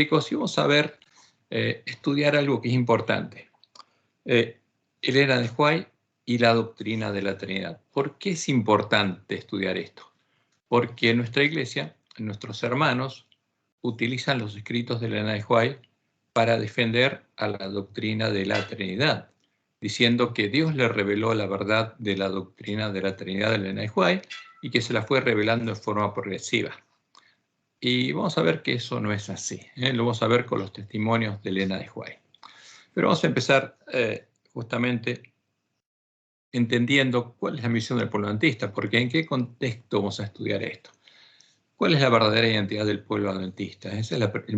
y vamos a ver, estudiar algo que es importante. Elena de White y la doctrina de la Trinidad. ¿Por qué es importante estudiar esto? Porque en nuestra iglesia, nuestros hermanos utilizan los escritos de Elena de White para defender a la doctrina de la Trinidad, diciendo que Dios le reveló la verdad de la doctrina de la Trinidad de Elena de White y que se la fue revelando en forma progresiva. Y vamos a ver que eso no es así. Lo vamos a ver con los testimonios de Elena de White. Pero vamos a empezar justamente entendiendo cuál es la misión del pueblo adventista, porque en qué contexto vamos a estudiar esto. ¿Cuál es la verdadera identidad del pueblo adventista? Esa es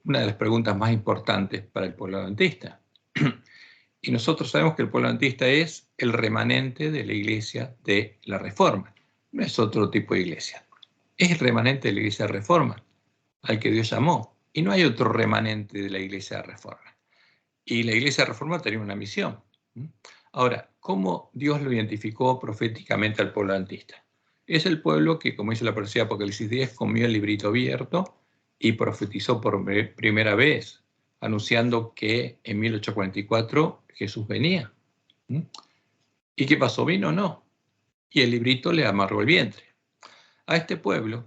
una de las preguntas más importantes para el pueblo adventista. Y nosotros sabemos que el pueblo adventista es el remanente de la iglesia de la Reforma. No es otro tipo de iglesia. Es el remanente de la iglesia de Reforma, al que Dios llamó. Y no hay otro remanente de la iglesia de Reforma. Y la iglesia de Reforma tenía una misión. Ahora, ¿cómo Dios lo identificó proféticamente al pueblo adventista? Es el pueblo que, como dice la profecía de Apocalipsis 10, comió el librito abierto y profetizó por primera vez, anunciando que en 1844 Jesús venía. ¿Y qué pasó? ¿Vino o no? Y el librito le amarró el vientre. A este pueblo,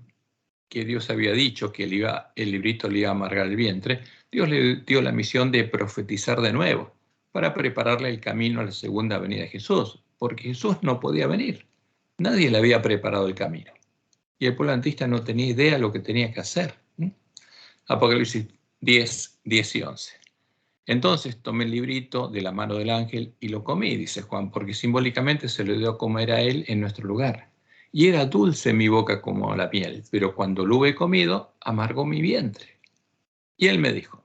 que Dios había dicho que el librito le iba a amargar el vientre, Dios le dio la misión de profetizar de nuevo, para prepararle el camino a la segunda venida de Jesús, porque Jesús no podía venir. Nadie le había preparado el camino. Y el pueblo adventista no tenía idea de lo que tenía que hacer. Apocalipsis 10, 10 y 11. Entonces tomé el librito de la mano del ángel y lo comí, dice Juan, porque simbólicamente se lo dio a comer a él en nuestro lugar. Y era dulce mi boca como la miel, pero cuando lo hube comido, amargó mi vientre. Y él me dijo,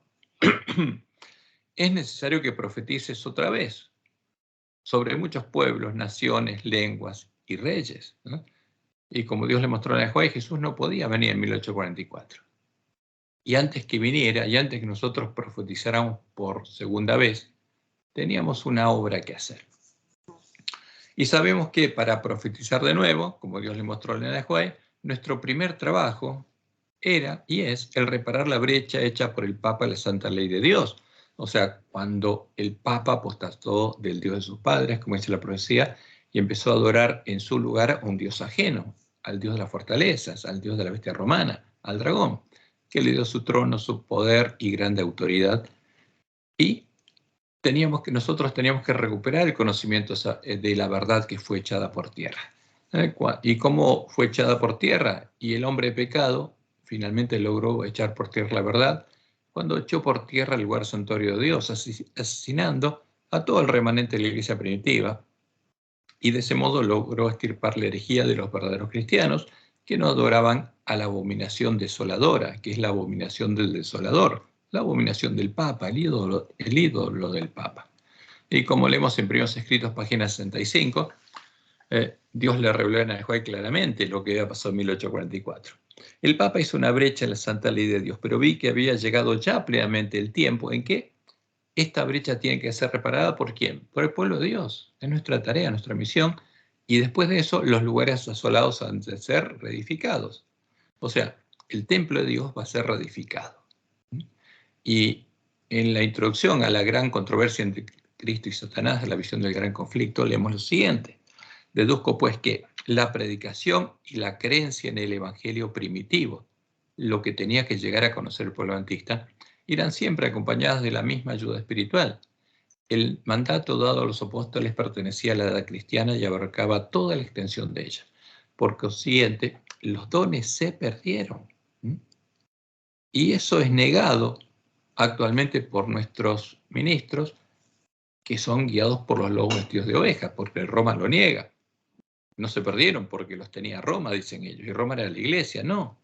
es necesario que profetices otra vez sobre muchos pueblos, naciones, lenguas y reyes, ¿no? Y como Dios le mostró a Juan, Jesús no podía venir en 1844. Y antes que viniera, y antes que nosotros profetizáramos por segunda vez, teníamos una obra que hacer. Y sabemos que para profetizar de nuevo, como Dios le mostró a Juan, nuestro primer trabajo era y es el reparar la brecha hecha por el Papa en la Santa Ley de Dios. O sea, cuando el Papa apostató del Dios de sus padres, como dice la profecía, y empezó a adorar en su lugar a un Dios ajeno, al Dios de las fortalezas, al Dios de la bestia romana, al dragón, que le dio su trono, su poder y grande autoridad. Y nosotros teníamos que recuperar el conocimiento de la verdad que fue echada por tierra. ¿Y cómo fue echada por tierra? Y el hombre de pecado finalmente logró echar por tierra la verdad cuando echó por tierra el lugar santuario de Dios, asesinando a todo el remanente de la iglesia primitiva, y de ese modo logró extirpar la herejía de los verdaderos cristianos que no adoraban a la abominación desoladora, que es la abominación del desolador, la abominación del Papa, el ídolo del Papa. Y como leemos en Primeros Escritos, página 65, Dios le reveló a Juan claramente lo que había pasado en 1844. El Papa hizo una brecha en la santa ley de Dios, pero vi que había llegado ya plenamente el tiempo en que esta brecha tiene que ser reparada ¿por quién? Por el pueblo de Dios. Es nuestra tarea, nuestra misión. Y después de eso, los lugares asolados han de ser reedificados. O sea, el templo de Dios va a ser reedificado. Y en la introducción a la gran controversia entre Cristo y Satanás, la visión del gran conflicto, leemos lo siguiente. Deduzco pues que la predicación y la creencia en el evangelio primitivo, lo que tenía que llegar a conocer el pueblo adventista, irán siempre acompañadas de la misma ayuda espiritual. El mandato dado a los apóstoles pertenecía a la edad cristiana y abarcaba toda la extensión de ella. Por consiguiente, los dones se perdieron. Y eso es negado actualmente por nuestros ministros, que son guiados por los lobos vestidos de oveja, porque Roma lo niega. No se perdieron porque los tenía Roma, dicen ellos, y Roma era la iglesia, no.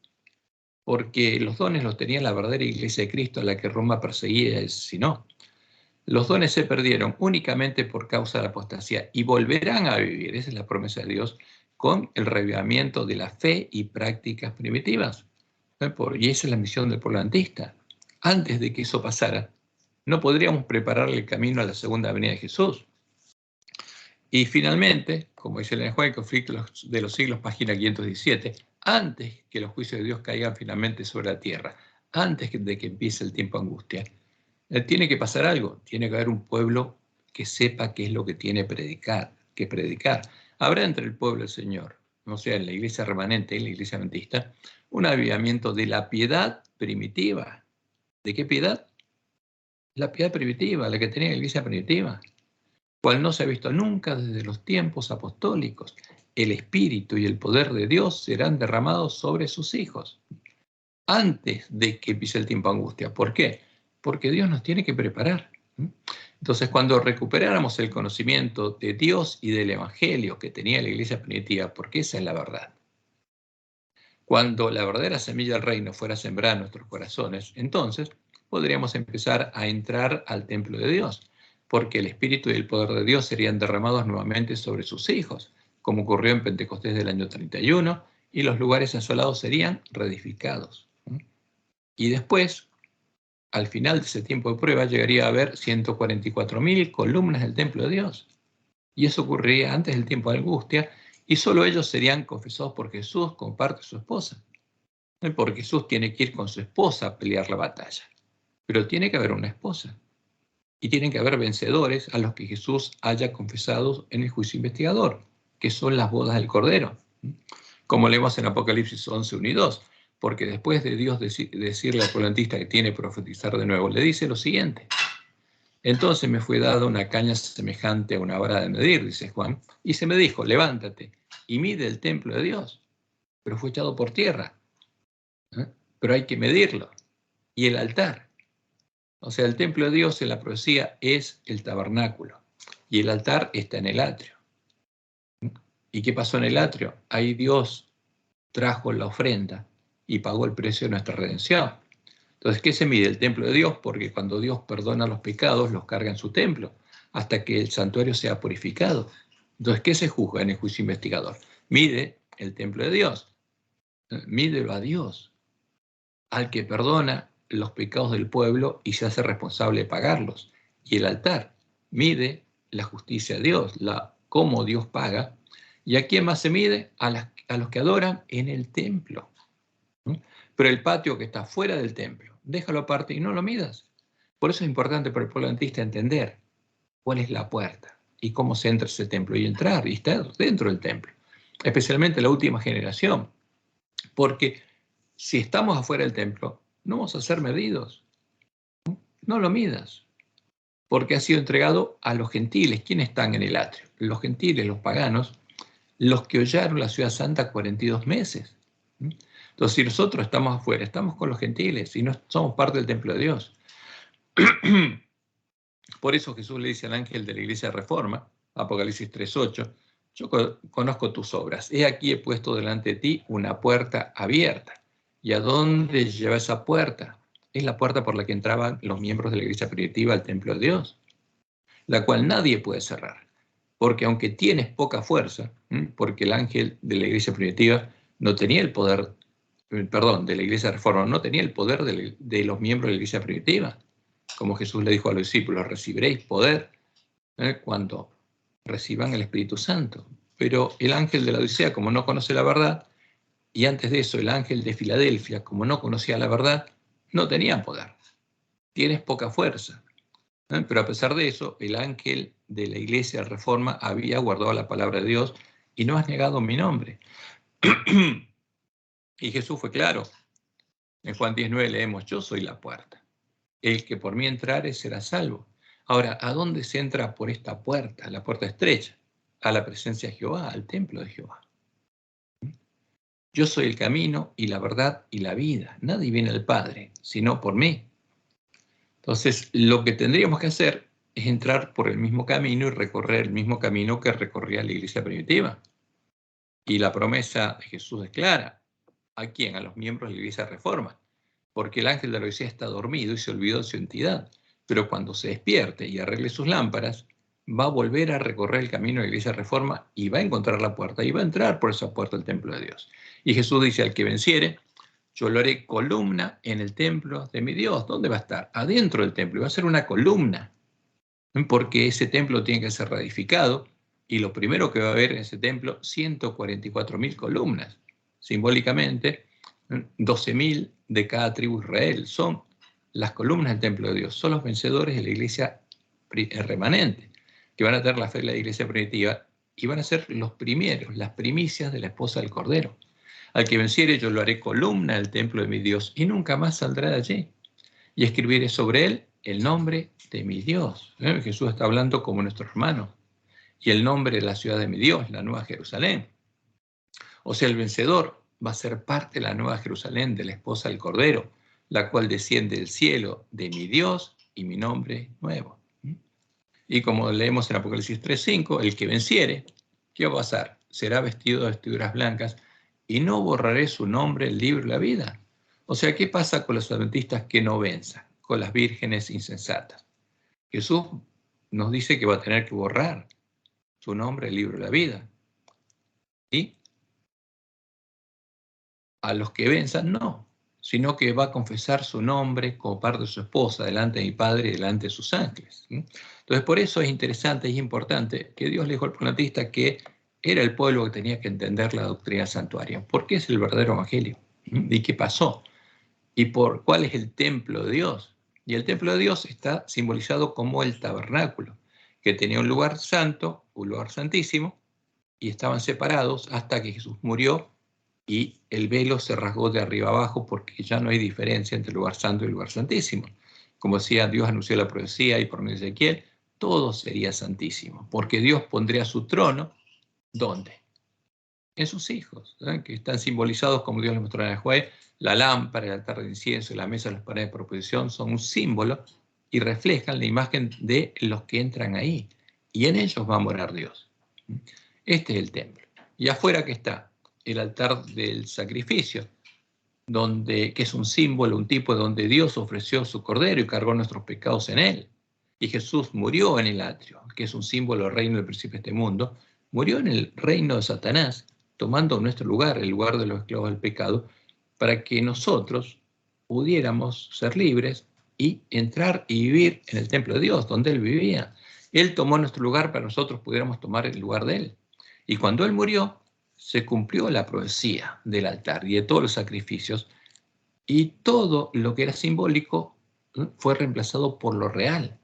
Porque los dones los tenía la verdadera iglesia de Cristo, a la que Roma perseguía y asesinó. Los dones se perdieron únicamente por causa de la apostasía y volverán a vivir, esa es la promesa de Dios, con el reavivamiento de la fe y prácticas primitivas. Y esa es la misión del pueblo adventista. Antes de que eso pasara, no podríamos prepararle el camino a la segunda venida de Jesús. Y finalmente, como dice el Juan, el conflicto de los siglos, página 517, antes que los juicios de Dios caigan finalmente sobre la tierra, antes de que empiece el tiempo de angustia, tiene que pasar algo, tiene que haber un pueblo que sepa qué es lo que tiene que predicar. Habrá entre el pueblo del Señor, o sea, en la iglesia remanente, en la iglesia adventista, un avivamiento de la piedad primitiva. ¿De qué piedad? La piedad primitiva, la que tenía la iglesia primitiva, cual no se ha visto nunca desde los tiempos apostólicos. El Espíritu y el poder de Dios serán derramados sobre sus hijos antes de que empiece el tiempo de angustia. ¿Por qué? Porque Dios nos tiene que preparar. Entonces, cuando recuperáramos el conocimiento de Dios y del Evangelio que tenía la iglesia primitiva, porque esa es la verdad, cuando la verdadera semilla del reino fuera sembrada en nuestros corazones, entonces podríamos empezar a entrar al templo de Dios, porque el Espíritu y el poder de Dios serían derramados nuevamente sobre sus hijos, como ocurrió en Pentecostés del año 31, y los lugares asolados serían reedificados. Y después, al final de ese tiempo de prueba, llegaría a haber 144.000 columnas del templo de Dios. Y eso ocurriría antes del tiempo de angustia, y solo ellos serían confesados por Jesús con parte de su esposa. Porque Jesús tiene que ir con su esposa a pelear la batalla. Pero tiene que haber una esposa. Y tienen que haber vencedores a los que Jesús haya confesado en el juicio investigador, que son las bodas del Cordero. Como leemos en Apocalipsis 11, 1 y 2. Porque después de Dios decirle al polantista que tiene que profetizar de nuevo, le dice lo siguiente. Entonces me fue dada una caña semejante a una vara de medir, dice Juan, y se me dijo, levántate y mide el templo de Dios. Pero fue echado por tierra. Pero hay que medirlo. Y el altar. O sea, el templo de Dios en la profecía es el tabernáculo. Y el altar está en el atrio. ¿Y qué pasó en el atrio? Ahí Dios trajo la ofrenda y pagó el precio de nuestra redención. Entonces, ¿qué se mide? El templo de Dios, porque cuando Dios perdona los pecados, los carga en su templo, hasta que el santuario sea purificado. Entonces, ¿qué se juzga en el juicio investigador? Mide el templo de Dios. Mídelo a Dios, al que perdona los pecados del pueblo y se hace responsable de pagarlos. Y el altar mide la justicia de Dios, cómo Dios paga. ¿Y a quién más se mide? A los que adoran en el templo. Pero el patio que está fuera del templo, déjalo aparte y no lo midas. Por eso es importante para el pueblo adventista entender cuál es la puerta y cómo se entra ese templo y entrar y estar dentro del templo, especialmente la última generación. Porque si estamos afuera del templo, no vamos a ser medidos. No lo midas, porque ha sido entregado a los gentiles. ¿Quiénes están en el atrio? Los gentiles, los paganos, los que hollaron la ciudad santa 42 meses. Entonces, si nosotros estamos afuera, estamos con los gentiles y no somos parte del templo de Dios. Por eso Jesús le dice al ángel de la iglesia de Reforma, Apocalipsis 3:8, yo conozco tus obras. He aquí he puesto delante de ti una puerta abierta. ¿Y a dónde lleva esa puerta? Es la puerta por la que entraban los miembros de la iglesia primitiva al templo de Dios, la cual nadie puede cerrar. Porque aunque tienes poca fuerza, porque el ángel de la iglesia primitiva no tenía el poder, de la iglesia de Reforma, no tenía el poder de los miembros de la iglesia primitiva. Como Jesús le dijo a los discípulos, recibiréis poder cuando reciban el Espíritu Santo. Pero el ángel de la Odisea, como no conoce la verdad, y antes de eso el ángel de Filadelfia, como no conocía la verdad, no tenía poder. Tienes poca fuerza. Pero a pesar de eso, el ángel de la iglesia de Reforma había guardado la palabra de Dios y no has negado mi nombre. Y Jesús fue claro. En Juan 19 leemos, yo soy la puerta. El que por mí entrare será salvo. Ahora, ¿a dónde se entra por esta puerta? La puerta estrecha. A la presencia de Jehová, al templo de Jehová. Yo soy el camino y la verdad y la vida. Nadie viene al Padre, sino por mí. Entonces, lo que tendríamos que hacer es entrar por el mismo camino y recorrer el mismo camino que recorría la iglesia primitiva. Y la promesa de Jesús es clara. ¿A quién? A los miembros de la iglesia de Reforma. Porque el ángel de la Odisea está dormido y se olvidó de su entidad. Pero cuando se despierte y arregle sus lámparas, va a volver a recorrer el camino de la iglesia de Reforma y va a encontrar la puerta y va a entrar por esa puerta al templo de Dios. Y Jesús dice al que venciere, yo lo haré columna en el templo de mi Dios. ¿Dónde va a estar? Adentro del templo. Y va a ser una columna. Porque ese templo tiene que ser reedificado. Y lo primero que va a haber en ese templo, 144.000 columnas. Simbólicamente, 12.000 de cada tribu de Israel. Son las columnas del templo de Dios. Son los vencedores de la iglesia remanente, que van a tener la fe de la iglesia primitiva y van a ser los primeros, las primicias de la esposa del Cordero. Al que venciere yo lo haré columna del templo de mi Dios y nunca más saldrá de allí. Y escribiré sobre él el nombre de mi Dios. Jesús está hablando como nuestro hermano. Y el nombre de la ciudad de mi Dios, la Nueva Jerusalén. O sea, el vencedor va a ser parte de la Nueva Jerusalén, de la esposa del Cordero, la cual desciende del cielo de mi Dios y mi nombre nuevo. Y como leemos en Apocalipsis 3:5, el que venciere, ¿qué va a pasar? Será vestido de vestiduras blancas y no borraré su nombre del libro de la vida. O sea, ¿qué pasa con los adventistas que no venzan? Con las vírgenes insensatas. Jesús nos dice que va a tener que borrar su nombre del libro de la vida. ¿Y a los que venzan, no, sino que va a confesar su nombre como parte de su esposa, delante de mi Padre y delante de sus ángeles. Entonces, por eso es interesante y importante que Dios le dijo al adventista que era el pueblo que tenía que entender la doctrina santuaria. ¿Por qué es el verdadero evangelio? ¿Y qué pasó? ¿Y por cuál es el templo de Dios? Y el templo de Dios está simbolizado como el tabernáculo, que tenía un lugar santo, un lugar santísimo, y estaban separados hasta que Jesús murió y el velo se rasgó de arriba abajo porque ya no hay diferencia entre el lugar santo y el lugar santísimo. Como decía, Dios anunció la profecía y por medio de Ezequiel, todo sería santísimo, porque Dios pondría su trono, ¿dónde? En sus hijos, que están simbolizados como Dios les mostró en el juez. La lámpara, el altar de incienso y la mesa de las paredes de proposición son un símbolo y reflejan la imagen de los que entran ahí. Y en ellos va a morar Dios. Este es el templo. Y afuera que está el altar del sacrificio, que es un símbolo, un tipo donde Dios ofreció su cordero y cargó nuestros pecados en él. Y Jesús murió en el atrio, que es un símbolo del reino del príncipe de este mundo, murió en el reino de Satanás, tomando nuestro lugar, el lugar de los esclavos del pecado, para que nosotros pudiéramos ser libres y entrar y vivir en el templo de Dios, donde Él vivía. Él tomó nuestro lugar para que nosotros pudiéramos tomar el lugar de Él. Y cuando Él murió, se cumplió la profecía del altar y de todos los sacrificios, y todo lo que era simbólico fue reemplazado por lo real.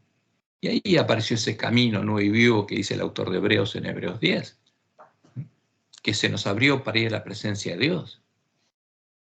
Y ahí apareció ese camino nuevo y vivo que dice el autor de Hebreos en Hebreos 10, que se nos abrió para ir a la presencia de Dios.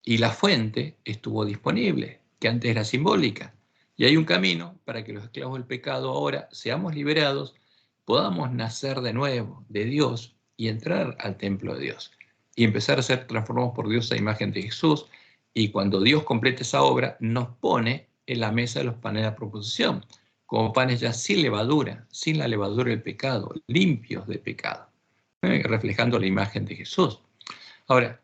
Y la fuente estuvo disponible, que antes era simbólica. Y hay un camino para que los esclavos del pecado ahora seamos liberados, podamos nacer de nuevo de Dios y entrar al templo de Dios. Y empezar a ser transformados por Dios a imagen de Jesús. Y cuando Dios complete esa obra, nos pone en la mesa de los panes de la proposición, como panes ya sin levadura, sin la levadura del pecado, limpios de pecado, reflejando la imagen de Jesús. Ahora,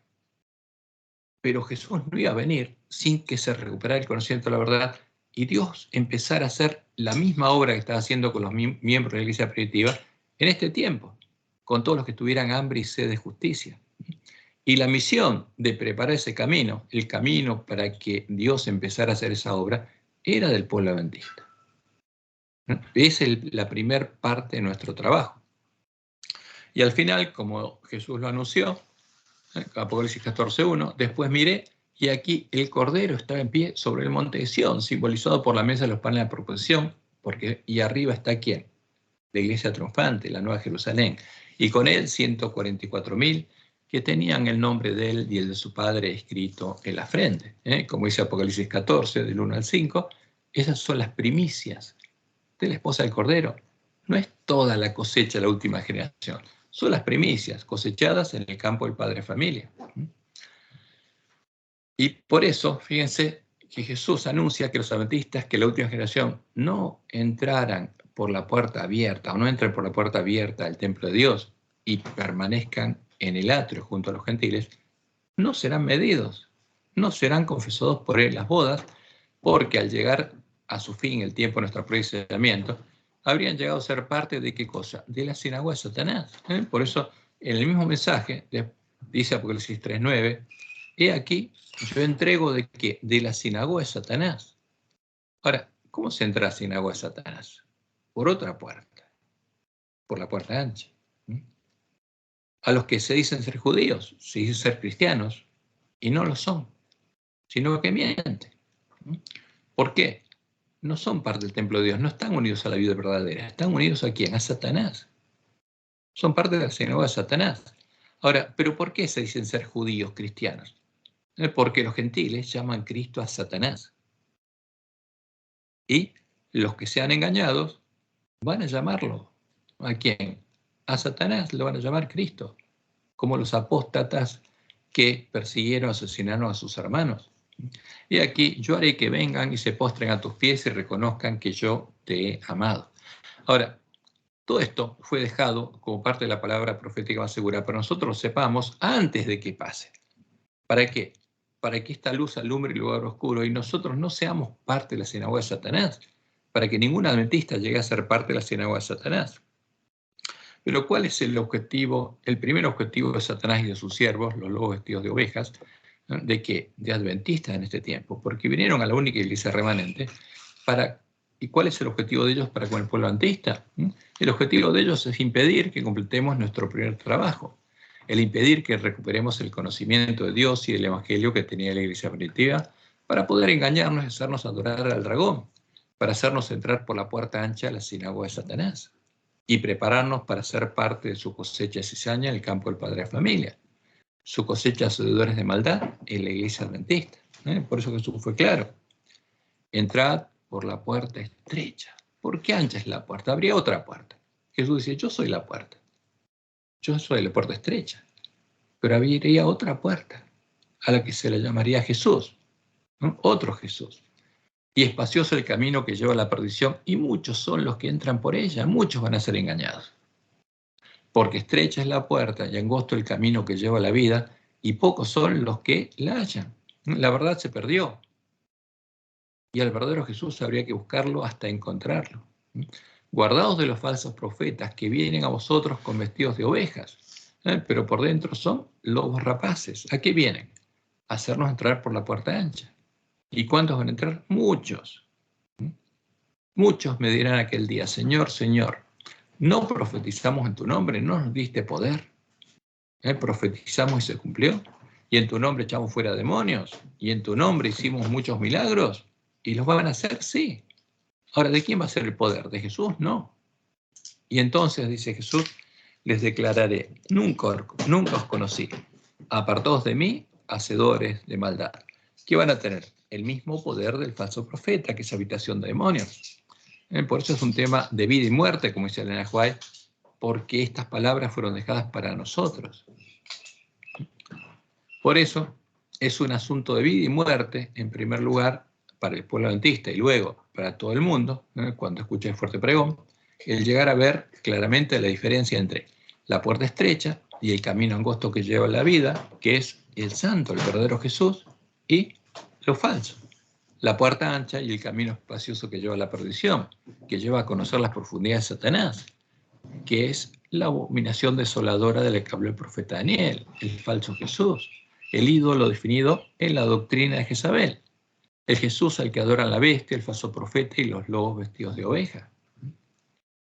pero Jesús no iba a venir sin que se recuperara el conocimiento de la verdad y Dios empezara a hacer la misma obra que estaba haciendo con los miembros de la iglesia primitiva en este tiempo, con todos los que tuvieran hambre y sed de justicia. Y la misión de preparar ese camino, el camino para que Dios empezara a hacer esa obra, era del pueblo adventista. Es la primera parte de nuestro trabajo. Y al final, como Jesús lo anunció, Apocalipsis 14:1, después miré y aquí el Cordero estaba en pie sobre el monte de Sión, simbolizado por la mesa de los panes de la proposición, y arriba está ¿quién? La iglesia triunfante, la Nueva Jerusalén, y con él 144.000 que tenían el nombre de él y el de su padre escrito en la frente. Como dice Apocalipsis 14, del 1 al 5, esas son las primicias de la esposa del Cordero. No es toda la cosecha de la última generación, son las primicias cosechadas en el campo del padre familia. Y por eso, fíjense que Jesús anuncia que los adventistas, que la última generación no entraran por la puerta abierta o no entren por la puerta abierta al templo de Dios y permanezcan en el atrio junto a los gentiles, no serán medidos, no serán confesados por él en las bodas, porque al llegar a su fin el tiempo de nuestro procesamiento, habrían llegado a ser parte de ¿qué cosa? De la sinagoga de Satanás. Por eso, en el mismo mensaje, dice Apocalipsis 3:9, he aquí, yo entrego de ¿qué? De la sinagoga de Satanás. Ahora, ¿cómo se entra a la sinagoga de Satanás? Por otra puerta, por la puerta ancha. A los que se dicen ser judíos, se dicen ser cristianos, y no lo son. sino que mienten. ¿Por qué? No son parte del templo de Dios, no están unidos a la vida verdadera. ¿Están unidos a quién? A Satanás. Son parte de la sinagoga de Satanás. Ahora, ¿pero por qué se dicen ser judíos cristianos? Porque los gentiles llaman Cristo a Satanás. Y los que sean engañados van a llamarlo. ¿A quién? A Satanás lo van a llamar Cristo. Como los apóstatas que persiguieron, asesinaron a sus hermanos. Y aquí yo haré que vengan y se postren a tus pies y reconozcan que yo te he amado. Ahora, todo esto fue dejado como parte de la palabra profética más segura, pero nosotros lo sepamos antes de que pase. ¿Para qué? Para que esta luz alumbre el lugar oscuro y nosotros no seamos parte de la sinagoga de Satanás, para que ningún adventista llegue a ser parte de la sinagoga de Satanás. Pero ¿cuál es el objetivo? El primer objetivo de Satanás y de sus siervos, los lobos vestidos de ovejas, ¿no? ¿De qué? De adventistas en este tiempo, porque vinieron a la única iglesia remanente para... ¿Y cuál es el objetivo de ellos para con el pueblo adventista? El objetivo de ellos es impedir que completemos nuestro primer trabajo, el impedir que recuperemos el conocimiento de Dios y del Evangelio que tenía la iglesia primitiva, para poder engañarnos y hacernos adorar al dragón, para hacernos entrar por la puerta ancha a la sinagoga de Satanás y prepararnos para ser parte de su cosecha cizaña en el campo del padre de familia, su cosecha de seguidores de maldad en la iglesia adventista. Por eso Jesús fue claro: entrad por la puerta estrecha. ¿Por qué ancha es la puerta? Habría otra puerta. Jesús dice: yo soy la puerta. Yo soy la puerta estrecha. Pero habría otra puerta, a la que se le llamaría Jesús, ¿no? Otro Jesús. Y espacioso el camino que lleva a la perdición, y muchos son los que entran por ella, muchos van a ser engañados. Porque estrecha es la puerta y angosto el camino que lleva a la vida, y pocos son los que la hallan. La verdad se perdió. Y al verdadero Jesús habría que buscarlo hasta encontrarlo. Guardaos de los falsos profetas que vienen a vosotros con vestidos de ovejas, pero por dentro son lobos rapaces. ¿A qué vienen? A hacernos entrar por la puerta ancha. ¿Y cuántos van a entrar? Muchos. Muchos me dirán aquel día: Señor, Señor, ¿no profetizamos en tu nombre? ¿No nos diste poder? Profetizamos y se cumplió. Y en tu nombre echamos fuera demonios. Y en tu nombre hicimos muchos milagros. ¿Y los van a hacer? Sí. Ahora, ¿de quién va a ser el poder? ¿De Jesús? No. Y entonces, dice Jesús, les declararé: nunca os conocí. Apartaos de mí, hacedores de maldad. ¿Qué van a tener? El mismo poder del falso profeta, que es habitación de demonios. Por eso es un tema de vida y muerte, como dice Elena White, porque estas palabras fueron dejadas para nosotros. Por eso es un asunto de vida y muerte, en primer lugar, para el pueblo adventista y luego para todo el mundo, cuando escucha el fuerte pregón, el llegar a ver claramente la diferencia entre la puerta estrecha y el camino angosto que lleva a la vida, que es el santo, el verdadero Jesús, y lo falso. La puerta ancha y el camino espacioso que lleva a la perdición, que lleva a conocer las profundidades de Satanás, que es la abominación desoladora de la que habló el profeta Daniel, el falso Jesús, el ídolo definido en la doctrina de Jezabel, el Jesús al que adoran la bestia, el falso profeta y los lobos vestidos de oveja,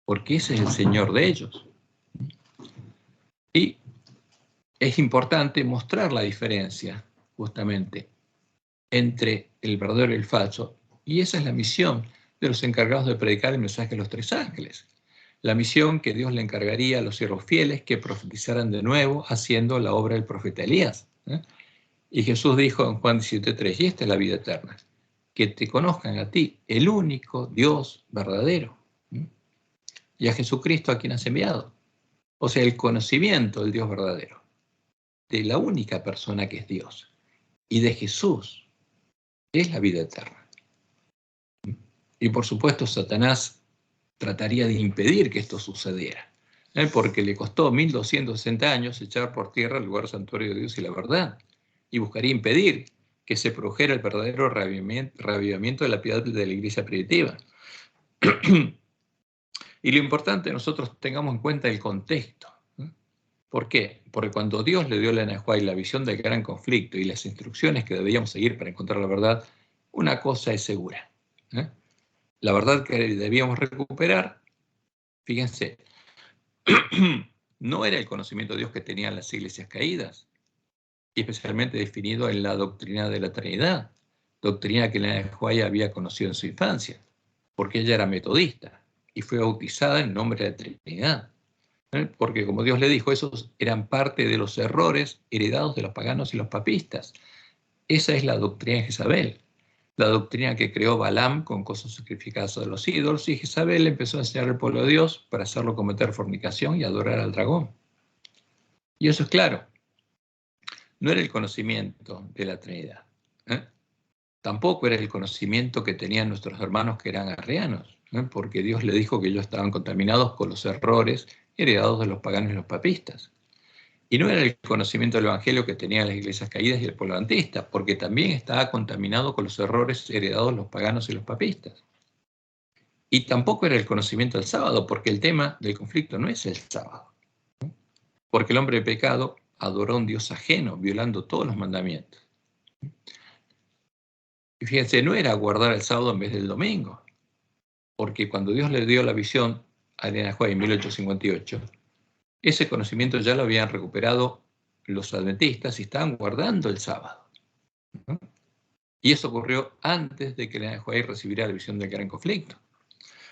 porque ese es el Señor de ellos. Y es importante mostrar la diferencia, justamente, entre el verdadero y el falso, y esa es la misión de los encargados de predicar el mensaje de los tres ángeles. La misión que Dios le encargaría a los siervos fieles que profetizaran de nuevo haciendo la obra del profeta Elías. Y Jesús dijo en Juan 17:3, y esta es la vida eterna, que te conozcan a ti, el único Dios verdadero, y a Jesucristo a quien has enviado. O sea, el conocimiento del Dios verdadero, de la única persona que es Dios, y de Jesús, es la vida eterna. Y por supuesto, Satanás trataría de impedir que esto sucediera, porque le costó 1260 años echar por tierra el lugar santuario de Dios y la verdad, y buscaría impedir que se produjera el verdadero reavivamiento de la piedad de la iglesia primitiva. Y lo importante, nosotros tengamos en cuenta el contexto. ¿Por qué? Porque cuando Dios le dio a Elena White la visión del gran conflicto y las instrucciones que debíamos seguir para encontrar la verdad, una cosa es segura. La verdad que debíamos recuperar, fíjense, no era el conocimiento de Dios que tenían las iglesias caídas, y especialmente definido en la doctrina de la Trinidad, doctrina que Elena de White había conocido en su infancia, porque ella era metodista y fue bautizada en nombre de la Trinidad. Porque como Dios le dijo, esos eran parte de los errores heredados de los paganos y los papistas. Esa es la doctrina de Jezabel, la doctrina que creó Balaam con cosas sacrificadas a los ídolos, y Jezabel empezó a enseñar al pueblo de Dios para hacerlo cometer fornicación y adorar al dragón. Y eso es claro, no era el conocimiento de la Trinidad. Tampoco era el conocimiento que tenían nuestros hermanos que eran arrianos, porque Dios le dijo que ellos estaban contaminados con los errores heredados de los paganos y los papistas. Y no era el conocimiento del Evangelio que tenían las iglesias caídas y el pueblo adventista, porque también estaba contaminado con los errores heredados de los paganos y los papistas. Y tampoco era el conocimiento del sábado, porque el tema del conflicto no es el sábado. Porque el hombre de pecado adoró a un Dios ajeno, violando todos los mandamientos. Y fíjense, no era guardar el sábado en vez del domingo, porque cuando Dios le dio la visión a Elena de White en 1858, ese conocimiento ya lo habían recuperado los adventistas y estaban guardando el sábado. Y eso ocurrió antes de que Elena de White recibiera la visión del gran conflicto.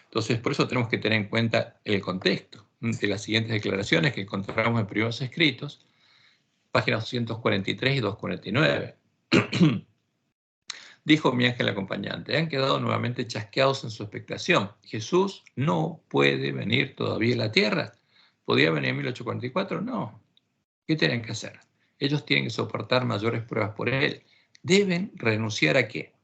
Entonces, por eso tenemos que tener en cuenta el contexto de las siguientes declaraciones que encontramos en primeros escritos, páginas 243 y 249. Dijo mi ángel acompañante, han quedado nuevamente chasqueados en su expectación. Jesús no puede venir todavía a la tierra. ¿Podía venir en 1844? No. ¿Qué tienen que hacer? Ellos tienen que soportar mayores pruebas por él. Deben renunciar ¿a qué?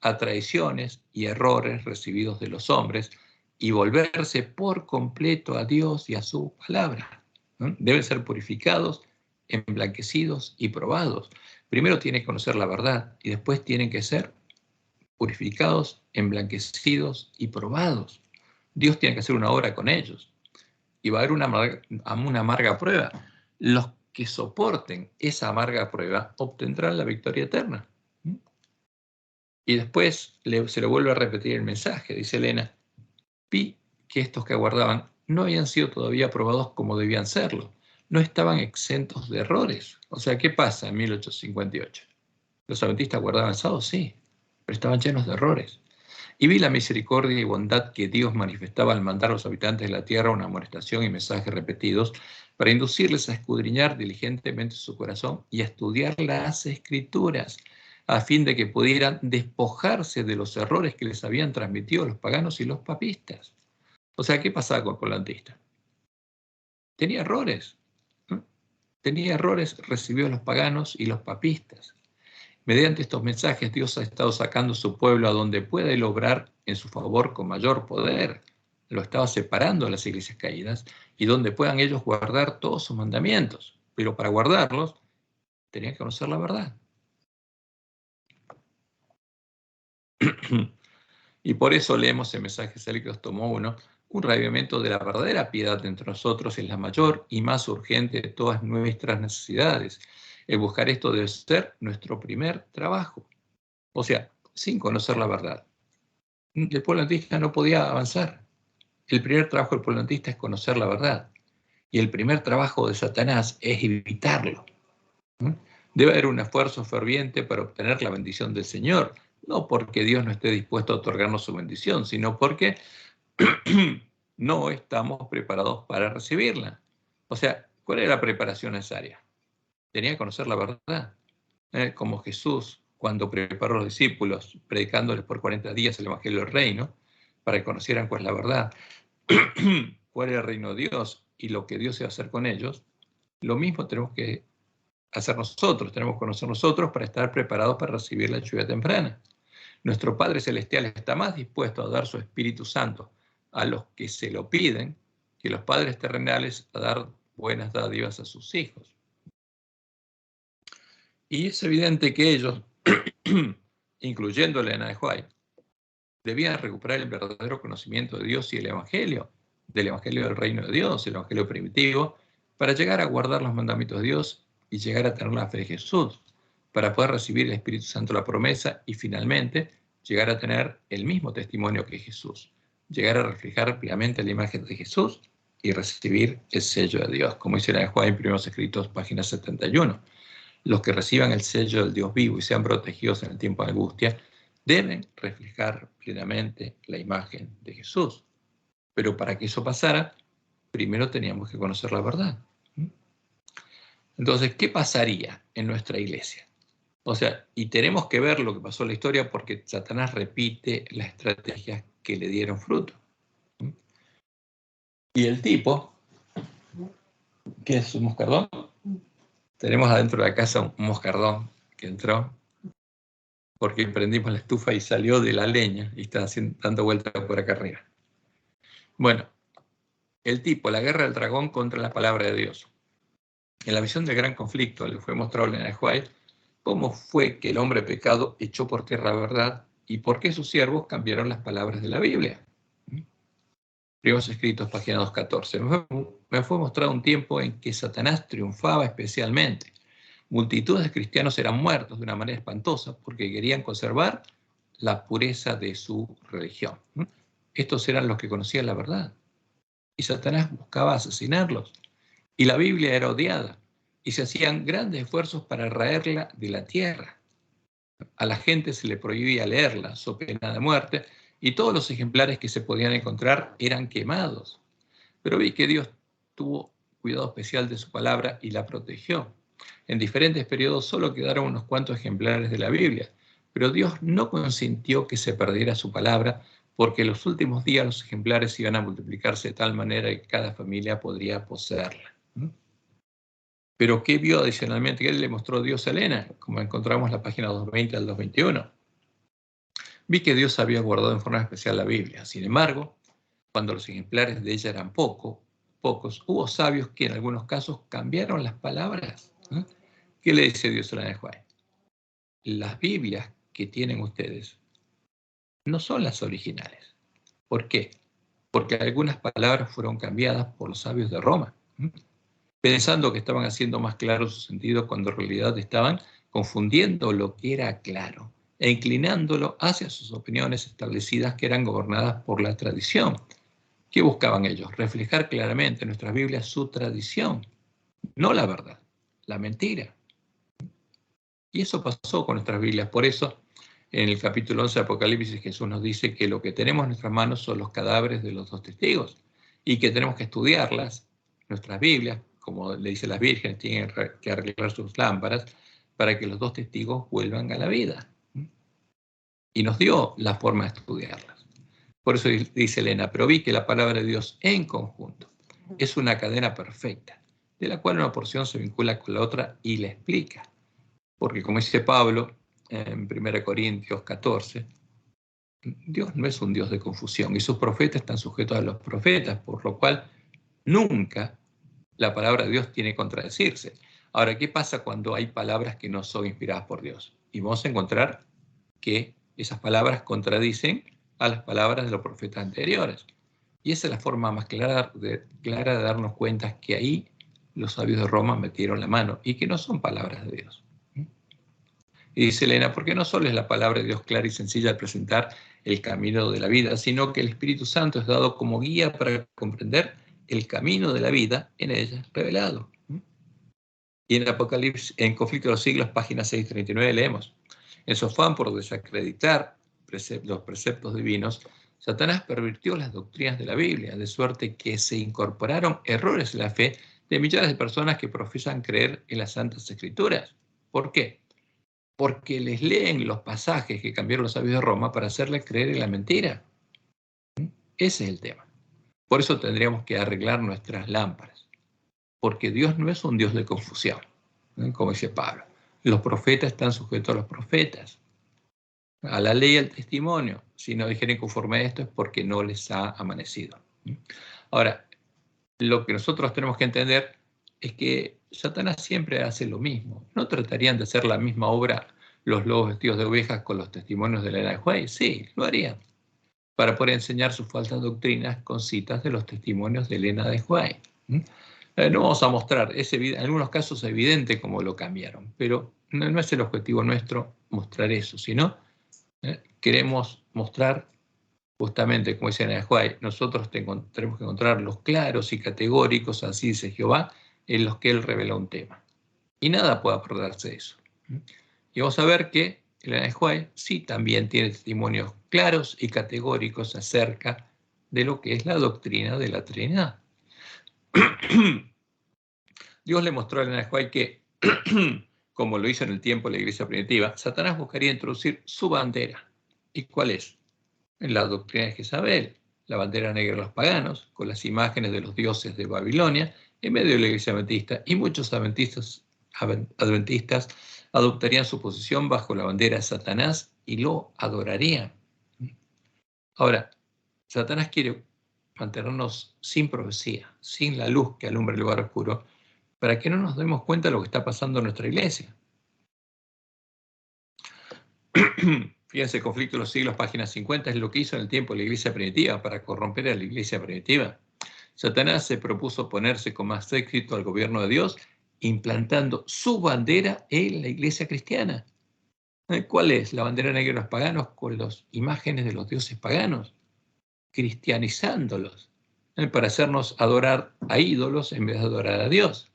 A traiciones y errores recibidos de los hombres y volverse por completo a Dios y a su palabra. Deben ser purificados, emblanquecidos y probados. Primero tienen que conocer la verdad y después tienen que ser purificados, emblanquecidos y probados. Dios tiene que hacer una obra con ellos y va a haber una amarga prueba. Los que soporten esa amarga prueba obtendrán la victoria eterna. Y después se le vuelve a repetir el mensaje, dice Elena, vi que estos que aguardaban no habían sido todavía probados como debían serlo, no estaban exentos de errores. O sea, ¿qué pasa en 1858? ¿Los adventistas guardaban el sábado? Sí, pero estaban llenos de errores. Y vi la misericordia y bondad que Dios manifestaba al mandar a los habitantes de la tierra una amonestación y mensajes repetidos para inducirles a escudriñar diligentemente su corazón y a estudiar las Escrituras, a fin de que pudieran despojarse de los errores que les habían transmitido los paganos y los papistas. O sea, ¿qué pasaba con el polantista? Tenía errores. Tenía errores recibidos los paganos y los papistas. Mediante estos mensajes, Dios ha estado sacando a su pueblo a donde pueda él obrar en su favor con mayor poder. Lo estaba separando de las iglesias caídas y donde puedan ellos guardar todos sus mandamientos. Pero para guardarlos, tenían que conocer la verdad. Y por eso leemos en Mensajes Élicos tomo 1, un reavivamiento de la verdadera piedad entre nosotros es la mayor y más urgente de todas nuestras necesidades. El buscar esto debe ser nuestro primer trabajo. O sea, sin conocer la verdad, el pueblo adventista no podía avanzar. El primer trabajo del pueblo adventista es conocer la verdad. Y el primer trabajo de Satanás es evitarlo. Debe haber un esfuerzo ferviente para obtener la bendición del Señor. No porque Dios no esté dispuesto a otorgarnos su bendición, sino porque no estamos preparados para recibirla. O sea, ¿cuál era la preparación necesaria? Tenía que conocer la verdad. Como Jesús, cuando preparó a los discípulos, predicándoles por 40 días el Evangelio del Reino, para que conocieran cuál es la verdad, cuál era el reino de Dios y lo que Dios iba a hacer con ellos, lo mismo tenemos que hacer nosotros, tenemos que conocer nosotros para estar preparados para recibir la lluvia temprana. Nuestro Padre Celestial está más dispuesto a dar su Espíritu Santo a los que se lo piden que los padres terrenales a dar buenas dádivas a sus hijos. Y es evidente que ellos, incluyendo a Elena de White, debían recuperar el verdadero conocimiento de Dios y el Evangelio, del Evangelio del Reino de Dios, el Evangelio primitivo, para llegar a guardar los mandamientos de Dios y llegar a tener la fe de Jesús, para poder recibir el Espíritu Santo la promesa y finalmente llegar a tener el mismo testimonio que Jesús, llegar a reflejar plenamente la imagen de Jesús y recibir el sello de Dios, como dice la de Juan en Primeros Escritos, página 71. los que reciban el sello del Dios vivo y sean protegidos en el tiempo de angustia, deben reflejar plenamente la imagen de Jesús. Pero para que eso pasara, primero teníamos que conocer la verdad. Entonces, ¿qué pasaría en nuestra iglesia? O sea, y tenemos que ver lo que pasó en la historia porque Satanás repite las estrategias que le dieron fruto. Y el tipo, ¿qué es un moscardón? Tenemos adentro de la casa un moscardón que entró porque prendimos la estufa y salió de la leña y está dando vueltas por acá arriba. Bueno, el tipo, la guerra del dragón contra la palabra de Dios. En la visión del gran conflicto le fue mostrado a Elena de White cómo fue que el hombre pecado echó por tierra la verdad y por qué sus siervos cambiaron las palabras de la Biblia. Primeros Escritos, página 214. Me fue mostrado un tiempo en que Satanás triunfaba especialmente. Multitudes de cristianos eran muertos de una manera espantosa porque querían conservar la pureza de su religión. Estos eran los que conocían la verdad. Y Satanás buscaba asesinarlos. Y la Biblia era odiada. Y se hacían grandes esfuerzos para raerla de la tierra. A la gente se le prohibía leerla, so pena de muerte, y todos los ejemplares que se podían encontrar eran quemados. Pero vi que Dios tuvo cuidado especial de su palabra y la protegió. En diferentes periodos solo quedaron unos cuantos ejemplares de la Biblia, pero Dios no consintió que se perdiera su palabra, porque en los últimos días los ejemplares iban a multiplicarse de tal manera que cada familia podría poseerla. Pero ¿qué vio adicionalmente? ¿Qué le mostró Dios a Elena? Como encontramos en la página 220 al 221. Vi que Dios había guardado en forma especial la Biblia. Sin embargo, cuando los ejemplares de ella eran pocos, hubo sabios que en algunos casos cambiaron las palabras. ¿Qué le dice Dios a Elena de White? Las Biblias que tienen ustedes no son las originales. ¿Por qué? Porque algunas palabras fueron cambiadas por los sabios de Roma, pensando que estaban haciendo más claro su sentido cuando en realidad estaban confundiendo lo que era claro e inclinándolo hacia sus opiniones establecidas que eran gobernadas por la tradición. ¿Qué buscaban ellos? Reflejar claramente en nuestras Biblias su tradición, no la verdad, la mentira. Y eso pasó con nuestras Biblias. Por eso, en el capítulo 11 de Apocalipsis, Jesús nos dice que lo que tenemos en nuestras manos son los cadáveres de los dos testigos y que tenemos que estudiarlas, nuestras Biblias, como le dicen las vírgenes, tienen que arreglar sus lámparas para que los dos testigos vuelvan a la vida. Y nos dio la forma de estudiarlas. Por eso dice Elena, pero vi que la palabra de Dios en conjunto es una cadena perfecta, de la cual una porción se vincula con la otra y la explica. Porque como dice Pablo en 1 Corintios 14, Dios no es un Dios de confusión y sus profetas están sujetos a los profetas, por lo cual nunca la palabra de Dios tiene que contradecirse. Ahora, ¿qué pasa cuando hay palabras que no son inspiradas por Dios? Y vamos a encontrar que esas palabras contradicen a las palabras de los profetas anteriores. Y esa es la forma más clara de darnos cuenta que ahí los sabios de Roma metieron la mano y que no son palabras de Dios. Y dice Elena, porque no solo es la palabra de Dios clara y sencilla al presentar el camino de la vida, sino que el Espíritu Santo es dado como guía para comprender el camino de la vida en ella revelado. Y en Apocalipsis, en Conflicto de los Siglos, página 639, leemos, en su afán por desacreditar los preceptos divinos, Satanás pervirtió las doctrinas de la Biblia, de suerte que se incorporaron errores en la fe de millares de personas que profesan creer en las Santas Escrituras. ¿Por qué? Porque les leen los pasajes que cambiaron los sabios de Roma para hacerles creer en la mentira. Ese es el tema. Por eso tendríamos que arreglar nuestras lámparas. Porque Dios no es un Dios de confusión, como dice Pablo. Los profetas están sujetos a los profetas, a la ley y al testimonio. Si no dijeren conforme a esto es porque no les ha amanecido. Ahora, lo que nosotros tenemos que entender es que Satanás siempre hace lo mismo. ¿No tratarían de hacer la misma obra los lobos vestidos de ovejas con los testimonios de Elena de White? Sí, lo harían, para poder enseñar sus falsas doctrinas con citas de los testimonios de Elena de White. No vamos a mostrar, en algunos casos es evidente cómo lo cambiaron, pero no es el objetivo nuestro mostrar eso, sino queremos mostrar justamente, como dice Elena de White, nosotros tenemos que encontrar los claros y categóricos, así dice Jehová, en los que Él revela un tema. Y nada puede acordarse de eso. Y vamos a ver que Elena de White sí también tiene testimonios claros y categóricos acerca de lo que es la doctrina de la Trinidad. Dios le mostró a Elena de White que, como lo hizo en el tiempo de la iglesia primitiva, Satanás buscaría introducir su bandera. ¿Y cuál es? En la doctrina de Jezabel, la bandera negra de los paganos, con las imágenes de los dioses de Babilonia, en medio de la iglesia adventista, y muchos adventistas adoptarían su posición bajo la bandera de Satanás y lo adorarían. Ahora, Satanás quiere mantenernos sin profecía, sin la luz que alumbra el lugar oscuro, para que no nos demos cuenta de lo que está pasando en nuestra iglesia. Fíjense, Conflicto de los Siglos, página 50, es lo que hizo en el tiempo de la iglesia primitiva para corromper a la iglesia primitiva. Satanás se propuso oponerse con más éxito al gobierno de Dios, implantando su bandera en la iglesia cristiana. ¿Cuál es? La bandera negra de los paganos con las imágenes de los dioses paganos, cristianizándolos, para hacernos adorar a ídolos en vez de adorar a Dios.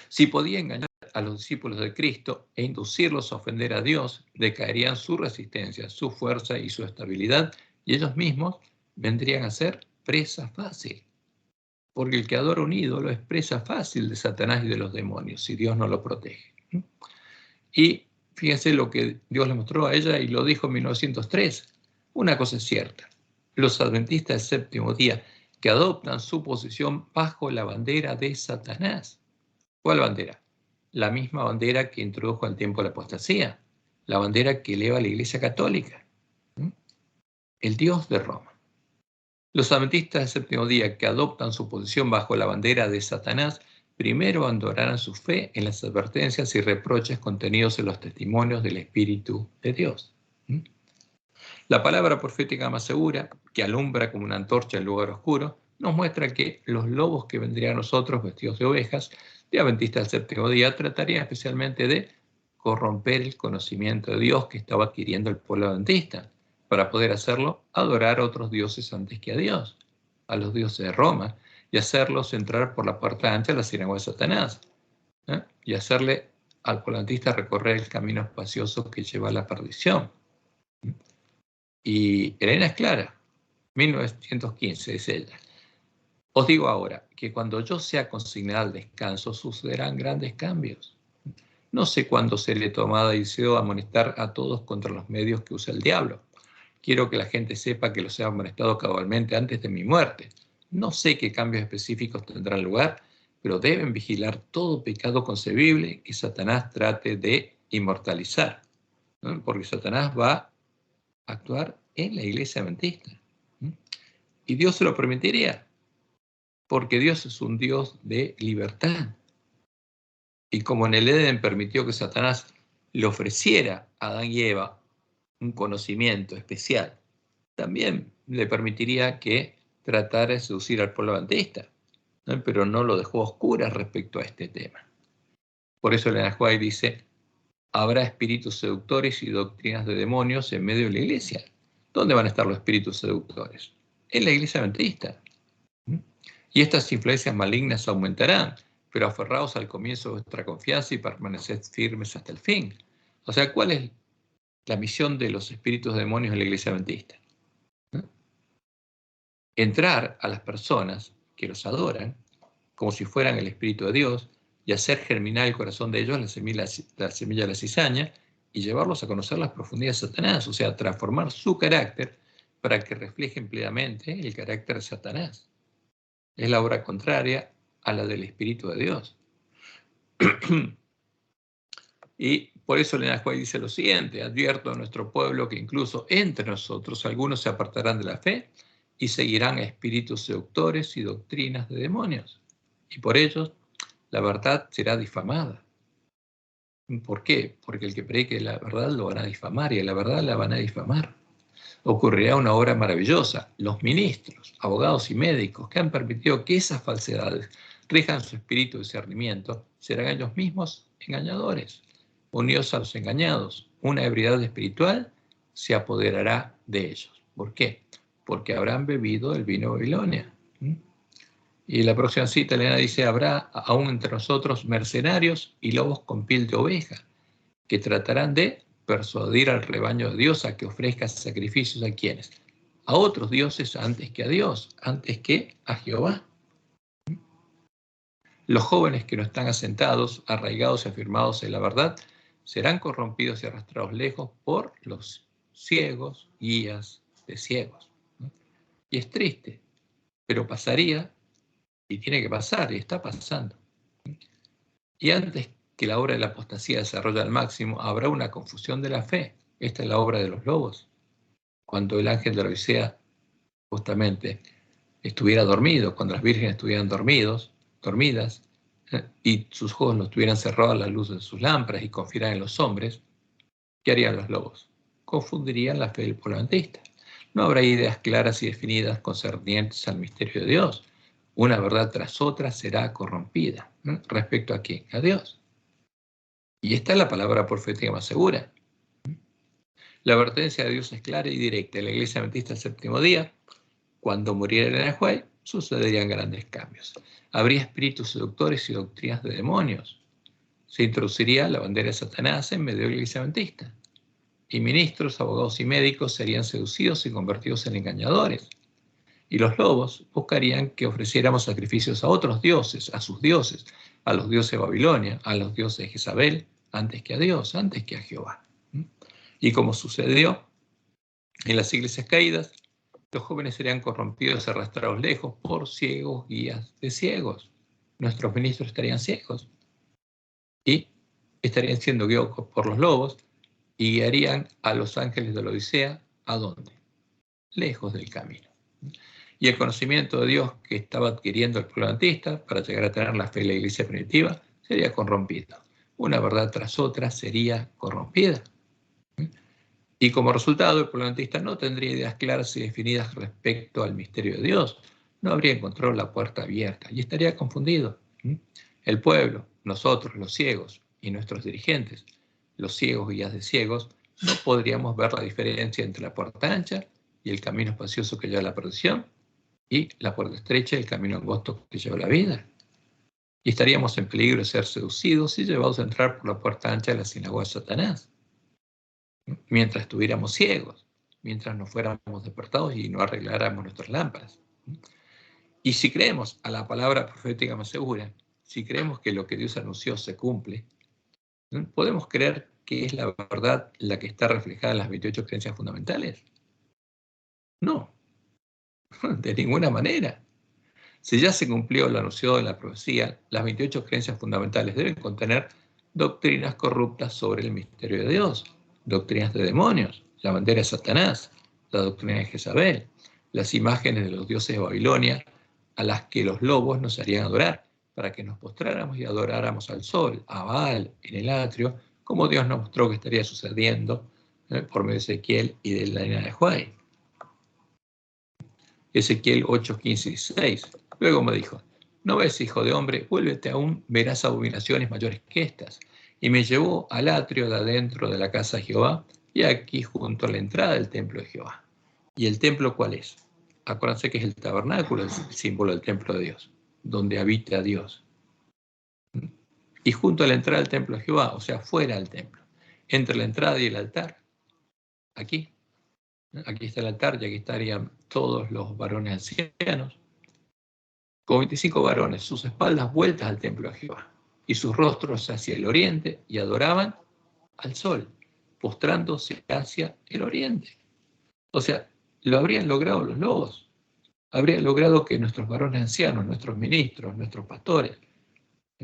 Si podía engañar a los discípulos de Cristo e inducirlos a ofender a Dios, decaerían su resistencia, su fuerza y su estabilidad, y ellos mismos vendrían a ser presa fácil. Porque el que adora un ídolo es presa fácil de Satanás y de los demonios, si Dios no lo protege. Y fíjense lo que Dios le mostró a ella y lo dijo en 1903. Una cosa es cierta, los adventistas del séptimo día que adoptan su posición bajo la bandera de Satanás. ¿Cuál bandera? La misma bandera que introdujo al tiempo de la apostasía, la bandera que eleva a la Iglesia Católica, el Dios de Roma. Los adventistas del séptimo día que adoptan su posición bajo la bandera de Satanás, primero abandonarán su fe en las advertencias y reproches contenidos en los testimonios del Espíritu de Dios. La palabra profética más segura, que alumbra como una antorcha en el lugar oscuro, nos muestra que los lobos que vendrían a nosotros vestidos de ovejas, de adventistas del séptimo día, tratarían especialmente de corromper el conocimiento de Dios que estaba adquiriendo el pueblo adventista, para poder hacerlo adorar a otros dioses antes que a Dios, a los dioses de Roma, y hacerlos entrar por la puerta ancha a la sinagoga de Satanás, y hacerle al pueblo adventista recorrer el camino espacioso que lleva a la perdición. Y Elena es clara, 1915, dice ella. Os digo ahora que cuando yo sea consignada al descanso sucederán grandes cambios. No sé cuándo seré tomada y deseo amonestar a todos contra los medios que usa el diablo. Quiero que la gente sepa que los he amonestado cabalmente antes de mi muerte. No sé qué cambios específicos tendrán lugar, pero deben vigilar todo pecado concebible que Satanás trate de inmortalizar, ¿no? Porque Satanás va a actuar en la iglesia adventista. Y Dios se lo permitiría, porque Dios es un Dios de libertad. Y como en el Edén permitió que Satanás le ofreciera a Adán y Eva un conocimiento especial, también le permitiría que tratara de seducir al pueblo adventista, ¿no? Pero no lo dejó a oscuras respecto a este tema. Por eso Elena de White dice, habrá espíritus seductores y doctrinas de demonios en medio de la iglesia. ¿Dónde van a estar los espíritus seductores? En la iglesia adventista. Y estas influencias malignas aumentarán, pero aferraos al comienzo de vuestra confianza y permaneced firmes hasta el fin. O sea, ¿cuál es la misión de los espíritus de demonios en la iglesia adventista? Entrar a las personas que los adoran, como si fueran el Espíritu de Dios, y hacer germinar el corazón de ellos la semilla de la cizaña, y llevarlos a conocer las profundidades de Satanás, o sea, transformar su carácter para que reflejen plenamente el carácter de Satanás. Es la obra contraria a la del Espíritu de Dios. Y por eso Elena White dice lo siguiente, advierto a nuestro pueblo que incluso entre nosotros algunos se apartarán de la fe y seguirán a espíritus seductores y doctrinas de demonios. Y por ellos la verdad será difamada. ¿Por qué? Porque el que predique la verdad lo van a difamar y a la verdad la van a difamar. Ocurrirá una obra maravillosa. Los ministros, abogados y médicos que han permitido que esas falsedades rijan su espíritu de discernimiento serán ellos mismos engañadores, unidos a los engañados. Una ebriedad espiritual se apoderará de ellos. ¿Por qué? Porque habrán bebido el vino de Babilonia. Y la próxima cita, Elena dice, habrá aún entre nosotros mercenarios y lobos con piel de oveja, que tratarán de persuadir al rebaño de Dios a que ofrezca sacrificios a quienes, a otros dioses antes que a Dios, antes que a Jehová. Los jóvenes que no están asentados, arraigados y afirmados en la verdad, serán corrompidos y arrastrados lejos por los ciegos, guías de ciegos. Y es triste, pero pasaría, y tiene que pasar, y está pasando. Y antes que la obra de la apostasía desarrolle al máximo, habrá una confusión de la fe. Esta es la obra de los lobos. Cuando el ángel de la Odisea, justamente, estuviera dormido, cuando las vírgenes estuvieran dormidas, y sus ojos no estuvieran cerrados a la luz de sus lámparas y confiaran en los hombres, ¿qué harían los lobos? Confundirían la fe del pueblo adventista. No habrá ideas claras y definidas concernientes al misterio de Dios. Una verdad tras otra será corrompida. ¿Respecto a quién? A Dios. Y esta es la palabra profética más segura. La advertencia de Dios es clara y directa. En la iglesia adventista del séptimo día, cuando muriera Elena de White, sucederían grandes cambios. Habría espíritus seductores y doctrinas de demonios. Se introduciría la bandera de Satanás en medio de la iglesia adventista. Y ministros, abogados y médicos serían seducidos y convertidos en engañadores. Y los lobos buscarían que ofreciéramos sacrificios a otros dioses, a sus dioses, a los dioses de Babilonia, a los dioses de Jezabel, antes que a Dios, antes que a Jehová. Y como sucedió en las iglesias caídas, los jóvenes serían corrompidos y arrastrados lejos por ciegos, guías de ciegos. Nuestros ministros estarían ciegos y estarían siendo guiados por los lobos y guiarían a los ángeles de la Odisea, ¿a dónde? Lejos del camino. Y el conocimiento de Dios que estaba adquiriendo el pueblo adventista para llegar a tener la fe de la iglesia primitiva sería corrompido. Una verdad tras otra sería corrompida. Y como resultado, el pueblo adventista no tendría ideas claras y definidas respecto al misterio de Dios. No habría encontrado la puerta abierta y estaría confundido. El pueblo, nosotros, los ciegos y nuestros dirigentes, los ciegos guías de ciegos, no podríamos ver la diferencia entre la puerta ancha y el camino espacioso que lleva a la perdición y la puerta estrecha y el camino angosto que lleva a la vida. Y estaríamos en peligro de ser seducidos y llevados a entrar por la puerta ancha de la sinagoga de Satanás, mientras estuviéramos ciegos, mientras no fuéramos despertados y no arregláramos nuestras lámparas. Y si creemos a la palabra profética más segura, si creemos que lo que Dios anunció se cumple, ¿podemos creer que es la verdad la que está reflejada en las 28 creencias fundamentales? No, de ninguna manera. Si ya se cumplió lo anunciado en la profecía, las 28 creencias fundamentales deben contener doctrinas corruptas sobre el misterio de Dios, doctrinas de demonios, la bandera de Satanás, la doctrina de Jezabel, las imágenes de los dioses de Babilonia a las que los lobos nos harían adorar, para que nos postráramos y adoráramos al sol, a Baal, en el atrio, como Dios nos mostró que estaría sucediendo por medio de Ezequiel y de la Elena de White. Ezequiel 8, 15 y 16. Luego me dijo, ¿no ves, hijo de hombre? Vuélvete aún, verás abominaciones mayores que estas. Y me llevó al atrio de adentro de la casa de Jehová, y aquí junto a la entrada del templo de Jehová. ¿Y el templo cuál es? Acuérdense que es el tabernáculo, el símbolo del templo de Dios, donde habita Dios. Y junto a la entrada del templo de Jehová, o sea, fuera del templo, entre la entrada y el altar, aquí está el altar y aquí estarían todos los varones ancianos, con 25 varones, sus espaldas vueltas al templo de Jehová, y sus rostros hacia el oriente, y adoraban al sol, postrándose hacia el oriente. O sea, lo habrían logrado los lobos. Habrían logrado que nuestros varones ancianos, nuestros ministros, nuestros pastores,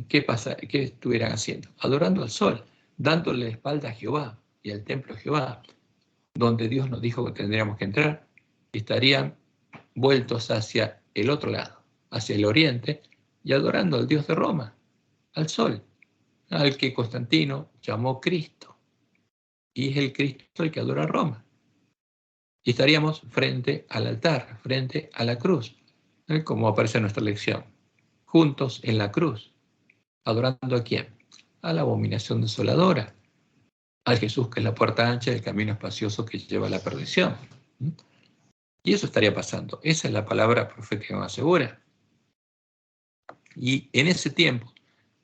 ¿qué estuvieran haciendo? Adorando al sol, dándole la espalda a Jehová y al templo de Jehová, donde Dios nos dijo que tendríamos que entrar, estarían vueltos hacia el otro lado, hacia el oriente, y adorando al Dios de Roma, al sol, al que Constantino llamó Cristo. Y es el Cristo el que adora a Roma. Y estaríamos frente al altar, frente a la cruz, como aparece en nuestra lección, juntos en la cruz, adorando ¿a quién? A la abominación desoladora, al Jesús que es la puerta ancha del camino espacioso que lleva a la perdición. Y eso estaría pasando. Esa es la palabra profética más segura. Y en ese tiempo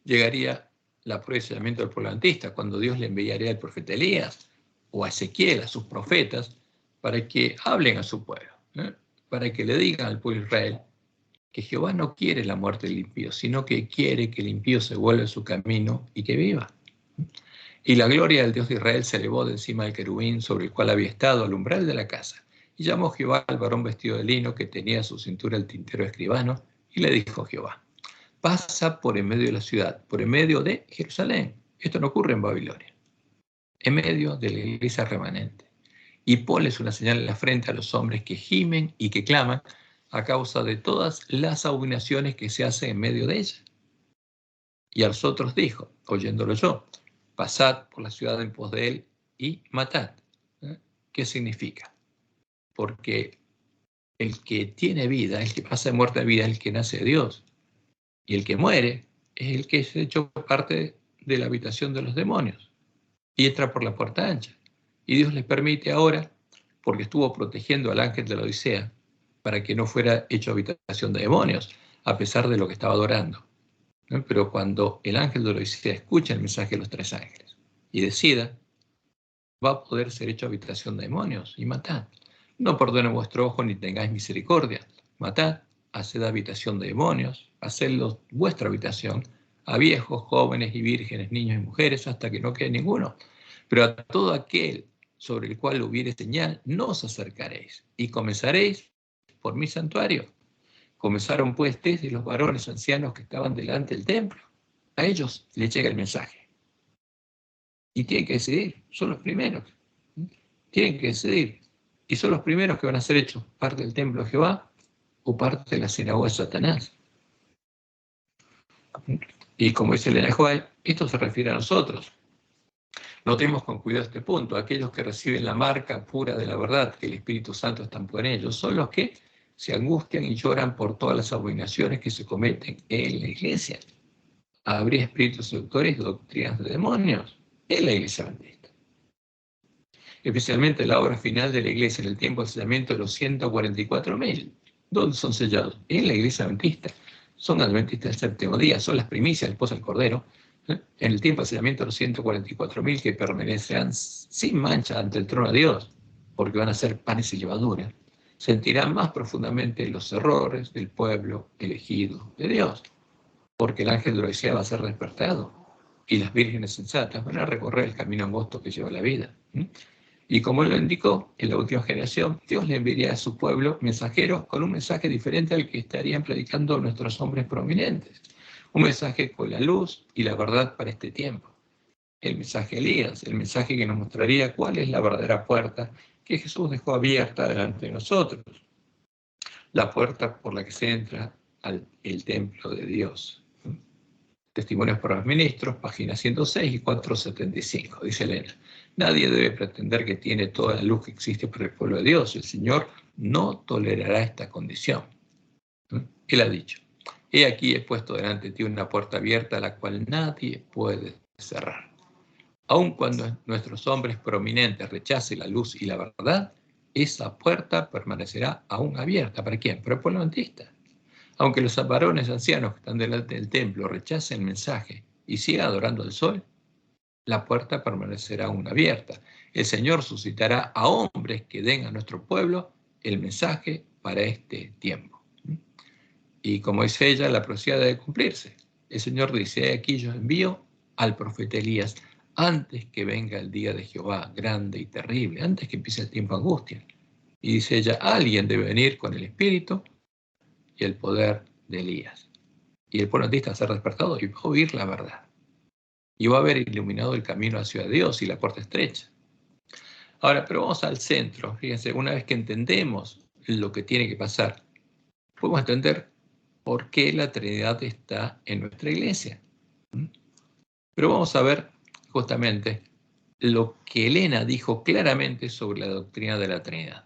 llegaría la prueba de llamamiento del pueblo adventista, cuando Dios le enviaría al profeta Elías o a Ezequiel, a sus profetas, para que hablen a su pueblo, para que le digan al pueblo de Israel que Jehová no quiere la muerte del impío, sino que quiere que el impío se vuelva a su camino y que viva. Y la gloria del Dios de Israel se elevó de encima del querubín sobre el cual había estado al umbral de la casa. Y llamó Jehová al varón vestido de lino que tenía a su cintura el tintero escribano, y le dijo Jehová: pasa por en medio de la ciudad, por en medio de Jerusalén. Esto no ocurre en Babilonia. En medio de la iglesia remanente. Y ponles una señal en la frente a los hombres que gimen y que claman a causa de todas las abominaciones que se hacen en medio de ella. Y a los otros dijo, oyéndolo yo: pasad por la ciudad en pos de él y matad. ¿Qué significa? Porque el que tiene vida, el que pasa de muerte a vida, es el que nace de Dios. Y el que muere es el que es hecho parte de la habitación de los demonios y entra por la puerta ancha. Y Dios les permite ahora, porque estuvo protegiendo al ángel de la Odisea, para que no fuera hecho habitación de demonios, a pesar de lo que estaba adorando. ¿No? Pero cuando el ángel de la Odisea escucha el mensaje de los tres ángeles y decida, va a poder ser hecho habitación de demonios y matad. No perdone vuestro ojo ni tengáis misericordia. Matad, haced habitación de demonios, hacedlos vuestra habitación, a viejos, jóvenes y vírgenes, niños y mujeres, hasta que no quede ninguno. Pero a todo aquel sobre el cual hubiere señal, no os acercaréis, y comenzaréis por mi santuario. Comenzaron pues desde los varones ancianos que estaban delante del templo. A ellos les llega el mensaje. Y tienen que decidir, son los primeros. Tienen que decidir. Y son los primeros que van a ser hechos parte del templo de Jehová o parte de la sinagoga de Satanás. Y como dice Elena de White, esto se refiere a nosotros. Notemos con cuidado este punto. Aquellos que reciben la marca pura de la verdad, que el Espíritu Santo estampó en ellos, son los que se angustian y lloran por todas las abominaciones que se cometen en la iglesia. Habría espíritus seductores y doctrinas de demonios en la iglesia adventista. Especialmente la obra final de la iglesia en el tiempo del sellamiento de los 144.000. ¿Dónde son sellados? En la iglesia adventista. Son adventistas del séptimo día, son las primicias del esposo del Cordero. En el tiempo del sellamiento de los 144.000 que permanecerán sin mancha ante el trono de Dios, porque van a ser panes y levadura, sentirán más profundamente los errores del pueblo elegido de Dios, porque el ángel de la Odisea va a ser despertado y las vírgenes sensatas van a recorrer el camino angosto que lleva la vida. Y como él lo indicó, en la última generación, Dios le enviaría a su pueblo mensajeros con un mensaje diferente al que estarían predicando nuestros hombres prominentes. Un mensaje con la luz y la verdad para este tiempo. El mensaje de Elías, el mensaje que nos mostraría cuál es la verdadera puerta que Jesús dejó abierta delante de nosotros. La puerta por la que se entra al templo de Dios. Testimonios para los ministros, páginas 106 y 475, dice Elena. Nadie debe pretender que tiene toda la luz que existe para el pueblo de Dios. El Señor no tolerará esta condición. Él ha dicho: he aquí he puesto delante de ti una puerta abierta a la cual nadie puede cerrar. Aun cuando nuestros hombres prominentes rechacen la luz y la verdad, esa puerta permanecerá aún abierta. ¿Para quién? Para el pueblo adventista. Aunque los varones ancianos que están delante del templo rechacen el mensaje y sigan adorando al sol, la puerta permanecerá aún abierta. El Señor suscitará a hombres que den a nuestro pueblo el mensaje para este tiempo. Y como dice ella, la profecía debe cumplirse. El Señor dice: aquí yo envío al profeta Elías antes que venga el día de Jehová, grande y terrible, antes que empiece el tiempo de angustia. Y dice ella: alguien debe venir con el espíritu y el poder de Elías. Y el pueblo adventista va a ser despertado y va a oír la verdad. Y va a haber iluminado el camino hacia Dios y la puerta estrecha. Ahora, pero vamos al centro. Fíjense, una vez que entendemos lo que tiene que pasar, podemos entender por qué la Trinidad está en nuestra iglesia. Pero vamos a ver justamente lo que Elena dijo claramente sobre la doctrina de la Trinidad.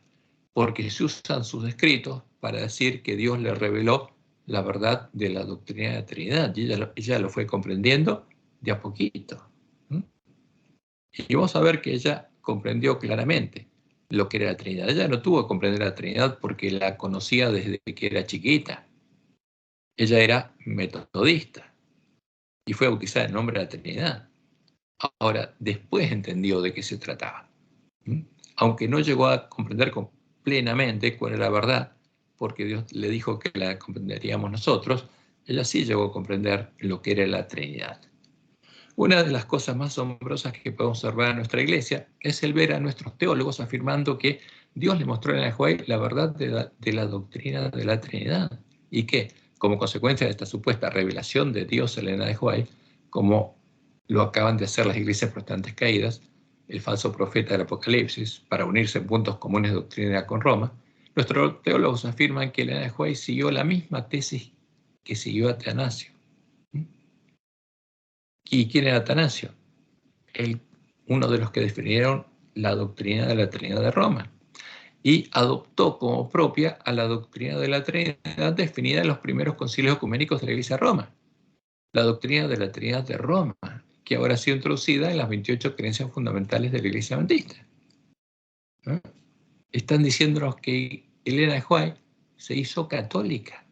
Porque se usan sus escritos para decir que Dios le reveló la verdad de la doctrina de la Trinidad. Y ella lo fue comprendiendo de a poquito. Y vamos a ver que ella comprendió claramente lo que era la Trinidad. Ella no tuvo que comprender la Trinidad porque la conocía desde que era chiquita. Ella era metodista y fue bautizada en nombre de la Trinidad. Ahora, después entendió de qué se trataba. Aunque no llegó a comprender plenamente cuál era la verdad, porque Dios le dijo que la comprenderíamos nosotros, ella sí llegó a comprender lo que era la Trinidad. Una de las cosas más asombrosas que podemos observar en nuestra iglesia es el ver a nuestros teólogos afirmando que Dios le mostró a Elena de White la verdad de la doctrina de la Trinidad y que, como consecuencia de esta supuesta revelación de Dios a Elena de White, como lo acaban de hacer las iglesias protestantes caídas, el falso profeta del Apocalipsis, para unirse en puntos comunes de doctrina con Roma, nuestros teólogos afirman que Elena de White siguió la misma tesis que siguió Atanasio. ¿Y quién era Atanasio? Uno de los que definieron la doctrina de la Trinidad de Roma y adoptó como propia a la doctrina de la Trinidad definida en los primeros concilios ecuménicos de la Iglesia de Roma, la doctrina de la Trinidad de Roma, que ahora ha sido introducida en las 28 creencias fundamentales de la Iglesia Adventista. Están diciéndonos que Elena de White se hizo católica,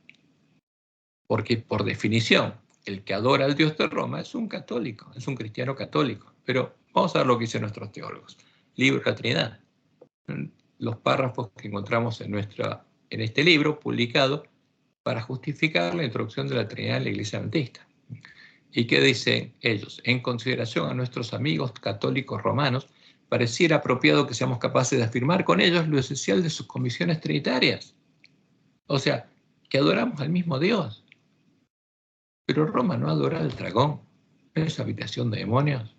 porque por definición el que adora al Dios de Roma es un católico, es un cristiano católico. Pero vamos a ver lo que dicen nuestros teólogos. Libro de la Trinidad. Los párrafos que encontramos en este libro publicado para justificar la introducción de la Trinidad en la Iglesia Adventista. ¿Y qué dicen ellos? En consideración a nuestros amigos católicos romanos, pareciera apropiado que seamos capaces de afirmar con ellos lo esencial de sus comisiones trinitarias. O sea, que adoramos al mismo Dios. Pero Roma no adora al dragón, ¿no es habitación de demonios?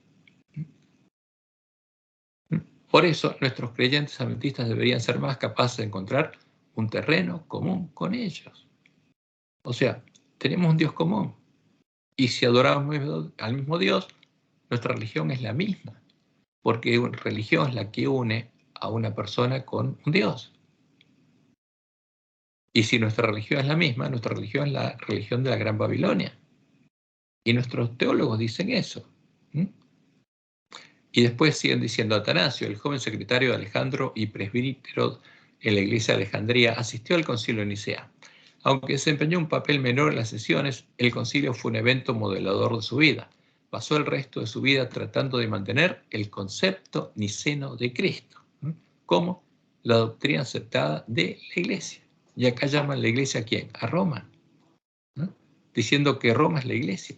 Por eso, nuestros creyentes adventistas deberían ser más capaces de encontrar un terreno común con ellos. O sea, tenemos un Dios común. Y si adoramos al mismo Dios, nuestra religión es la misma. Porque religión es la que une a una persona con un Dios. Y si nuestra religión es la misma, nuestra religión es la religión de la Gran Babilonia. Y nuestros teólogos dicen eso. Y después siguen diciendo, Atanasio, el joven secretario de Alejandro y presbítero en la iglesia de Alejandría, asistió al concilio de Nicea. Aunque desempeñó un papel menor en las sesiones, el concilio fue un evento modelador de su vida. Pasó el resto de su vida tratando de mantener el concepto niceno de Cristo, como la doctrina aceptada de la iglesia. Y acá llaman la iglesia ¿a quién? A Roma, ¿no? Diciendo que Roma es la iglesia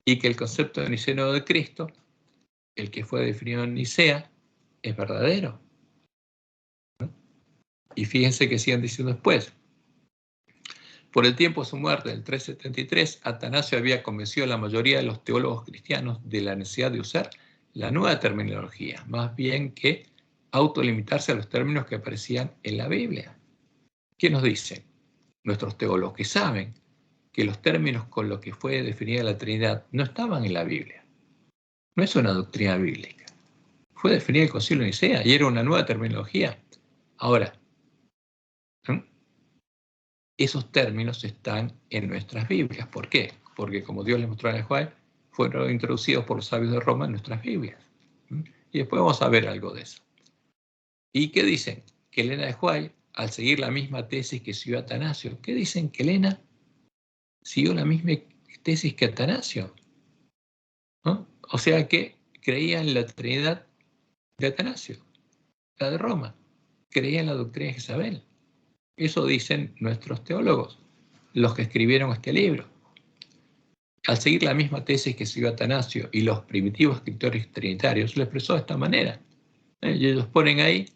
y que el concepto niceno de Cristo, el que fue definido en Nicea, es verdadero. ¿No? Y fíjense que siguen diciendo después. Por el tiempo de su muerte, en el 373, Atanasio había convencido a la mayoría de los teólogos cristianos de la necesidad de usar la nueva terminología, más bien que autolimitarse a los términos que aparecían en la Biblia. ¿Qué nos dicen? Nuestros teólogos que saben que los términos con los que fue definida la Trinidad no estaban en la Biblia. No es una doctrina bíblica. Fue definida el Concilio de Nicea y era una nueva terminología. Ahora, esos términos están en nuestras Biblias. ¿Por qué? Porque como Dios les mostró a Juan, fueron introducidos por los sabios de Roma en nuestras Biblias. Y después vamos a ver algo de eso. ¿Y qué dicen? Que Elena de White, al seguir la misma tesis que siguió Atanasio, ¿qué dicen? Que Elena siguió la misma tesis que Atanasio, ¿no? O sea que creía en la Trinidad de Atanasio, la de Roma, creía en la doctrina de Jezabel. Eso dicen nuestros teólogos, los que escribieron este libro. Al seguir la misma tesis que siguió Atanasio y los primitivos escritores trinitarios, lo expresó de esta manera. Y ellos ponen ahí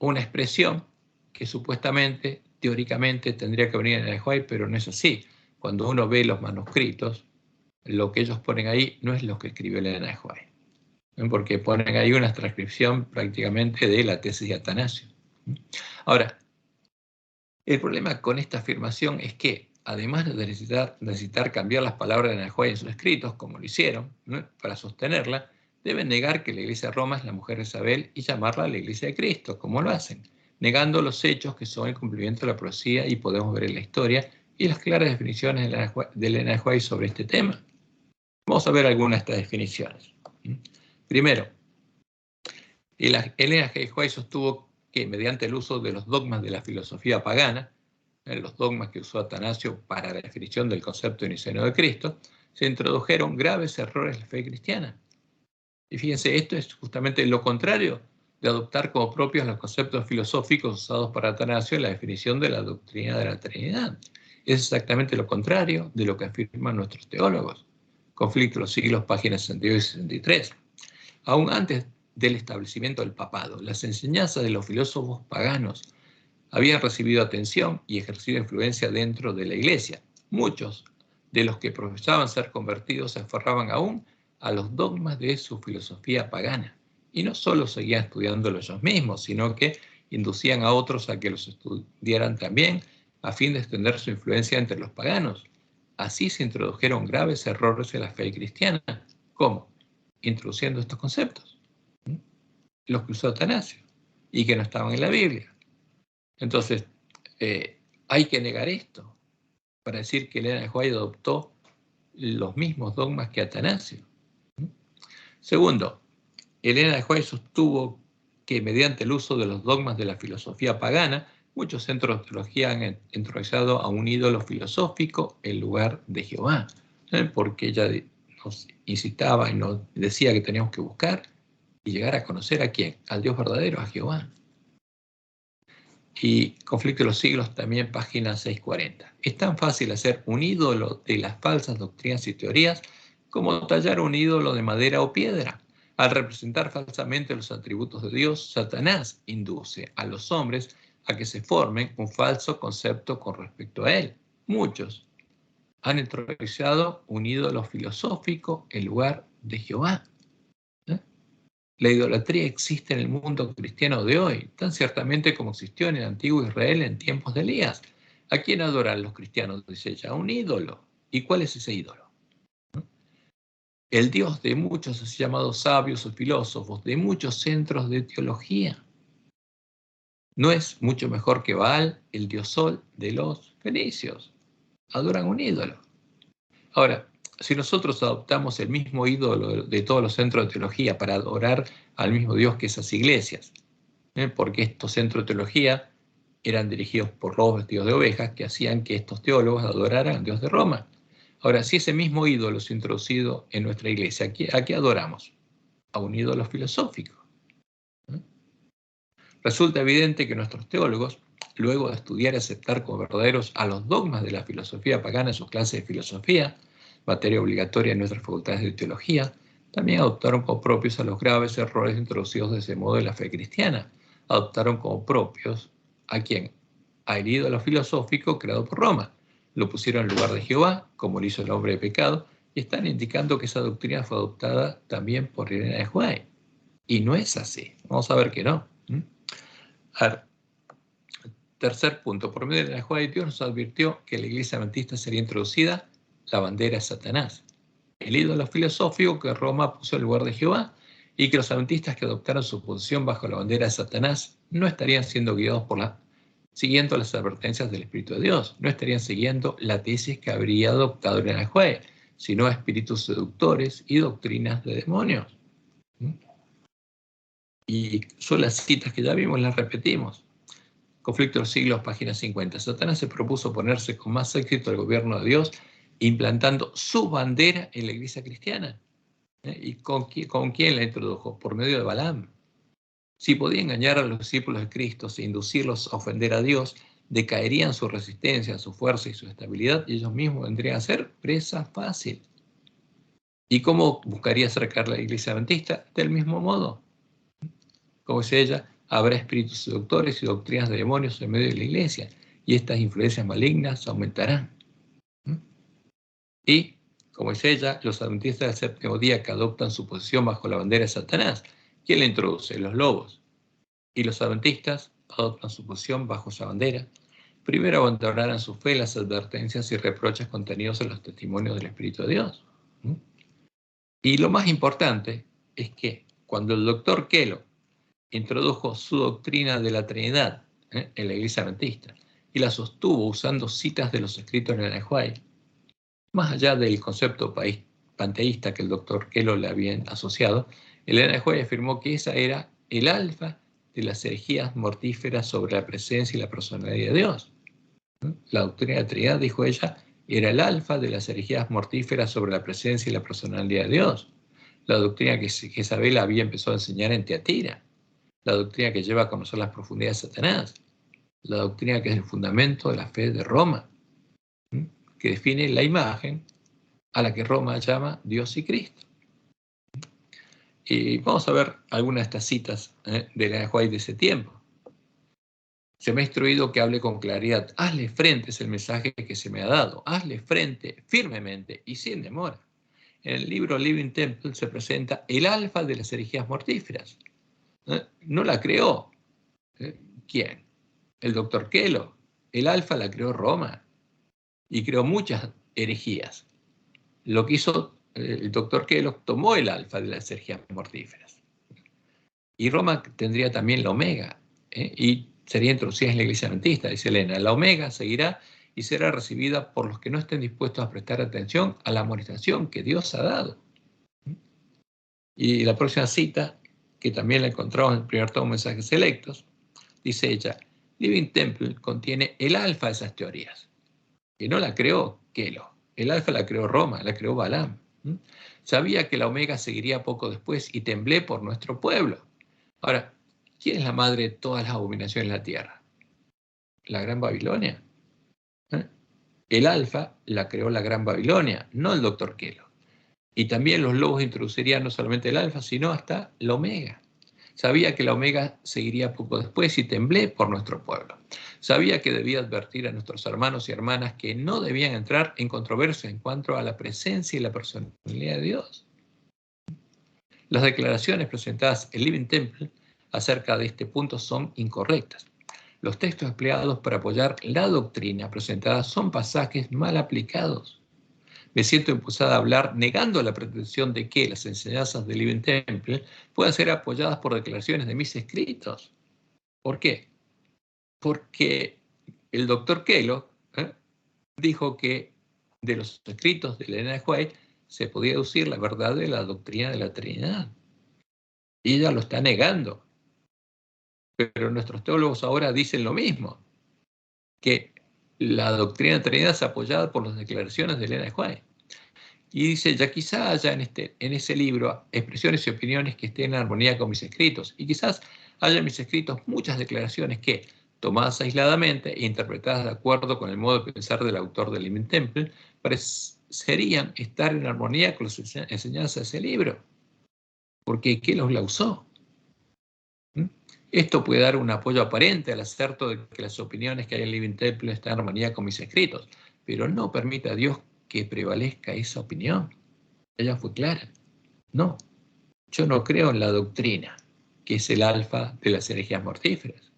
una expresión que supuestamente, teóricamente, tendría que venir en el White, pero no es así. Cuando uno ve los manuscritos, lo que ellos ponen ahí no es lo que escribió Elena de White, porque ponen ahí una transcripción prácticamente de la tesis de Atanasio. Ahora, el problema con esta afirmación es que, además de necesitar cambiar las palabras de Elena de White en sus escritos, como lo hicieron, ¿no?, para sostenerla, deben negar que la Iglesia de Roma es la mujer de Isabel y llamarla la Iglesia de Cristo, como lo hacen, negando los hechos que son el cumplimiento de la profecía y podemos ver en la historia y las claras definiciones de Elena de White sobre este tema. Vamos a ver algunas de estas definiciones. Primero, Elena de White sostuvo que mediante el uso de los dogmas de la filosofía pagana, los dogmas que usó Atanasio para la definición del concepto niceno de Cristo, se introdujeron graves errores en la fe cristiana. Y fíjense, esto es justamente lo contrario de adoptar como propios los conceptos filosóficos usados por Atanasio en la definición de la doctrina de la Trinidad. Es exactamente lo contrario de lo que afirman nuestros teólogos. Conflicto de los Siglos, páginas 62 y 63. Aún antes del establecimiento del papado, las enseñanzas de los filósofos paganos habían recibido atención y ejercido influencia dentro de la Iglesia. Muchos de los que profesaban ser convertidos se aferraban aún a los dogmas de su filosofía pagana. Y no solo seguían estudiándolo ellos mismos, sino que inducían a otros a que los estudiaran también, a fin de extender su influencia entre los paganos. Así se introdujeron graves errores en la fe cristiana. ¿Cómo? Introduciendo estos conceptos, los que usó Atanasio, y que no estaban en la Biblia. Entonces, hay que negar esto para decir que Elena de White adoptó los mismos dogmas que Atanasio. Segundo, Elena de White sostuvo que mediante el uso de los dogmas de la filosofía pagana, muchos centros de teología han entroizado a un ídolo filosófico en lugar de Jehová, porque ella nos incitaba y nos decía que teníamos que buscar y llegar a conocer a quién, al Dios verdadero, a Jehová. Y Conflicto de los Siglos, también página 640. Es tan fácil hacer un ídolo de las falsas doctrinas y teorías como tallar un ídolo de madera o piedra. Al representar falsamente los atributos de Dios, Satanás induce a los hombres a que se formen un falso concepto con respecto a él. Muchos han introducido un ídolo filosófico en lugar de Jehová. La idolatría existe en el mundo cristiano de hoy, tan ciertamente como existió en el antiguo Israel en tiempos de Elías. ¿A quién adoran los cristianos? Dice ella, a un ídolo. ¿Y cuál es ese ídolo? El Dios de muchos así llamados sabios o filósofos, de muchos centros de teología. No es mucho mejor que Baal, el dios sol de los fenicios. Adoran un ídolo. Ahora, si nosotros adoptamos el mismo ídolo de todos los centros de teología para adorar al mismo Dios que esas iglesias, porque estos centros de teología eran dirigidos por lobos vestidos de ovejas que hacían que estos teólogos adoraran al Dios de Roma. Ahora, si ese mismo ídolo es introducido en nuestra iglesia, ¿a qué adoramos? A un ídolo filosófico. Resulta evidente que nuestros teólogos, luego de estudiar y aceptar como verdaderos a los dogmas de la filosofía pagana en sus clases de filosofía, materia obligatoria en nuestras facultades de teología, también adoptaron como propios a los graves errores introducidos de ese modo en la fe cristiana. Adoptaron como propios ¿a quién? Al ídolo filosófico creado por Roma. Lo pusieron en lugar de Jehová, como lo hizo el hombre de pecado, y están indicando que esa doctrina fue adoptada también por Elena de White. Y no es así. Vamos a ver que no. A ver, tercer punto. Por medio de la White, Dios nos advirtió que la iglesia adventista sería introducida la bandera de Satanás, el ídolo filosófico que Roma puso en lugar de Jehová, y que los adventistas que adoptaron su posición bajo la bandera de Satanás no estarían siendo guiados siguiendo las advertencias del Espíritu de Dios, no estarían siguiendo la tesis que habría adoptado en el juez, sino espíritus seductores y doctrinas de demonios. Y son las citas que ya vimos, las repetimos. Conflicto de los Siglos, página 50. Satanás se propuso ponerse con más éxito al gobierno de Dios, implantando su bandera en la iglesia cristiana. ¿Y con quién la introdujo? Por medio de Balaam. Si podía engañar a los discípulos de Cristo e inducirlos a ofender a Dios, decaerían su resistencia, su fuerza y su estabilidad, y ellos mismos vendrían a ser presa fácil. ¿Y cómo buscaría acercar la iglesia adventista? Del mismo modo. Como dice ella, habrá espíritus seductores y doctrinas de demonios en medio de la iglesia, y estas influencias malignas aumentarán. Y, como dice ella, los adventistas del séptimo día que adoptan su posición bajo la bandera de Satanás, ¿quién la introduce? Los lobos. Y los adventistas adoptan su posición bajo esa bandera. Primero abandonarán su fe, las advertencias y reproches contenidos en los testimonios del Espíritu de Dios. Y lo más importante es que cuando el doctor Kellogg introdujo su doctrina de la Trinidad en la iglesia adventista y la sostuvo usando citas de los escritos de Elena de White, más allá del concepto panteísta que el doctor Kellogg le había asociado, Elena de White afirmó que esa era el alfa de las herejías mortíferas sobre la presencia y la personalidad de Dios. La doctrina de la Trinidad, dijo ella, era el alfa de las herejías mortíferas sobre la presencia y la personalidad de Dios. La doctrina que Jezabel había empezado a enseñar en Tiatira. La doctrina que lleva a conocer las profundidades de Satanás. La doctrina que es el fundamento de la fe de Roma, que define la imagen a la que Roma llama Dios y Cristo. Y vamos a ver algunas de estas citas de Elena de White de ese tiempo. Se me ha instruido que hable con claridad. Hazle frente, es el mensaje que se me ha dado. Hazle frente firmemente y sin demora. En el libro Living Temple se presenta el alfa de las herejías mortíferas. No la creó. ¿Quién? El doctor Kellogg. El alfa la creó Roma y creó muchas herejías. Lo que hizo el doctor Kellogg, tomó el alfa de las herejías mortíferas. Y Roma tendría también la omega, y sería introducida en la iglesia adventista, dice Elena. La omega seguirá y será recibida por los que no estén dispuestos a prestar atención a la amonestación que Dios ha dado. Y la próxima cita, que también la encontramos en el primer tomo, Mensajes Selectos, dice ella, Living Temple contiene el alfa de esas teorías, que no la creó Kellogg. El alfa la creó Roma, la creó Balaam. Sabía que la omega seguiría poco después y temblé por nuestro pueblo. Ahora, ¿quién es la madre de todas las abominaciones en la tierra? La Gran Babilonia. El alfa la creó la Gran Babilonia, no el doctor Kellogg. Y también los lobos introducirían no solamente el alfa, sino hasta la omega. Sabía que la omega seguiría poco después y temblé por nuestro pueblo. Sabía que debía advertir a nuestros hermanos y hermanas que no debían entrar en controversia en cuanto a la presencia y la personalidad de Dios. Las declaraciones presentadas en Living Temple acerca de este punto son incorrectas. Los textos empleados para apoyar la doctrina presentada son pasajes mal aplicados. Me siento impulsada a hablar negando la pretensión de que las enseñanzas de Living Temple puedan ser apoyadas por declaraciones de mis escritos. ¿Por qué? Porque el doctor Kellogg dijo que de los escritos de Elena de White se podía deducir la verdad de la doctrina de la Trinidad. Y ella lo está negando. Pero nuestros teólogos ahora dicen lo mismo, que la doctrina de la Trinidad es apoyada por las declaraciones de Elena de White. Y dice, ya quizá haya en ese libro expresiones y opiniones que estén en armonía con mis escritos. Y quizás haya en mis escritos muchas declaraciones que, tomadas aisladamente e interpretadas de acuerdo con el modo de pensar del autor del Living Temple, parecerían estar en armonía con las enseñanzas de ese libro. Porque ¿qué los la usó? Esto puede dar un apoyo aparente al acerto de que las opiniones que hay en Living Temple están en armonía con mis escritos, pero no permite a Dios que prevalezca esa opinión. Ella fue clara. No, yo no creo en la doctrina, que es el alfa de las herejías mortíferas.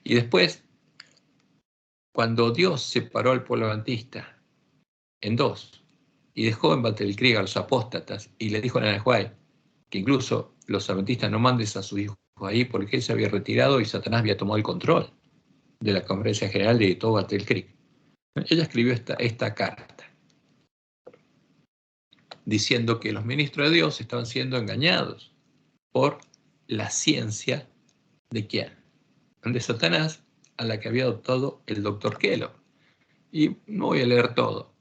Y después, cuando Dios separó al pueblo adventista en dos y dejó en Battle a los apóstatas y le dijo a Elena de White que incluso los adventistas no mandes a sus hijos ahí porque él se había retirado y Satanás había tomado el control de la conferencia general de todo Battle Creek. Ella escribió esta carta diciendo que los ministros de Dios estaban siendo engañados por la ciencia de quién, de Satanás, a la que había adoptado el doctor Kellogg. Y no voy a leer todo.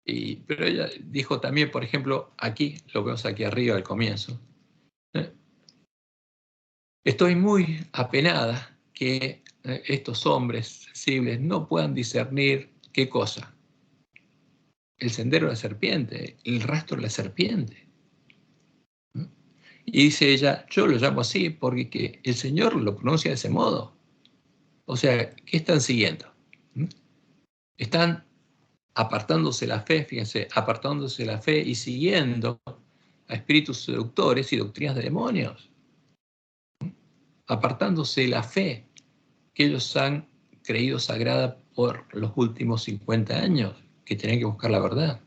Pero ella dijo también, por ejemplo, aquí, lo vemos aquí arriba al comienzo, estoy muy apenada que estos hombres sensibles no puedan discernir qué cosa. El sendero de la serpiente, el rastro de la serpiente. Y dice ella, yo lo llamo así porque el Señor lo pronuncia de ese modo. O sea, ¿qué están siguiendo? Están apartándose la fe, fíjense, apartándose la fe y siguiendo a espíritus seductores y doctrinas de demonios. Apartándose la fe que ellos han creído sagrada por los últimos 50 años, que tenían que buscar la verdad.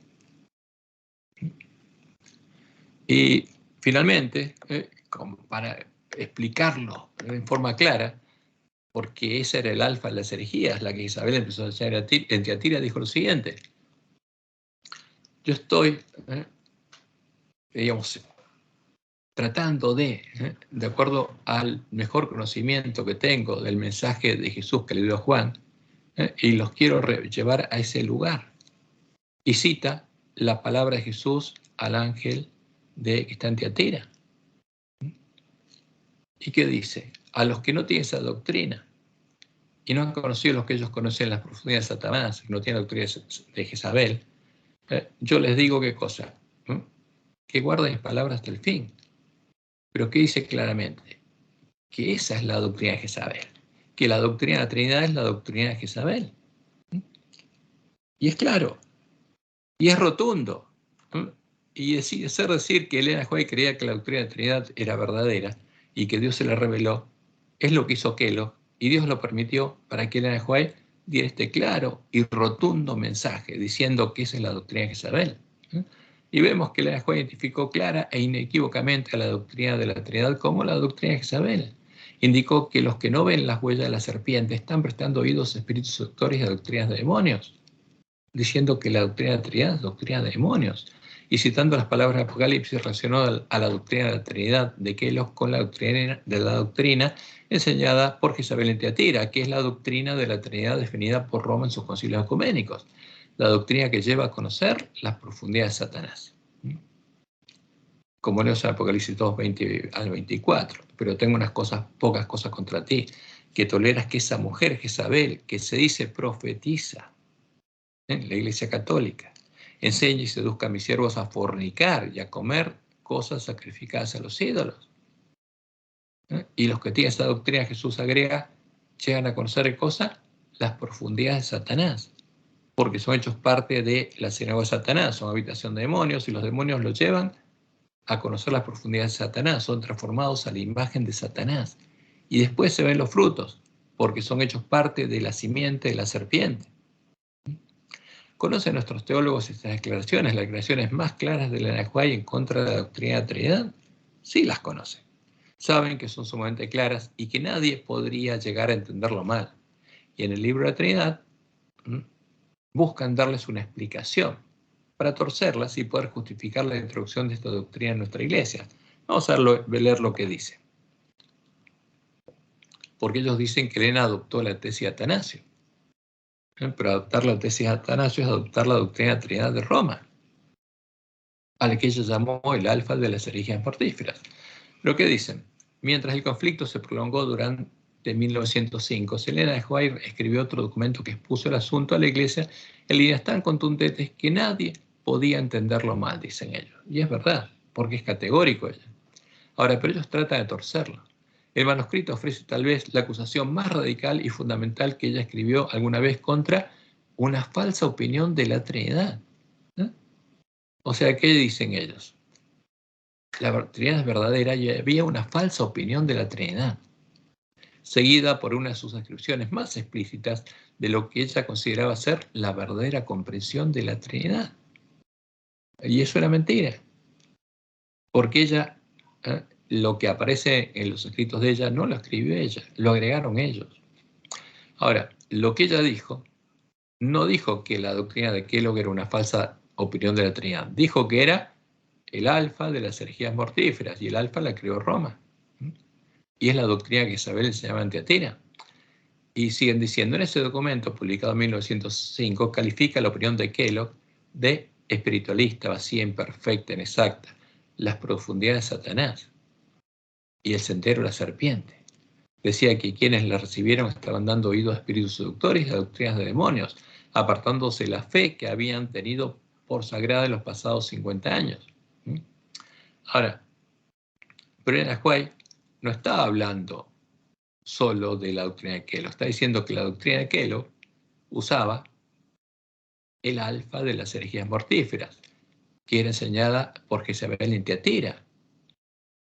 Y finalmente, para explicarlo en forma clara, porque ese era el alfa de las herejías, la que Isabel empezó a enseñar en Tiatira, dijo lo siguiente: yo estoy, digamos, tratando de acuerdo al mejor conocimiento que tengo del mensaje de Jesús que le dio a Juan, y los quiero llevar a ese lugar. Y cita la palabra de Jesús al ángel que está en Tiatira. ¿Y qué dice? A los que no tienen esa doctrina y no han conocido los que ellos conocen las profundidades de Satanás, que no tienen la doctrina de Jezabel, yo les digo qué cosa, que guarden mis palabras hasta el fin. Pero ¿qué dice claramente? Que esa es la doctrina de Jezabel, que la doctrina de la Trinidad es la doctrina de Jezabel. Y es claro, y es rotundo. Y decir que Elena White creía que la doctrina de la Trinidad era verdadera y que Dios se la reveló, es lo que hizo Kellogg, y Dios lo permitió para que Elena White diera este claro y rotundo mensaje, diciendo que esa es la doctrina de Jezabel. Y vemos que Elena White identificó clara e inequívocamente a la doctrina de la Trinidad como la doctrina de Jezabel. Indicó que los que no ven las huellas de la serpiente están prestando oídos a espíritus seductores y a doctrinas de demonios, diciendo que la doctrina de la Trinidad es doctrina de demonios. Y citando las palabras de Apocalipsis, relacionó a la doctrina de la Trinidad de Kellogg con la doctrina enseñada por Jezabel en Tiatira, que es la doctrina de la Trinidad definida por Roma en sus concilios ecuménicos, la doctrina que lleva a conocer las profundidades de Satanás. Como leemos en Apocalipsis 2, 20 al 24, pero tengo pocas cosas contra ti, que toleras que esa mujer, Jezabel, que se dice profetiza, en la Iglesia Católica, enseña y seduzca a mis siervos a fornicar y a comer cosas sacrificadas a los ídolos. Y los que tienen esa doctrina, Jesús agrega, llegan a conocer cosas, las profundidades de Satanás, porque son hechos parte de la sinagoga de Satanás, son habitación de demonios, y los demonios los llevan a conocer las profundidades de Satanás, son transformados a la imagen de Satanás. Y después se ven los frutos, porque son hechos parte de la simiente de la serpiente. ¿Conocen nuestros teólogos estas declaraciones, las declaraciones más claras de Elena White en contra de la doctrina de la Trinidad? Sí las conocen. Saben que son sumamente claras y que nadie podría llegar a entenderlo mal. Y en el libro de la Trinidad buscan darles una explicación para torcerlas y poder justificar la introducción de esta doctrina en nuestra iglesia. Vamos a leer lo que dice. Porque ellos dicen que Elena adoptó la tesis de Atanasio. Pero adoptar la tesis de Atanasio es adoptar la doctrina de la Trinidad de Roma, a la que ella llamó el alfa de las herejías mortíferas. Pero ¿qué dicen? Mientras el conflicto se prolongó durante 1905, Elena White escribió otro documento que expuso el asunto a la iglesia en líneas tan contundentes que nadie podía entenderlo mal, dicen ellos. Y es verdad, porque es categórico ella. Ahora, pero ellos tratan de torcerlo. El manuscrito ofrece tal vez la acusación más radical y fundamental que ella escribió alguna vez contra una falsa opinión de la Trinidad. O sea, ¿qué dicen ellos? La Trinidad es verdadera y había una falsa opinión de la Trinidad, seguida por una de sus descripciones más explícitas de lo que ella consideraba ser la verdadera comprensión de la Trinidad. Y eso era mentira, porque ella, lo que aparece en los escritos de ella, no lo escribió ella, lo agregaron ellos. Ahora, lo que ella dijo, no dijo que la doctrina de Kellogg era una falsa opinión de la Trinidad, dijo que era el alfa de las herejías mortíferas, y el alfa la creó Roma. Y es la doctrina que Isabel enseñaba en Tiatira. Y siguen diciendo, en ese documento publicado en 1905, califica la opinión de Kellogg de espiritualista, vacía, imperfecta, inexacta, las profundidades de Satanás y el sendero de la serpiente. Decía que quienes la recibieron estaban dando oído a espíritus seductores y a doctrinas de demonios, apartándose de la fe que habían tenido por sagrada en los pasados 50 años. Ahora, pero Elena White no está hablando solo de la doctrina de Kellogg, está diciendo que la doctrina de Kellogg usaba el alfa de las herejías mortíferas, que era enseñada por Jezabel en Tiatira.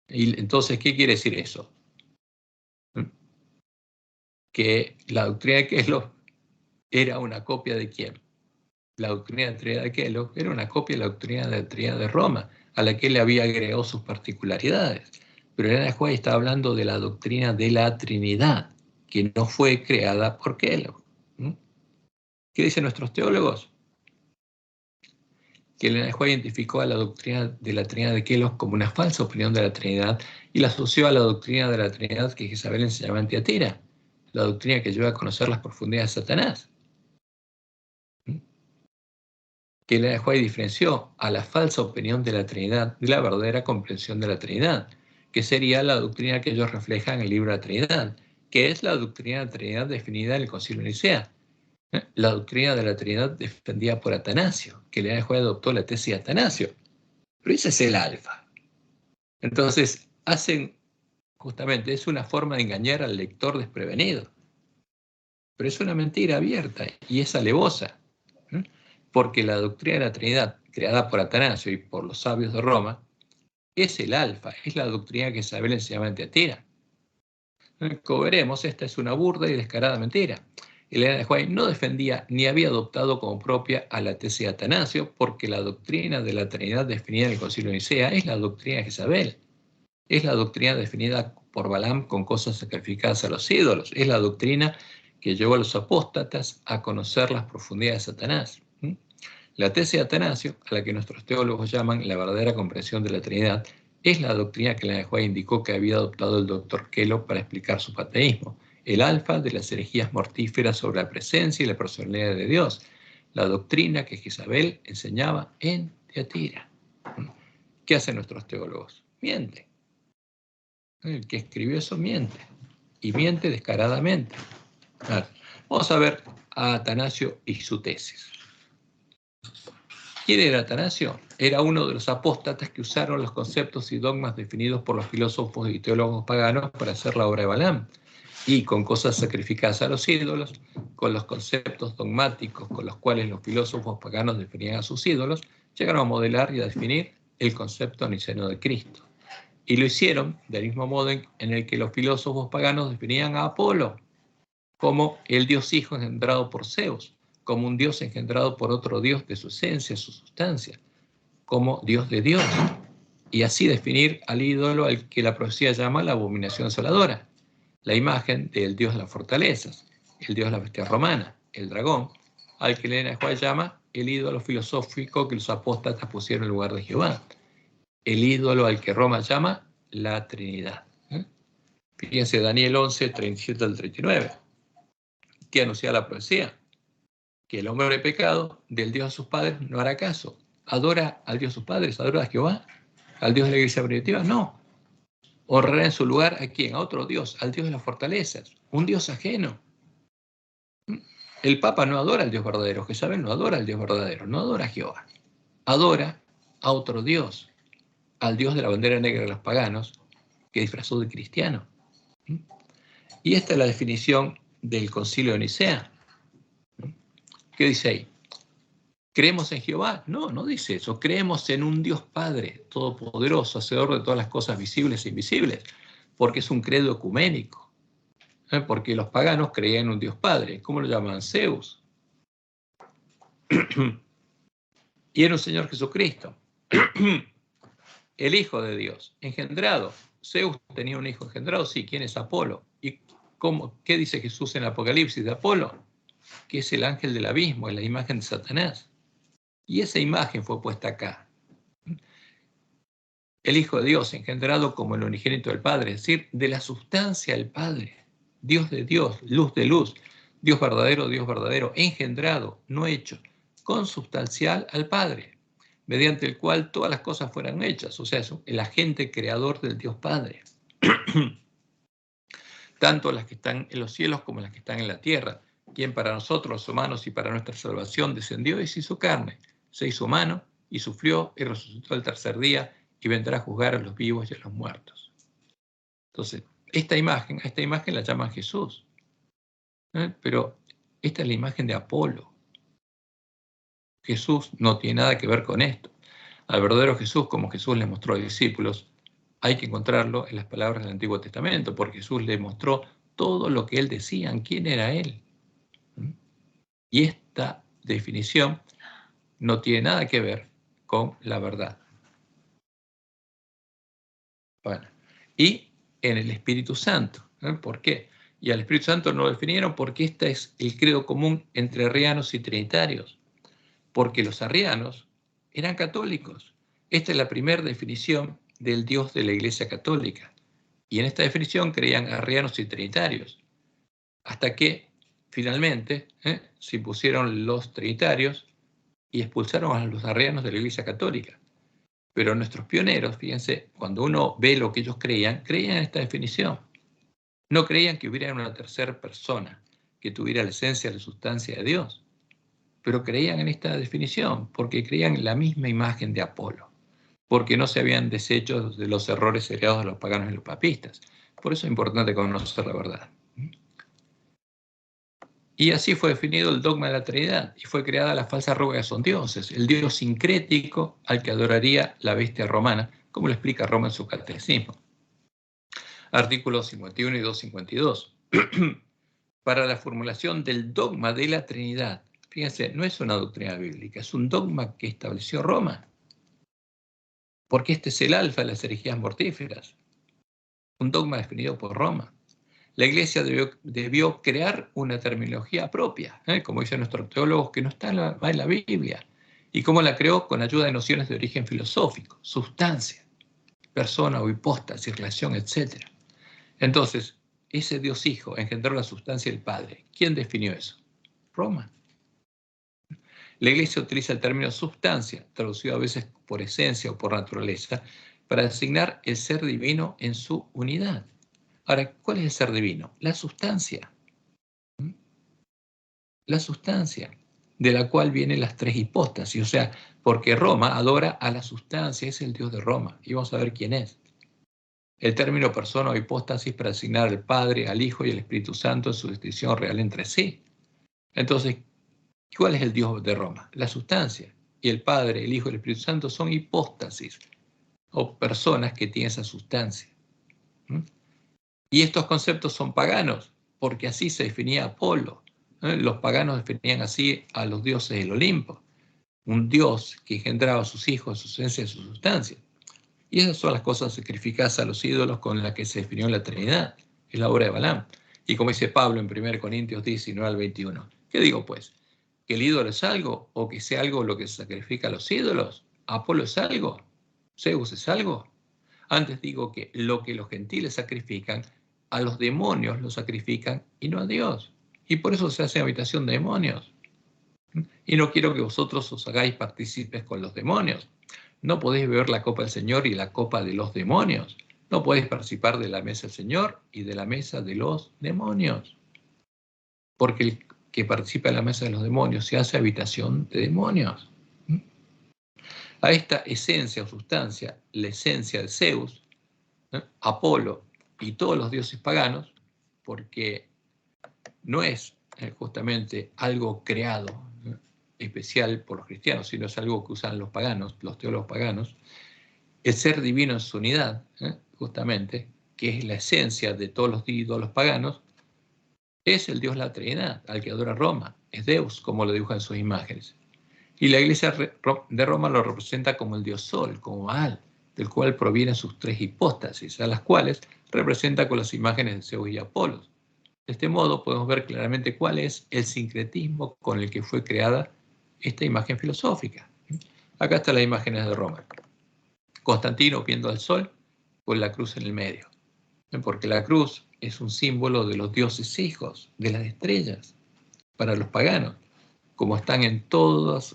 Y entonces, ¿qué quiere decir eso? Que la doctrina de Kellogg era una copia de ¿quién? La doctrina de la Trinidad de Kellogg era una copia de la doctrina de la Trinidad de Roma, a la que él había agregado sus particularidades. Pero Elena White está hablando de la doctrina de la Trinidad, que no fue creada por Kellogg. ¿Qué dicen nuestros teólogos? que Elena de White identificó a la doctrina de la Trinidad de Kelos como una falsa opinión de la Trinidad y la asoció a la doctrina de la Trinidad que Jezabel enseñaba en Tiatira, la doctrina que lleva a conocer las profundidades de Satanás. Que Elena de White diferenció a la falsa opinión de la Trinidad de la verdadera comprensión de la Trinidad, que sería la doctrina que ellos reflejan en el libro de la Trinidad, que es la doctrina de la Trinidad definida en el Concilio de Nicea. La doctrina de la Trinidad defendida por Atanasio, que Elena de White adoptó la tesis de Atanasio. Pero ese es el alfa. Entonces, justamente, es una forma de engañar al lector desprevenido. Pero es una mentira abierta y es alevosa. Porque la doctrina de la Trinidad, creada por Atanasio y por los sabios de Roma, es el alfa, es la doctrina que Isabel enseñaba en Tiatira. Como veremos, esta es una burda y descarada mentira. Elena de White no defendía ni había adoptado como propia a la tesis de Atanasio, porque la doctrina de la Trinidad definida en el Concilio de Nicea es la doctrina de Jezabel. Es la doctrina definida por Balaam con cosas sacrificadas a los ídolos. Es la doctrina que llevó a los apóstatas a conocer las profundidades de Satanás. La tesis de Atanasio, a la que nuestros teólogos llaman la verdadera comprensión de la Trinidad, es la doctrina que Elena de White indicó que había adoptado el Dr. Kellogg para explicar su panteísmo, el alfa de las herejías mortíferas sobre la presencia y la personalidad de Dios, la doctrina que Jezabel enseñaba en Tiatira. ¿Qué hacen nuestros teólogos? Mienten. El que escribió eso miente, y miente descaradamente. Vamos a ver a Atanasio y su tesis. ¿Quién era Atanasio? Era uno de los apóstatas que usaron los conceptos y dogmas definidos por los filósofos y teólogos paganos para hacer la obra de Balaam, y con cosas sacrificadas a los ídolos, con los conceptos dogmáticos con los cuales los filósofos paganos definían a sus ídolos, llegaron a modelar y a definir el concepto niceno de Cristo. Y lo hicieron del mismo modo en el que los filósofos paganos definían a Apolo como el dios hijo engendrado por Zeus, como un dios engendrado por otro dios de su esencia, su sustancia, como dios de Dios. Y así definir al ídolo al que la profecía llama la abominación asoladora, la imagen del dios de las fortalezas, el dios de la bestia romana, el dragón, al que Elena de White llama el ídolo filosófico que los apóstatas pusieron en lugar de Jehová, el ídolo al que Roma llama la Trinidad. Fíjense, Daniel 11, 37 al 39, que anuncia la profecía, que el hombre de pecado del Dios de sus padres no hará caso. ¿Adora al Dios de sus padres? ¿Adora a Jehová? ¿Al Dios de la iglesia primitiva? No. Honrará en su lugar ¿a quién? A otro Dios, al Dios de las fortalezas, un Dios ajeno. El Papa no adora al Dios verdadero, Jezabel no adora al Dios verdadero, no adora a Jehová. Adora a otro Dios, al Dios de la bandera negra de los paganos, que disfrazó de cristiano. Y esta es la definición del Concilio de Nicea. ¿Qué dice ahí? ¿Creemos en Jehová? No, no dice eso. Creemos en un Dios Padre, todopoderoso, hacedor de todas las cosas visibles e invisibles, porque es un credo ecuménico. Porque los paganos creían en un Dios Padre. ¿Cómo lo llaman? Zeus. Y era un Señor Jesucristo, el Hijo de Dios, engendrado. Zeus tenía un hijo engendrado, sí. ¿Quién es Apolo? ¿Y qué dice Jesús en el Apocalipsis de Apolo? Que es el ángel del abismo, es la imagen de Satanás. Y esa imagen fue puesta acá. El Hijo de Dios, engendrado como el unigénito del Padre, es decir, de la sustancia del Padre, Dios de Dios, luz de luz, Dios verdadero, engendrado, no hecho, consubstancial al Padre, mediante el cual todas las cosas fueran hechas, o sea, es el agente creador del Dios Padre. Tanto las que están en los cielos como las que están en la tierra, quien para nosotros los humanos y para nuestra salvación descendió y se hizo carne, se hizo humano y sufrió y resucitó el tercer día y vendrá a juzgar a los vivos y a los muertos. Entonces, a esta imagen la llaman Jesús, pero esta es la imagen de Apolo. Jesús no tiene nada que ver con esto. Al verdadero Jesús, como Jesús le mostró a los discípulos, hay que encontrarlo en las palabras del Antiguo Testamento, porque Jesús le mostró todo lo que él decía, quién era él. Y esta definición no tiene nada que ver con la verdad. Bueno, y en el Espíritu Santo. ¿Por qué? Y al Espíritu Santo no lo definieron porque este es el credo común entre arrianos y trinitarios. Porque los arrianos eran católicos. Esta es la primera definición del Dios de la Iglesia Católica. Y en esta definición creían arrianos y trinitarios. Hasta que finalmente se impusieron los trinitarios y expulsaron a los arrianos de la Iglesia Católica. Pero nuestros pioneros, fíjense, cuando uno ve lo que ellos creían en esta definición. No creían que hubiera una tercera persona que tuviera la esencia, la sustancia de Dios. Pero creían en esta definición porque creían en la misma imagen de Apolo. Porque no se habían deshecho de los errores heredados de los paganos y los papistas. Por eso es importante conocer la verdad. Y así fue definido el dogma de la Trinidad y fue creada la falsa roca que son dioses, el dios sincrético al que adoraría la bestia romana, como lo explica Roma en su catecismo. Artículos 51 y 252. Para la formulación del dogma de la Trinidad, fíjense, no es una doctrina bíblica, es un dogma que estableció Roma. Porque este es el alfa de las herejías mortíferas. Un dogma definido por Roma. La Iglesia debió crear una terminología propia, como dicen nuestros teólogos, que no está en la Biblia. ¿Y cómo la creó? Con ayuda de nociones de origen filosófico, sustancia, persona o hipóstasis, relación, etc. Entonces, ese Dios Hijo engendró la sustancia del Padre. ¿Quién definió eso? Roma. La Iglesia utiliza el término sustancia, traducido a veces por esencia o por naturaleza, para designar el ser divino en su unidad. Ahora, ¿cuál es el ser divino? La sustancia. La sustancia, de la cual vienen las tres hipóstasis. O sea, porque Roma adora a la sustancia, es el Dios de Roma. Y vamos a ver quién es. El término persona o hipóstasis para asignar al Padre, al Hijo y al Espíritu Santo en su distinción real entre sí. Entonces, ¿cuál es el Dios de Roma? La sustancia. Y el Padre, el Hijo y el Espíritu Santo son hipóstasis o personas que tienen esa sustancia. Y estos conceptos son paganos, porque así se definía Apolo. Los paganos definían así a los dioses del Olimpo. Un dios que engendraba a sus hijos, su esencia y su sustancia. Y esas son las cosas sacrificadas a los ídolos con las que se definió la Trinidad. Es la obra de Balaam. Y como dice Pablo en 1 Corintios 19 al 21. ¿Qué digo pues? ¿Que el ídolo es algo o que sea algo lo que se sacrifica a los ídolos? ¿Apolo es algo? ¿Zeus es algo? Antes digo que lo que los gentiles sacrifican, a los demonios lo sacrifican y no a Dios. Y por eso se hace habitación de demonios. Y no quiero que vosotros os hagáis partícipes con los demonios. No podéis beber la copa del Señor y la copa de los demonios. No podéis participar de la mesa del Señor y de la mesa de los demonios. Porque el que participa en la mesa de los demonios se hace habitación de demonios. A esta esencia o sustancia, la esencia de Zeus, Apolo y todos los dioses paganos, porque no es justamente algo creado especial por los cristianos, sino es algo que usan los paganos, los teólogos paganos, el ser divino en su unidad, justamente, que es la esencia de todos los ídolos paganos, es el Dios de la Trinidad, al que adora Roma, es Deus, como lo dibujan sus imágenes. Y la Iglesia de Roma lo representa como el Dios Sol, como Baal, del cual provienen sus tres hipóstasis, a las cuales representa con las imágenes de Zeus y Apolos. De este modo podemos ver claramente cuál es el sincretismo con el que fue creada esta imagen filosófica. Acá están las imágenes de Roma. Constantino viendo al sol con la cruz en el medio. Porque la cruz es un símbolo de los dioses hijos, de las estrellas, para los paganos, como están en todas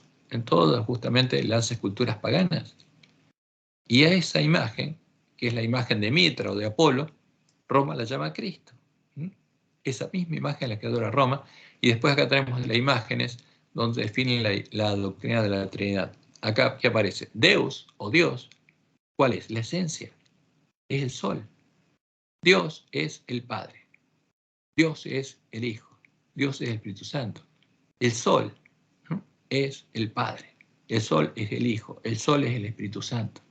justamente las esculturas paganas. Y a esa imagen, que es la imagen de Mitra o de Apolo, Roma la llama Cristo. Esa misma imagen la que adora Roma. Y después acá tenemos las imágenes donde definen la doctrina de la Trinidad. Acá, ¿qué aparece? Deus o Dios. ¿Cuál es? La esencia. Es el sol. Dios es el Padre. Dios es el Hijo. Dios es el Espíritu Santo. El sol es el Padre. El sol es el Hijo. El sol es el Espíritu Santo.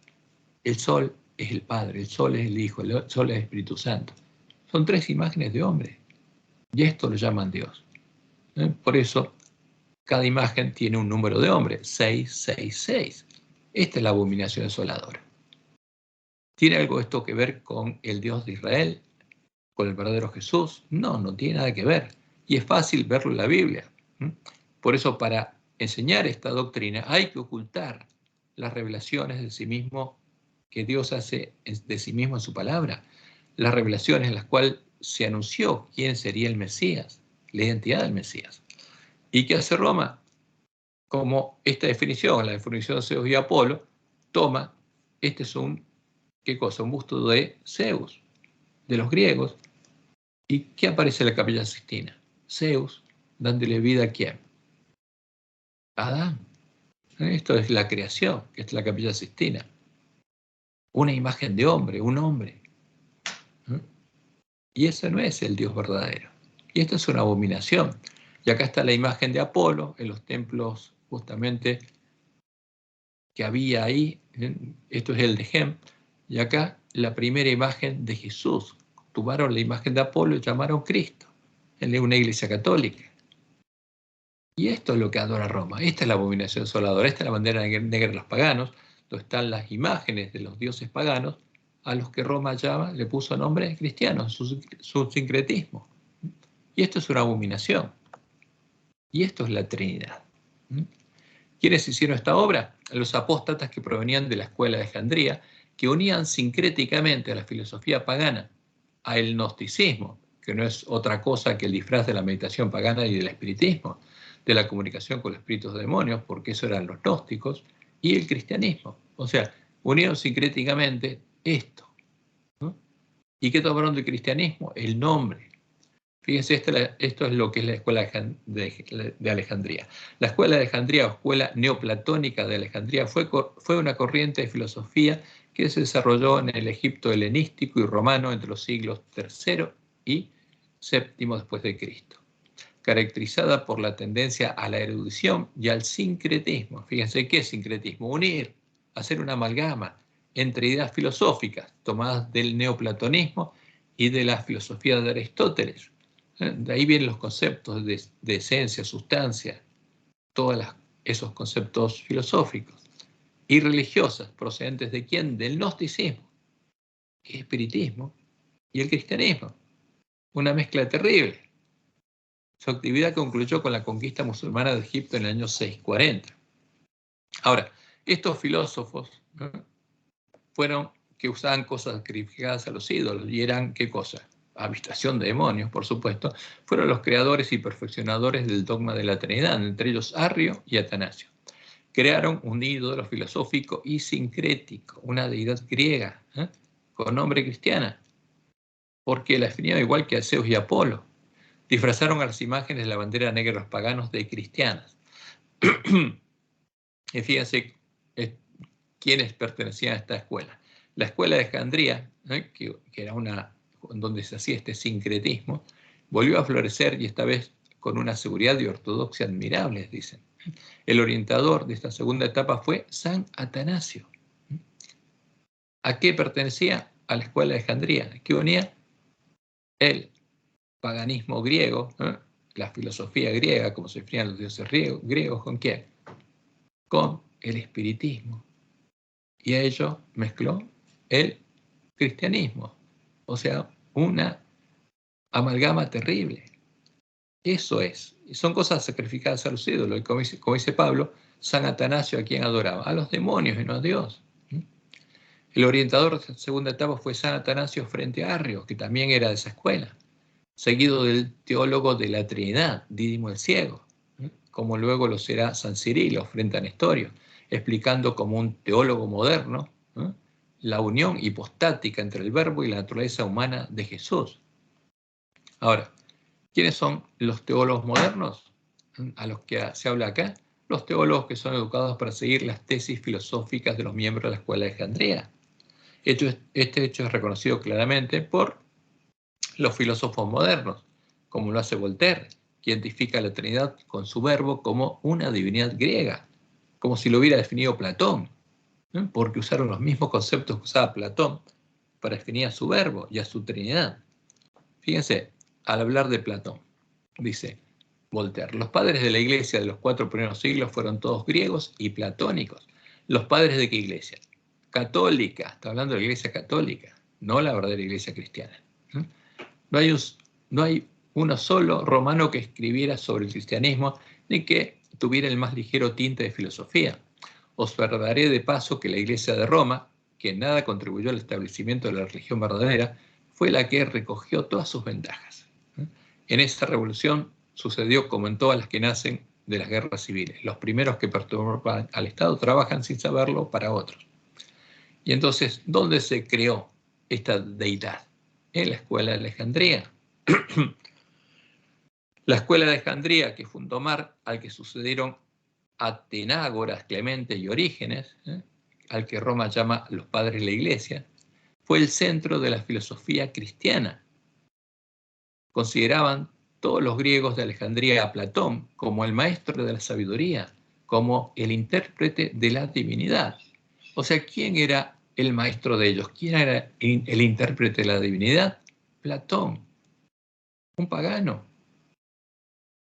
El sol es el Padre. El sol es el Hijo. El sol es el Espíritu Santo. Son tres imágenes de hombre. Y esto lo llaman Dios. Por eso, cada imagen tiene un número de hombre. 666. Esta es la abominación desoladora. ¿Tiene algo esto que ver con el Dios de Israel? ¿Con el verdadero Jesús? No, no tiene nada que ver. Y es fácil verlo en la Biblia. Por eso, para enseñar esta doctrina hay que ocultar las revelaciones de sí mismo que Dios hace de sí mismo en su palabra, las revelaciones en las cuales se anunció quién sería el Mesías, la identidad del Mesías. ¿Y qué hace Roma? Como esta definición, la definición de Zeus y Apolo, toma, este es ¿qué cosa? Un busto de Zeus, de los griegos. ¿Y qué aparece en la Capilla Sixtina? Zeus, dándole vida ¿a quién? A Adán. Esto es la creación, que es la Capilla Sixtina. Una imagen de hombre, un hombre. Y ese no es el Dios verdadero. Y esto es una abominación. Y acá está la imagen de Apolo en los templos justamente que había ahí. Esto es el de Gem. Y acá la primera imagen de Jesús. Tomaron la imagen de Apolo y llamaron Cristo en una iglesia católica. Y esto es lo que adora Roma. Esta es la abominación desoladora. Esta es la bandera negra de los paganos, donde están las imágenes de los dioses paganos a los que Roma le puso nombre cristianos, su sincretismo. Y esto es una abominación. Y esto es la Trinidad. ¿Quiénes hicieron esta obra? Los apóstatas que provenían de la escuela de Alejandría, que unían sincréticamente a la filosofía pagana al gnosticismo, que no es otra cosa que el disfraz de la meditación pagana y del espiritismo, de la comunicación con los espíritus de demonios, porque eso eran los gnósticos, y el cristianismo. O sea, unieron sincréticamente esto. ¿Y qué tomaron del cristianismo? El nombre. Fíjense, esto es lo que es la escuela de Alejandría. La escuela de Alejandría o escuela neoplatónica de Alejandría fue una corriente de filosofía que se desarrolló en el Egipto helenístico y romano entre los siglos III y VII después de Cristo, caracterizada por la tendencia a la erudición y al sincretismo. Fíjense, ¿qué es sincretismo? Unir, hacer una amalgama entre ideas filosóficas tomadas del neoplatonismo y de la filosofía de Aristóteles. De ahí vienen los conceptos de esencia, sustancia, todos esos conceptos filosóficos y religiosas, procedentes de quién? Del gnosticismo, el espiritismo y el cristianismo. Una mezcla terrible. Su actividad concluyó con la conquista musulmana de Egipto en el año 640. Ahora, estos filósofos fueron que usaban cosas sacrificadas a los ídolos y eran, ¿qué cosa? Habitación de demonios, por supuesto, fueron los creadores y perfeccionadores del dogma de la Trinidad, entre ellos Arrio y Atanasio. Crearon un ídolo filosófico y sincrético, una deidad griega, con nombre cristiana, porque la definían igual que a Zeus y Apolo. Disfrazaron a las imágenes de la bandera negra de los paganos de cristianas. Y fíjense quiénes pertenecían a esta escuela. La escuela de Alejandría, que era una donde se hacía este sincretismo, volvió a florecer y esta vez con una seguridad y ortodoxia admirables, dicen. El orientador de esta segunda etapa fue San Atanasio. ¿A qué pertenecía? A la escuela de Alejandría, que unía el paganismo griego, la filosofía griega, como se definían los dioses griegos, ¿con quién? Con el espiritismo. Y a ello mezcló el cristianismo. O sea, una amalgama terrible. Eso es. Son cosas sacrificadas a los ídolos. Y como dice Pablo, San Atanasio a quien adoraba, a los demonios y no a Dios. El orientador de la segunda etapa fue San Atanasio frente a Arrio, que también era de esa escuela, seguido del teólogo de la Trinidad, Dídimo el Ciego, como luego lo será San Cirilo frente a Nestorio, explicando como un teólogo moderno la unión hipostática entre el verbo y la naturaleza humana de Jesús. Ahora, ¿quiénes son los teólogos modernos a los que se habla acá? Los teólogos que son educados para seguir las tesis filosóficas de los miembros de la Escuela de Alejandría. Este hecho es reconocido claramente por los filósofos modernos, como lo hace Voltaire, que identifica la Trinidad con su verbo como una divinidad griega, como si lo hubiera definido Platón, porque usaron los mismos conceptos que usaba Platón para definir a su verbo y a su Trinidad. Fíjense, al hablar de Platón, dice Voltaire, los padres de la iglesia de los 4 primeros siglos fueron todos griegos y platónicos. ¿Los padres de qué iglesia? Católica, está hablando de la iglesia católica, no la verdadera iglesia cristiana. No hay uno solo romano que escribiera sobre el cristianismo ni que tuviera el más ligero tinte de filosofía. observaré de paso que la Iglesia de Roma, que en nada contribuyó al establecimiento de la religión verdadera, fue la que recogió todas sus ventajas. En esa revolución sucedió como en todas las que nacen de las guerras civiles. Los primeros que perturban al Estado trabajan sin saberlo para otros. Y entonces, ¿dónde se creó esta deidad? En la escuela de Alejandría. La escuela de Alejandría que fundó Mar, al que sucedieron Atenágoras, Clemente y Orígenes, al que Roma llama los padres de la Iglesia, fue el centro de la filosofía cristiana. Consideraban todos los griegos de Alejandría a Platón como el maestro de la sabiduría, como el intérprete de la divinidad. O sea, ¿quién era el maestro de ellos? ¿Quién era el intérprete de la divinidad? Platón, un pagano.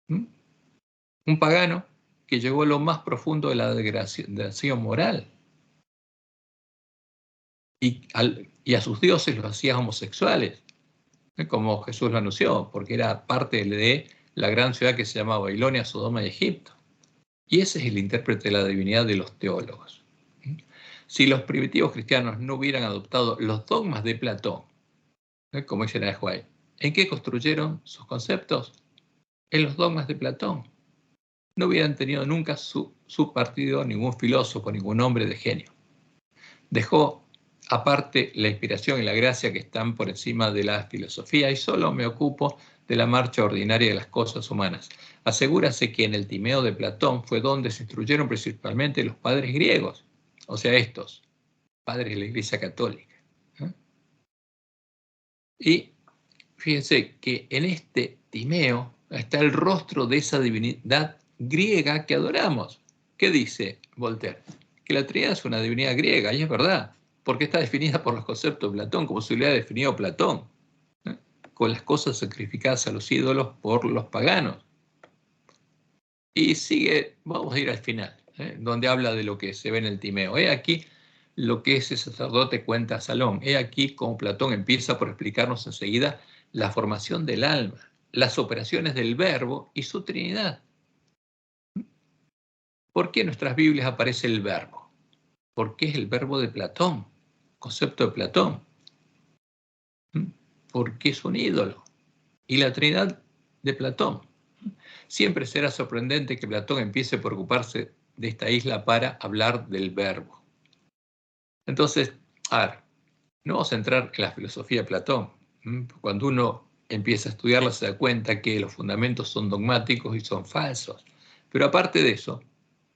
Un pagano que llegó a lo más profundo de la degradación moral. Y a sus dioses los hacía homosexuales, como Jesús lo anunció, porque era parte de la gran ciudad que se llama Babilonia, Sodoma y Egipto. Y ese es el intérprete de la divinidad de los teólogos. Si los primitivos cristianos no hubieran adoptado los dogmas de Platón, como dice Elena de White, ¿en qué construyeron sus conceptos? En los dogmas de Platón. No hubieran tenido nunca su partido ningún filósofo, ningún hombre de genio. Dejó aparte la inspiración y la gracia que están por encima de la filosofía y solo me ocupo de la marcha ordinaria de las cosas humanas. Asegúrase que en el Timeo de Platón fue donde se instruyeron principalmente los padres griegos, o sea, estos, padres de la Iglesia Católica. Y fíjense que en este Timeo está el rostro de esa divinidad griega que adoramos. ¿Qué dice Voltaire? Que la Trinidad es una divinidad griega, y es verdad, porque está definida por los conceptos de Platón, como se lo hubiera definido Platón, con las cosas sacrificadas a los ídolos por los paganos. Y sigue, vamos a ir al final, donde habla de lo que se ve en el Timeo. He aquí lo que ese sacerdote cuenta a Salón. He aquí como Platón empieza por explicarnos enseguida la formación del alma, las operaciones del verbo y su Trinidad. ¿Por qué en nuestras Biblias aparece el verbo? Porque es el verbo de Platón, concepto de Platón. Porque es un ídolo. Y la Trinidad de Platón. Siempre será sorprendente que Platón empiece por ocuparse de esta isla para hablar del verbo. Entonces, a ver, no vamos a entrar en la filosofía de Platón. Cuando uno empieza a estudiarla se da cuenta que los fundamentos son dogmáticos y son falsos. Pero aparte de eso,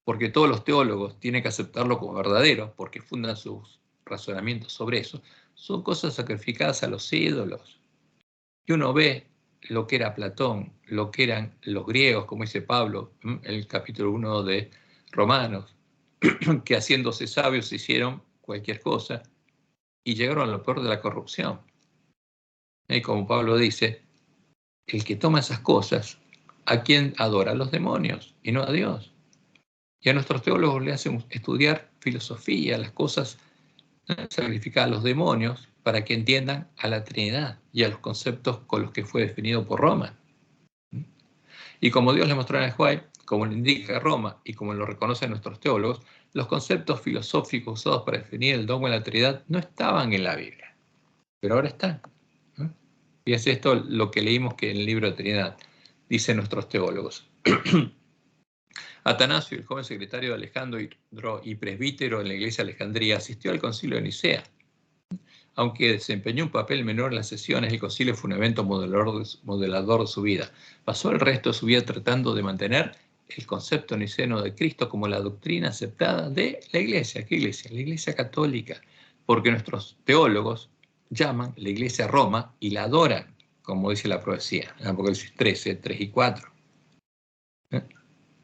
porque todos los teólogos tienen que aceptarlo como verdadero, porque fundan sus razonamientos sobre eso, son cosas sacrificadas a los ídolos. Y uno ve lo que era Platón, lo que eran los griegos, como dice Pablo en el capítulo 1 de Romanos, que haciéndose sabios hicieron cualquier cosa y llegaron a lo peor de la corrupción. Y como Pablo dice, el que toma esas cosas, ¿a quién adora? A los demonios y no a Dios. Y a nuestros teólogos le hacen estudiar filosofía, las cosas sacrificadas a los demonios, para que entiendan a la Trinidad y a los conceptos con los que fue definido por Roma. Y como Dios le mostró en el White, como lo indica Roma y como lo reconocen nuestros teólogos, los conceptos filosóficos usados para definir el dogma de la Trinidad no estaban en la Biblia, pero ahora están. Fíjense esto, lo que leímos que en el libro de Trinidad, dicen nuestros teólogos. Atanasio, el joven secretario de Alejandro y presbítero en la iglesia de Alejandría, asistió al concilio de Nicea. Aunque desempeñó un papel menor en las sesiones, el concilio fue un evento modelador de su vida. Pasó el resto de su vida tratando de mantener el concepto niceno de Cristo como la doctrina aceptada de la iglesia. ¿Qué iglesia? La iglesia católica. Porque nuestros teólogos llaman la iglesia a Roma y la adoran, como dice la profecía, en Apocalipsis 13, 3 y 4.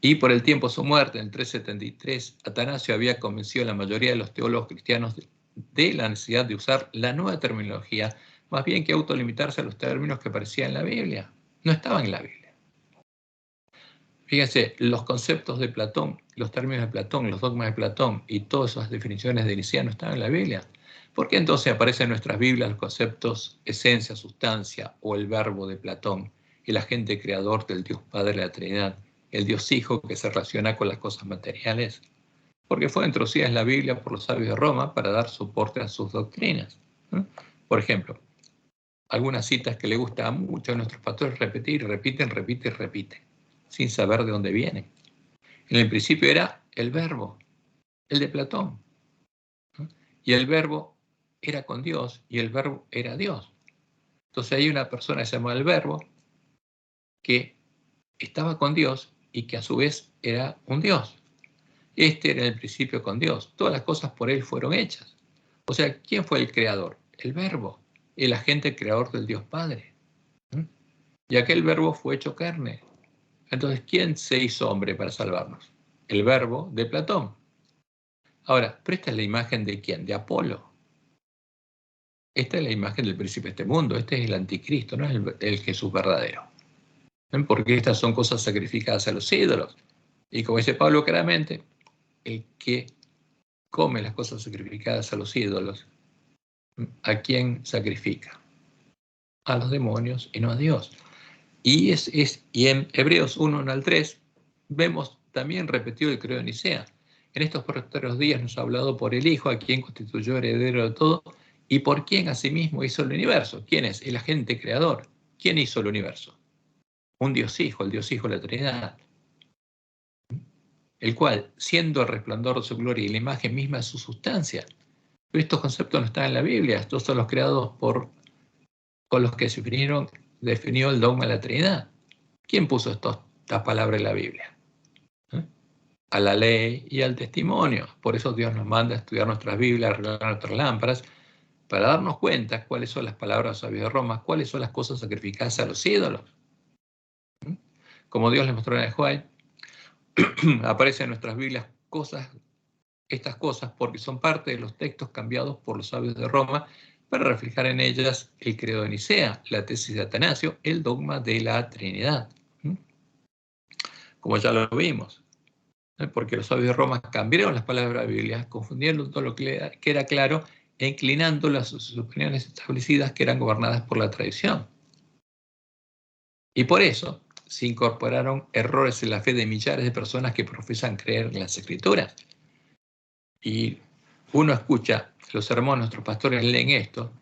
Y por el tiempo de su muerte, en el 373, Atanasio había convencido a la mayoría de los teólogos cristianos de la necesidad de usar la nueva terminología, más bien que autolimitarse a los términos que aparecían en la Biblia. No estaban en la Biblia. Fíjense, los conceptos de Platón, los términos de Platón, los dogmas de Platón y todas esas definiciones de Nicea no estaban en la Biblia. ¿Por qué entonces aparecen en nuestras Biblias los conceptos esencia, sustancia o el verbo de Platón, el agente creador del Dios Padre de la Trinidad, el Dios Hijo que se relaciona con las cosas materiales? porque fue introducida en la Biblia por los sabios de Roma para dar soporte a sus doctrinas. Por ejemplo, algunas citas que le gusta mucho a nuestros pastores repetir, repiten, sin saber de dónde vienen. En el principio era el verbo, el de Platón. Y el verbo era con Dios y el verbo era Dios. Entonces hay una persona que se llama el verbo que estaba con Dios y que a su vez era un Dios. Este era en el principio con Dios. Todas las cosas por él fueron hechas. O sea, ¿quién fue el creador? El verbo, el agente creador del Dios Padre. Y aquel verbo fue hecho carne. Entonces, ¿quién se hizo hombre para salvarnos? El verbo de Platón. Ahora, pero esta es la imagen de ¿quién? De Apolo. Esta es la imagen del príncipe de este mundo. Este es el anticristo, no es el Jesús verdadero. Porque estas son cosas sacrificadas a los ídolos. Y como dice Pablo claramente, el que come las cosas sacrificadas a los ídolos, ¿a quién sacrifica? A los demonios y no a Dios. Y en Hebreos 1 al 3 vemos también repetido el credo de Nicea. En estos posteriores días nos ha hablado por el Hijo, a quien constituyó heredero de todo, y por quien asimismo hizo el universo. ¿Quién es? El agente creador. ¿Quién hizo el universo? Un Dios Hijo, el Dios Hijo de la Trinidad, el cual, siendo el resplandor de su gloria y la imagen misma de su sustancia. Pero estos conceptos no están en la Biblia, estos son los creados con los que se definió el dogma de la Trinidad. ¿Quién puso estas palabras en la Biblia? A la ley y al testimonio. Por eso Dios nos manda a estudiar nuestras Biblias, arreglar nuestras lámparas, para darnos cuenta cuáles son las palabras sabias de Roma, cuáles son las cosas sacrificadas a los ídolos. Como Dios les mostró en el Juan, aparecen en nuestras Biblias estas cosas porque son parte de los textos cambiados por los sabios de Roma para reflejar en ellas el credo de Nicea, la tesis de Atanasio, el dogma de la Trinidad. Como ya lo vimos, porque los sabios de Roma cambiaron las palabras de la Biblia, confundiendo todo lo que era claro e inclinando sus opiniones establecidas que eran gobernadas por la tradición. Y por eso se incorporaron errores en la fe de millares de personas que profesan creer en las Escrituras. Y uno escucha los sermones, nuestros pastores leen esto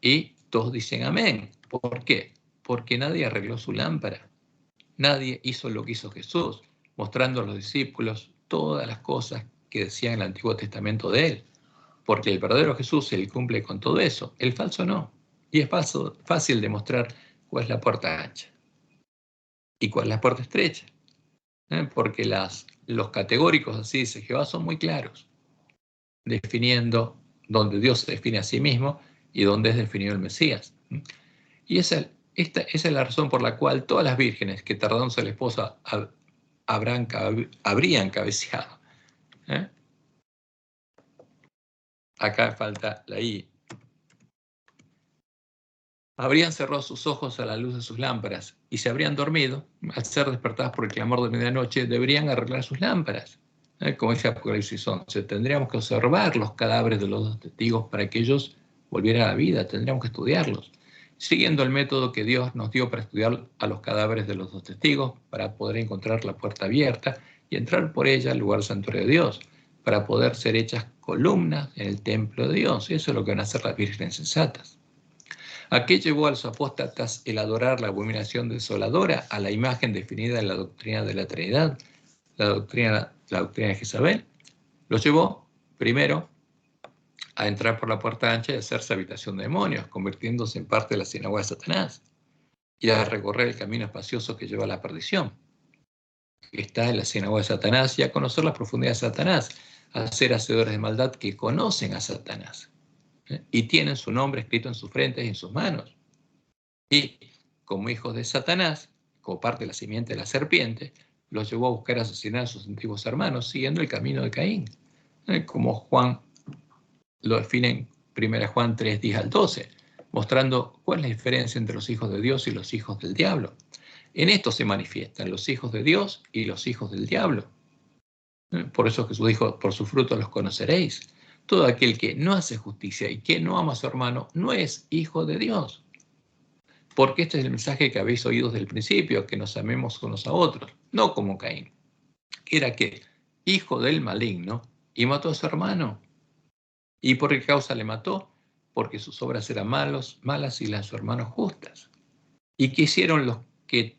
y todos dicen amén. ¿Por qué? Porque nadie arregló su lámpara. Nadie hizo lo que hizo Jesús, mostrando a los discípulos todas las cosas que decía en el Antiguo Testamento de él. Porque el verdadero Jesús, él cumple con todo eso, el falso no. Y es fácil demostrar cuál es la puerta ancha y cuál es la puerta estrecha. Porque los categóricos, así dice Jehová, son muy claros, definiendo donde Dios se define a sí mismo y donde es definido el Mesías. Y esa es la razón por la cual todas las vírgenes que tardándose la esposa habrían cabeceado. Acá falta la I. Habrían cerrado sus ojos a la luz de sus lámparas y se habrían dormido. Al ser despertadas por el clamor de medianoche, deberían arreglar sus lámparas. Como dice Apocalipsis 11, tendríamos que observar los cadáveres de los dos testigos para que ellos volvieran a la vida. Tendríamos que estudiarlos, siguiendo el método que Dios nos dio para estudiar a los cadáveres de los dos testigos, para poder encontrar la puerta abierta y entrar por ella al lugar santuario de Dios, para poder ser hechas columnas en el templo de Dios. Eso es lo que van a hacer las vírgenes sensatas. ¿A qué llevó a los apóstatas el adorar la abominación desoladora a la imagen definida en la doctrina de la Trinidad, la doctrina de Jezabel? Los llevó, primero, a entrar por la puerta ancha y hacerse habitación de demonios, convirtiéndose en parte de la sinagoga de Satanás, y a recorrer el camino espacioso que lleva a la perdición. Está en la sinagoga de Satanás y a conocer las profundidades de Satanás, a ser hacedores de maldad que conocen a Satanás y tienen su nombre escrito en sus frentes y en sus manos. Y como hijos de Satanás, como parte de la simiente de la serpiente, los llevó a buscar asesinar a sus antiguos hermanos, siguiendo el camino de Caín. Como Juan lo define en 1 Juan 3, 10 al 12, mostrando cuál es la diferencia entre los hijos de Dios y los hijos del diablo. En esto se manifiestan los hijos de Dios y los hijos del diablo. Por eso Jesús dijo, por sus frutos los conoceréis. Todo aquel que no hace justicia y que no ama a su hermano no es hijo de Dios. Porque este es el mensaje que habéis oído desde el principio, que nos amemos unos a otros, no como Caín. Era que hijo del maligno, y mató a su hermano. ¿Y por qué causa le mató? Porque sus obras eran malas y las de su hermano justas. ¿Y qué hicieron los que,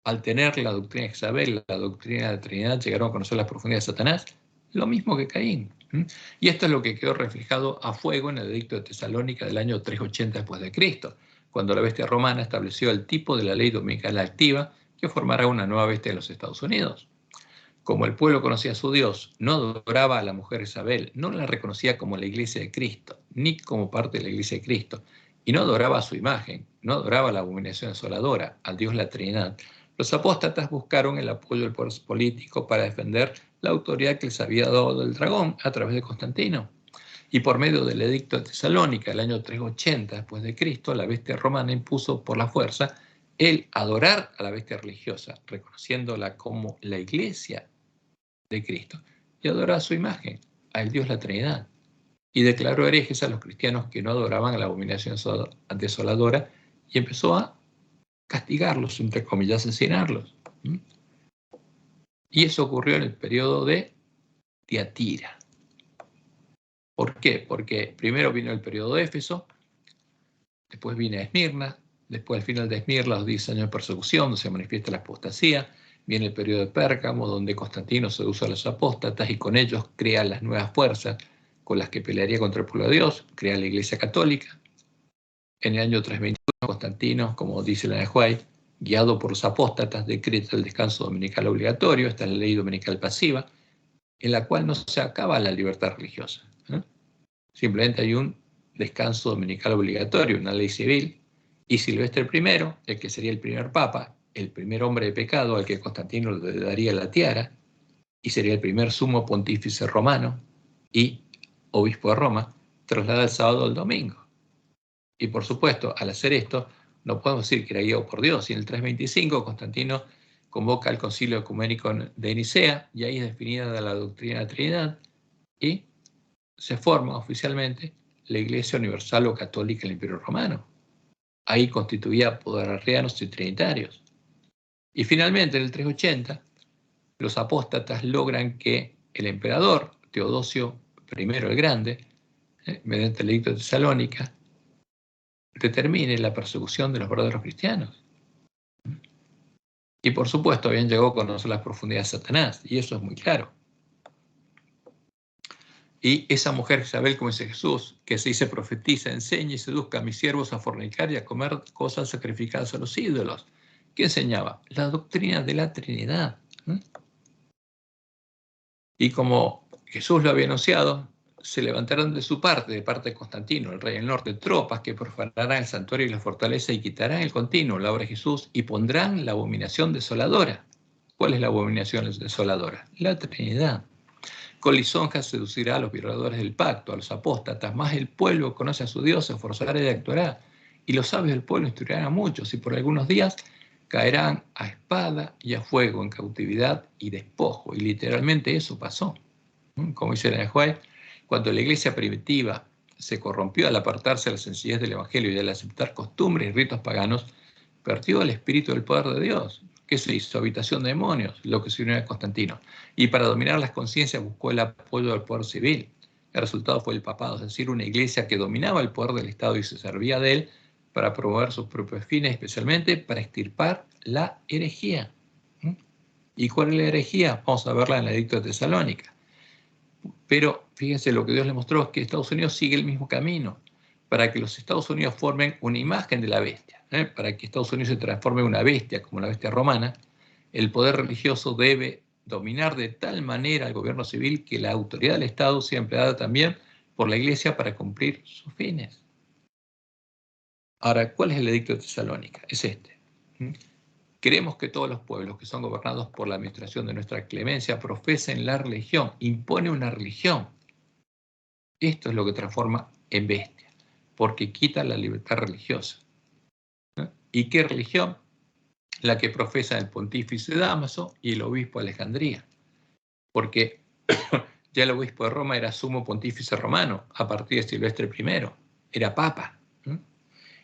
al tener la doctrina de Jezabel, la doctrina de la Trinidad, llegaron a conocer las profundidades de Satanás? Lo mismo que Caín. Y esto es lo que quedó reflejado a fuego en el edicto de Tesalónica del año 380 después de Cristo, cuando la bestia romana estableció el tipo de la ley dominical activa que formará una nueva bestia en los Estados Unidos. Como el pueblo conocía a su Dios, no adoraba a la mujer Isabel, no la reconocía como la iglesia de Cristo, ni como parte de la iglesia de Cristo, y no adoraba a su imagen, no adoraba a la abominación asoladora, al Dios la Trinidad. Los apóstatas buscaron el apoyo del poder político para defender la autoridad que les había dado el dragón a través de Constantino. Y por medio del edicto de Tesalónica, el año 380 después de Cristo, la bestia romana impuso por la fuerza el adorar a la bestia religiosa, reconociéndola como la iglesia de Cristo, y adorar a su imagen, al Dios la Trinidad, y declaró herejes a los cristianos que no adoraban a la abominación desoladora, y empezó a castigarlos, entre comillas, asesinarlos. Y eso ocurrió en el periodo de Tiatira. ¿Por qué? Porque primero vino el periodo de Éfeso, después viene Esmirna, después al final de Esmirna los 10 años de persecución, donde se manifiesta la apostasía, viene el periodo de Pérgamo, donde Constantino seduce a los apóstatas y con ellos crea las nuevas fuerzas con las que pelearía contra el pueblo de Dios, crea la Iglesia Católica. En el año 321, Constantino, como dice la de White, guiado por los apóstatas, decreta el descanso dominical obligatorio, esta es la ley dominical pasiva, en la cual no se acaba la libertad religiosa. Simplemente hay un descanso dominical obligatorio, una ley civil, y Silvestre I, el que sería el primer papa, el primer hombre de pecado al que Constantino le daría la tiara, y sería el primer sumo pontífice romano y obispo de Roma, traslada el sábado al domingo. Y por supuesto, al hacer esto, no podemos decir que era guiado por Dios. Y en el 325, Constantino convoca al Concilio Ecuménico de Nicea, y ahí es definida la doctrina de la Trinidad, y se forma oficialmente la Iglesia Universal o Católica del Imperio Romano. Ahí constituía poder arrianos y trinitarios. Y finalmente, en el 380, los apóstatas logran que el emperador Teodosio I el Grande, mediante el edicto de Tesalónica, determine la persecución de los verdaderos cristianos. Y por supuesto, habían llegado a conocer las profundidades de Satanás, y eso es muy claro. Y esa mujer Isabel, como dice Jesús, que se dice profetiza, enseña y seduzca a mis siervos a fornicar y a comer cosas sacrificadas a los ídolos. ¿Qué enseñaba? La doctrina de la Trinidad. Y como Jesús lo había anunciado, se levantarán de parte de Constantino, el rey del norte, tropas que profanarán el santuario y la fortaleza y quitarán el continuo, la obra de Jesús, y pondrán la abominación desoladora. ¿Cuál es la abominación desoladora? La Trinidad. Con lisonjas seducirá a los violadores del pacto, a los apóstatas, más el pueblo conoce a su Dios, se esforzará y actuará. Y los sabios del pueblo instruirán a muchos, y por algunos días caerán a espada y a fuego, en cautividad y despojo. Y literalmente eso pasó. Como dice la Juárez, cuando la iglesia primitiva se corrompió al apartarse de la sencillez del Evangelio y al aceptar costumbres y ritos paganos, perdió el espíritu del poder de Dios. ¿Qué se hizo? Habitación de demonios, lo que se unió a Constantino. Y para dominar las conciencias buscó el apoyo del poder civil. El resultado fue el papado, es decir, una iglesia que dominaba el poder del Estado y se servía de él para promover sus propios fines, especialmente para extirpar la herejía. ¿Y cuál es la herejía? Vamos a verla en el edicto de Tesalónica. Pero fíjense, lo que Dios le mostró es que Estados Unidos sigue el mismo camino. Para que los Estados Unidos formen una imagen de la bestia, para que Estados Unidos se transforme en una bestia, como la bestia romana, el poder religioso debe dominar de tal manera al gobierno civil que la autoridad del Estado sea empleada también por la Iglesia para cumplir sus fines. Ahora, ¿cuál es el edicto de Tesalónica? Es este. Queremos que todos los pueblos que son gobernados por la administración de nuestra clemencia profesen la religión, impone una religión. Esto es lo que transforma en bestia, porque quita la libertad religiosa. ¿Y qué religión? La que profesa el pontífice Dámaso y el obispo de Alejandría, porque ya el obispo de Roma era sumo pontífice romano a partir de Silvestre I, era papa.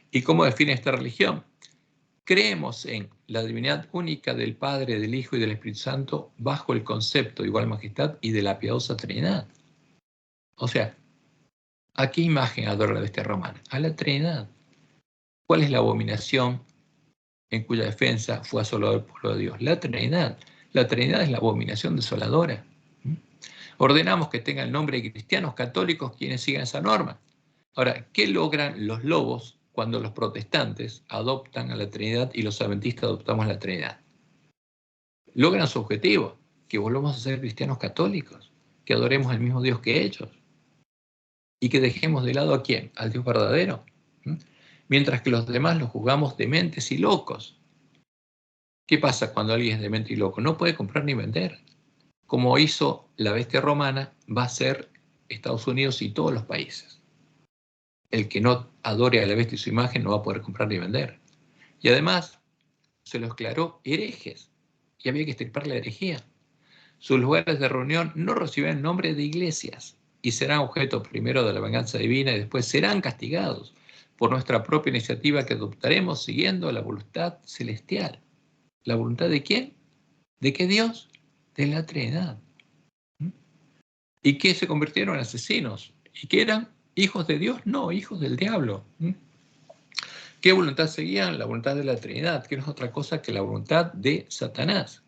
¿Y cómo define esta religión? Creemos en la divinidad única del Padre, del Hijo y del Espíritu Santo bajo el concepto de igual majestad y de la piadosa Trinidad. O sea, ¿a qué imagen adora la bestia romana? A la Trinidad. ¿Cuál es la abominación en cuya defensa fue asolado el pueblo de Dios? La Trinidad. La Trinidad es la abominación desoladora. Ordenamos que tengan el nombre de cristianos católicos quienes sigan esa norma. Ahora, ¿qué logran los lobos cuando los protestantes adoptan a la Trinidad y los adventistas adoptamos la Trinidad? Logran su objetivo, que volvamos a ser cristianos católicos, que adoremos al mismo Dios que ellos y que dejemos de lado ¿a quién? Al Dios verdadero. Mientras que los demás los juzgamos dementes y locos. ¿Qué pasa cuando alguien es demente y loco? No puede comprar ni vender. Como hizo la bestia romana, va a ser Estados Unidos y todos los países. El que no adore a la bestia y su imagen no va a poder comprar ni vender. Y además, se los declaró herejes. Y había que extirpar la herejía. Sus lugares de reunión no reciben nombre de iglesias y serán objeto primero de la venganza divina y después serán castigados por nuestra propia iniciativa que adoptaremos siguiendo la voluntad celestial. ¿La voluntad de quién? ¿De qué Dios? De la Trinidad. ¿Y qué se convirtieron en asesinos? ¿Y qué eran? ¿Hijos de Dios? No, hijos del diablo. ¿Qué voluntad seguían? La voluntad de la Trinidad, que no es otra cosa que la voluntad de Satanás.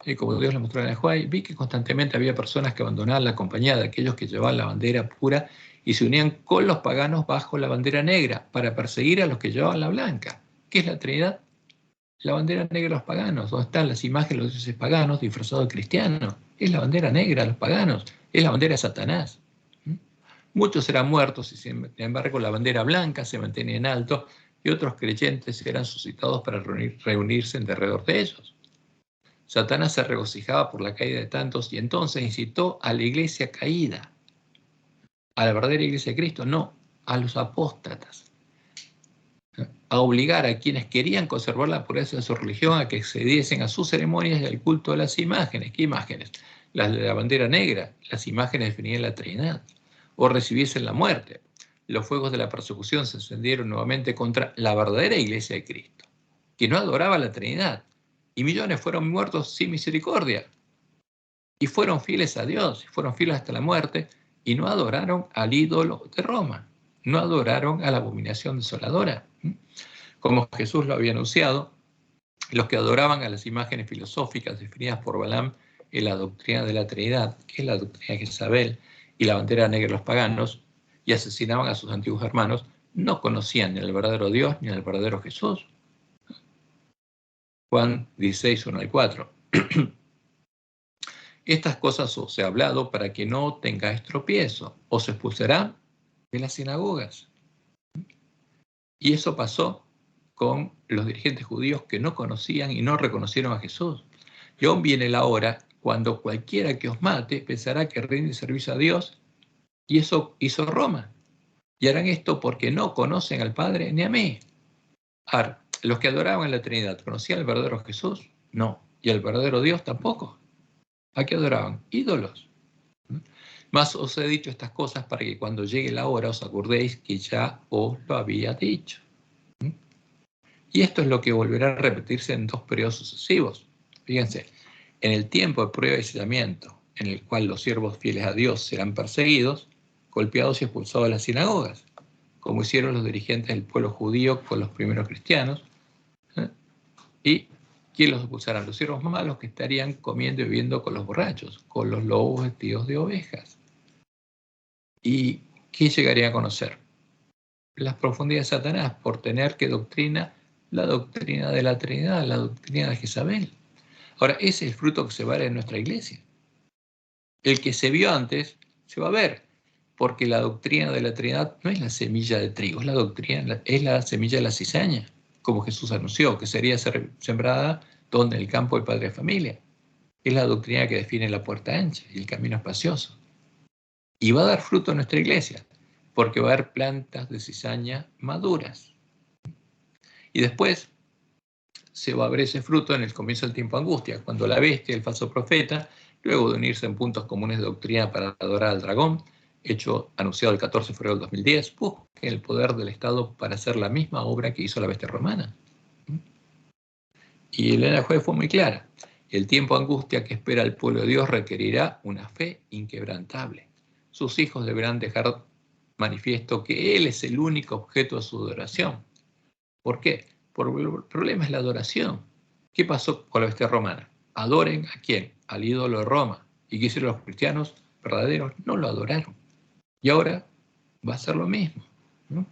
Y como Dios le mostró en el Juay, vi que constantemente había personas que abandonaban la compañía de aquellos que llevaban la bandera pura y se unían con los paganos bajo la bandera negra para perseguir a los que llevaban la blanca. ¿Qué es la Trinidad? La bandera negra de los paganos. ¿Dónde están las imágenes de los dioses paganos disfrazados de cristianos? Es la bandera negra de los paganos. Es la bandera de Satanás. Muchos eran muertos y sin embargo la bandera blanca se mantenía en alto y otros creyentes eran suscitados para reunirse en derredor de ellos. Satanás se regocijaba por la caída de tantos y entonces incitó a la iglesia caída. ¿A la verdadera iglesia de Cristo? No, a los apóstatas. A obligar a quienes querían conservar la pureza de su religión a que accediesen a sus ceremonias y al culto de las imágenes. ¿Qué imágenes? Las de la bandera negra, las imágenes definidas la Trinidad. O recibiesen la muerte. Los fuegos de la persecución se encendieron nuevamente contra la verdadera iglesia de Cristo, que no adoraba la Trinidad. Y millones fueron muertos sin misericordia. Y fueron fieles a Dios, y fueron fieles hasta la muerte, y no adoraron al ídolo de Roma. No adoraron a la abominación desoladora. Como Jesús lo había anunciado, los que adoraban a las imágenes filosóficas definidas por Balaam en la doctrina de la Trinidad, que es la doctrina de Jezabel, y la bandera negra de los paganos, y asesinaban a sus antiguos hermanos, no conocían ni al verdadero Dios ni al verdadero Jesús. Juan 16, 1 al 4. Estas cosas os he hablado para que no tengáis tropiezo, os expulsarán de las sinagogas. Y eso pasó con los dirigentes judíos que no conocían y no reconocieron a Jesús. Y aún viene la hora cuando cualquiera que os mate pensará que rinde servicio a Dios, y eso hizo Roma. Y harán esto porque no conocen al Padre ni a mí. Ahora, los que adoraban la Trinidad, ¿conocían al verdadero Jesús? No. ¿Y al verdadero Dios tampoco? ¿A qué adoraban? Ídolos. Mas os he dicho estas cosas para que cuando llegue la hora os acordéis que ya os lo había dicho. Y esto es lo que volverá a repetirse en 2 periodos sucesivos. Fíjense, en el tiempo de prueba y sellamiento, en el cual los siervos fieles a Dios serán perseguidos, golpeados y expulsados de las sinagogas, como hicieron los dirigentes del pueblo judío con los primeros cristianos. ¿Y quién los expulsarán? Los siervos malos que estarían comiendo y bebiendo con los borrachos, con los lobos vestidos de ovejas. ¿Y qué llegarían a conocer? Las profundidades de Satanás por tener que doctrina, la doctrina de la Trinidad, la doctrina de Jezabel. Ahora, ese es el fruto que se va a ver en nuestra iglesia. El que se vio antes se va a ver, porque la doctrina de la Trinidad no es la semilla de trigo, es la semilla de la cizaña, como Jesús anunció, que sería sembrada donde en el campo del padre de familia. Es la doctrina que define la puerta ancha y el camino espacioso. Y va a dar fruto en nuestra iglesia, porque va a haber plantas de cizaña maduras. Y después se va a ver ese fruto en el comienzo del tiempo de angustia, cuando la bestia, el falso profeta, luego de unirse en puntos comunes de doctrina para adorar al dragón, hecho anunciado el 14 de febrero del 2010, busque el poder del Estado para hacer la misma obra que hizo la bestia romana. Y Elena de White fue muy clara. El tiempo de angustia que espera el pueblo de Dios requerirá una fe inquebrantable. Sus hijos deberán dejar manifiesto que Él es el único objeto de su adoración. ¿Por qué? Porque el problema es la adoración. ¿Qué pasó con la bestia romana? ¿Adoren a quién? Al ídolo de Roma. ¿Y qué hicieron los cristianos verdaderos? No lo adoraron. Y ahora va a ser lo mismo, ¿no?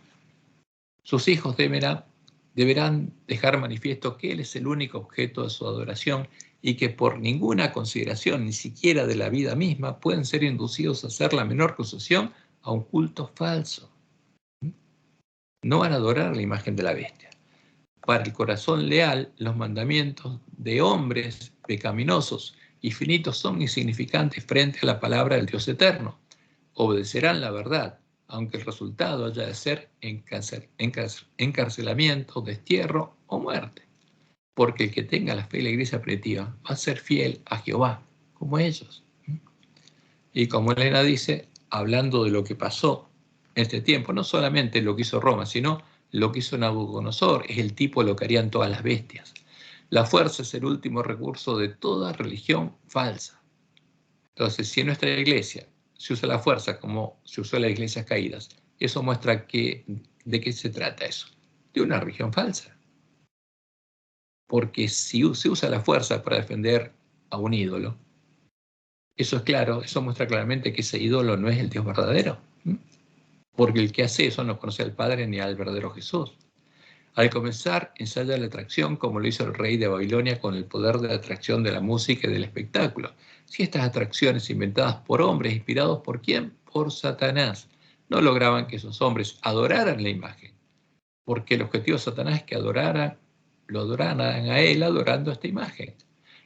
Sus hijos deberán dejar manifiesto que Él es el único objeto de su adoración y que por ninguna consideración, ni siquiera de la vida misma, pueden ser inducidos a hacer la menor concesión a un culto falso. No van a adorar la imagen de la bestia. Para el corazón leal, los mandamientos de hombres pecaminosos y finitos son insignificantes frente a la palabra del Dios eterno. Obedecerán la verdad, aunque el resultado haya de ser encarcelamiento, destierro o muerte. Porque el que tenga la fe y la iglesia primitiva va a ser fiel a Jehová, como ellos. Y como Elena dice, hablando de lo que pasó en este tiempo, no solamente lo que hizo Roma, sino lo que hizo Nabucodonosor, es el tipo de lo que harían todas las bestias. La fuerza es el último recurso de toda religión falsa. Entonces, si en nuestra iglesia se usa la fuerza como se usó en las iglesias caídas, eso muestra de qué se trata eso. De una religión falsa. Porque si se usa la fuerza para defender a un ídolo, eso es claro, eso muestra claramente que ese ídolo no es el Dios verdadero. Porque el que hace eso no conoce al Padre ni al verdadero Jesús. Al comenzar, ensaya la atracción como lo hizo el rey de Babilonia con el poder de la atracción de la música y del espectáculo. Si estas atracciones inventadas por hombres, inspirados por quién? Por Satanás, no lograban que esos hombres adoraran la imagen, porque el objetivo de Satanás es que lo adoraran a él adorando esta imagen.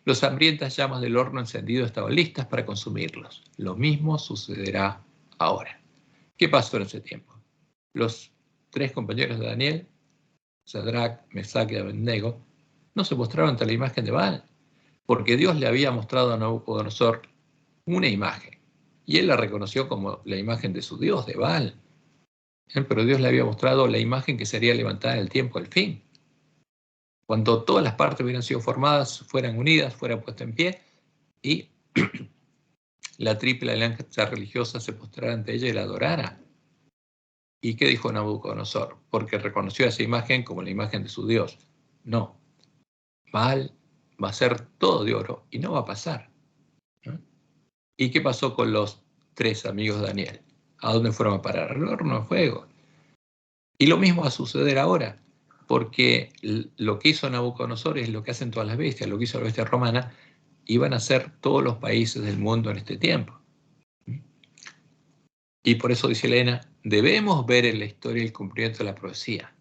Los hambrientas llamas del horno encendido estaban listas para consumirlos. Lo mismo sucederá ahora. ¿Qué pasó en ese tiempo? Los 3 compañeros de Daniel, Sadrach, Mesach y Abednego, no se mostraron ante la imagen de Baal, porque Dios le había mostrado a Nabucodonosor una imagen, y él la reconoció como la imagen de su Dios, de Baal. Pero Dios le había mostrado la imagen que sería levantada en el tiempo del fin. Cuando todas las partes hubieran sido formadas, fueran unidas, fueran puestas en pie, y la triple alianza religiosa se postrara ante ella y la adorara. ¿Y qué dijo Nabucodonosor? Porque reconoció esa imagen como la imagen de su Dios. No, Baal va a ser todo de oro y no va a pasar. ¿Y qué pasó con los 3 amigos de Daniel? ¿A dónde fueron a parar? Al horno de fuego. Y lo mismo va a suceder ahora, porque lo que hizo Nabucodonosor es lo que hacen todas las bestias, lo que hizo la bestia romana, y van a hacer todos los países del mundo en este tiempo. Y por eso dice Elena, debemos ver en la historia el cumplimiento de la profecía.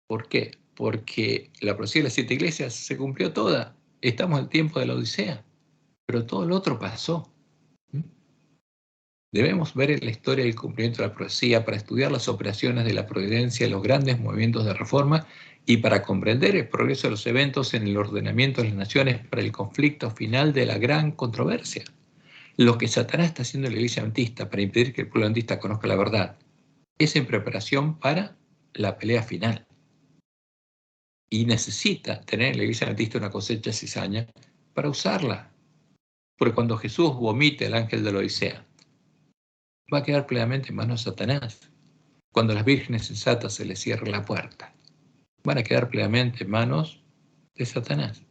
¿Por qué? Porque la profecía de las 7 iglesias se cumplió toda. Estamos en el tiempo de la Odisea, pero todo lo otro pasó. Debemos ver en la historia el cumplimiento de la profecía para estudiar las operaciones de la providencia y los grandes movimientos de reforma y para comprender el progreso de los eventos en el ordenamiento de las naciones para el conflicto final de la gran controversia. Lo que Satanás está haciendo en la iglesia adventista para impedir que el pueblo adventista conozca la verdad es en preparación para la pelea final. Y necesita tener en la iglesia adventista una cosecha cizaña para usarla. Porque cuando Jesús vomite el ángel de la Odisea, va a quedar plenamente en manos de Satanás. Cuando a las vírgenes sensatas se les cierre la puerta, van a quedar plenamente en manos de Satanás.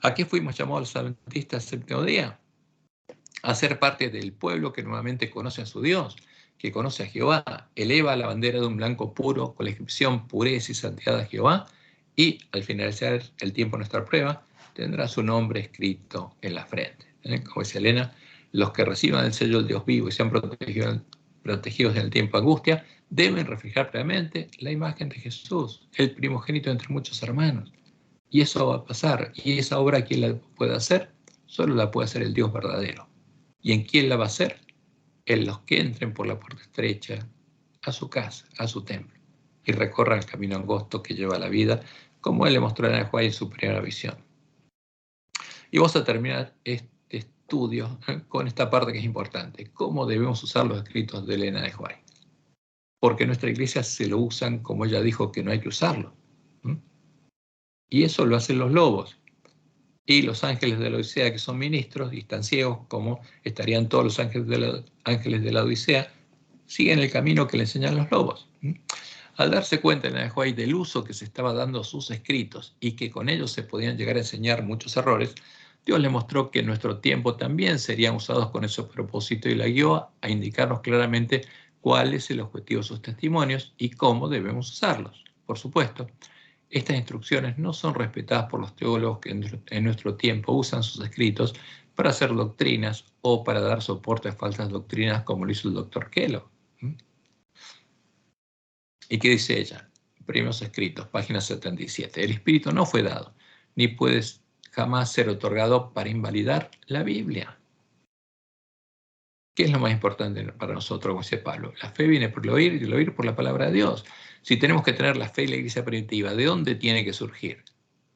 ¿A qué fuimos llamados los adventistas el séptimo día? A ser parte del pueblo que nuevamente conoce a su Dios, que conoce a Jehová, eleva la bandera de un blanco puro con la inscripción pureza y santidad a Jehová, y al finalizar el tiempo de nuestra prueba, tendrá su nombre escrito en la frente. Como dice Elena, los que reciban el sello del Dios vivo y sean protegidos en el tiempo de angustia, deben reflejar plenamente la imagen de Jesús, el primogénito entre muchos hermanos. Y eso va a pasar. ¿Y esa obra quién la puede hacer? Solo la puede hacer el Dios verdadero. ¿Y en quién la va a hacer? En los que entren por la puerta estrecha a su casa, a su templo, y recorran el camino angosto que lleva a la vida, como él le mostró a Elena de White en su primera visión. Y vamos a terminar este estudio con esta parte que es importante. ¿Cómo debemos usar los escritos de Elena de White? Porque nuestra iglesia se lo usan como ella dijo que no hay que usarlo. Y eso lo hacen los lobos. Y los ángeles de la Odisea, que son ministros y están ciegos, como estarían todos los ángeles de la Odisea, siguen el camino que le enseñan los lobos. Al darse cuenta en el White del uso que se estaba dando a sus escritos y que con ellos se podían llegar a enseñar muchos errores, Dios le mostró que en nuestro tiempo también serían usados con ese propósito y la guió a indicarnos claramente cuál es el objetivo de sus testimonios y cómo debemos usarlos. Por supuesto, estas instrucciones no son respetadas por los teólogos que en nuestro tiempo usan sus escritos para hacer doctrinas o para dar soporte a falsas doctrinas como lo hizo el Dr. Kellogg. ¿Y qué dice ella? Primeros escritos, página 77. El Espíritu no fue dado, ni puede jamás ser otorgado para invalidar la Biblia. ¿Qué es lo más importante para nosotros, como dice Pablo? La fe viene por el oír y el oír por la palabra de Dios. Si tenemos que tener la fe y la iglesia primitiva, ¿de dónde tiene que surgir?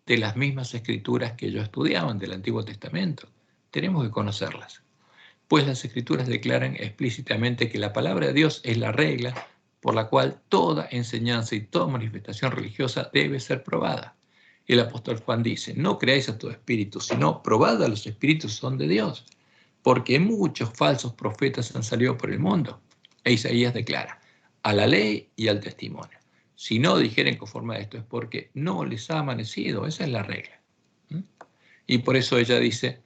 De las mismas escrituras que ellos estudiaban del Antiguo Testamento. Tenemos que conocerlas. Pues las escrituras declaran explícitamente que la palabra de Dios es la regla por la cual toda enseñanza y toda manifestación religiosa debe ser probada. El apóstol Juan dice, no creáis a todo espíritu, sino probad a los espíritus son de Dios, porque muchos falsos profetas han salido por el mundo. E Isaías declara, a la ley y al testimonio. Si no dijeren conforme a esto es porque no les ha amanecido, esa es la regla. Y por eso ella dice,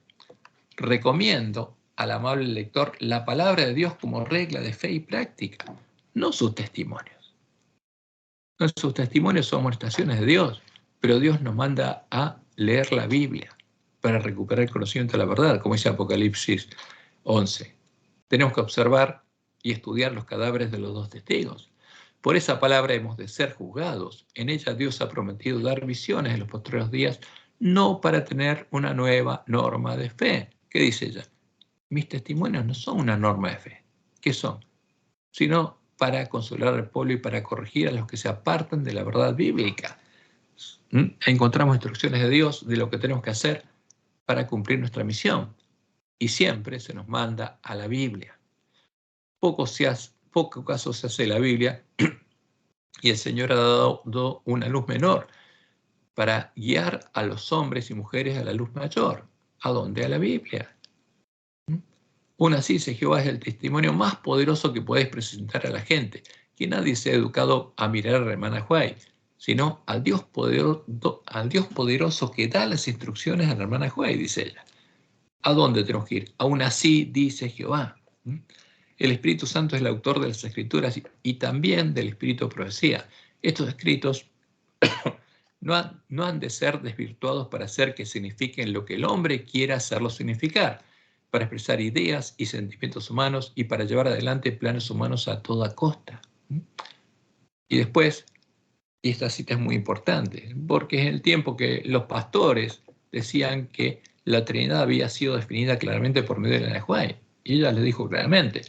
recomiendo al amable lector la palabra de Dios como regla de fe y práctica, no sus testimonios. No, sus testimonios son amonestaciones de Dios, pero Dios nos manda a leer la Biblia para recuperar el conocimiento de la verdad, como dice Apocalipsis 11. Tenemos que observar y estudiar los cadáveres de los dos testigos. Por esa palabra hemos de ser juzgados. En ella Dios ha prometido dar visiones en los postreros días, no para tener una nueva norma de fe. ¿Qué dice ella? Mis testimonios no son una norma de fe. ¿Qué son? Sino para consolar al pueblo y para corregir a los que se apartan de la verdad bíblica. Encontramos instrucciones de Dios de lo que tenemos que hacer para cumplir nuestra misión. Y siempre se nos manda a la Biblia. Poco caso se hace de la Biblia y el Señor ha dado una luz menor para guiar a los hombres y mujeres a la luz mayor. ¿A dónde? A la Biblia. Aún así, dice Jehová, es el testimonio más poderoso que podéis presentar a la gente, que nadie sea educado a mirar a la hermana White, sino al Dios poderoso que da las instrucciones a la hermana White, dice ella. ¿A dónde tenemos que ir? Aún así, dice Jehová. El Espíritu Santo es el autor de las Escrituras y también del Espíritu de profecía. Estos escritos no han de ser desvirtuados para hacer que signifiquen lo que el hombre quiera hacerlos significar, para expresar ideas y sentimientos humanos y para llevar adelante planes humanos a toda costa. Y después, y esta cita es muy importante, porque es el tiempo que los pastores decían que la Trinidad había sido definida claramente por medio de la hermana White. Y ella les dijo claramente,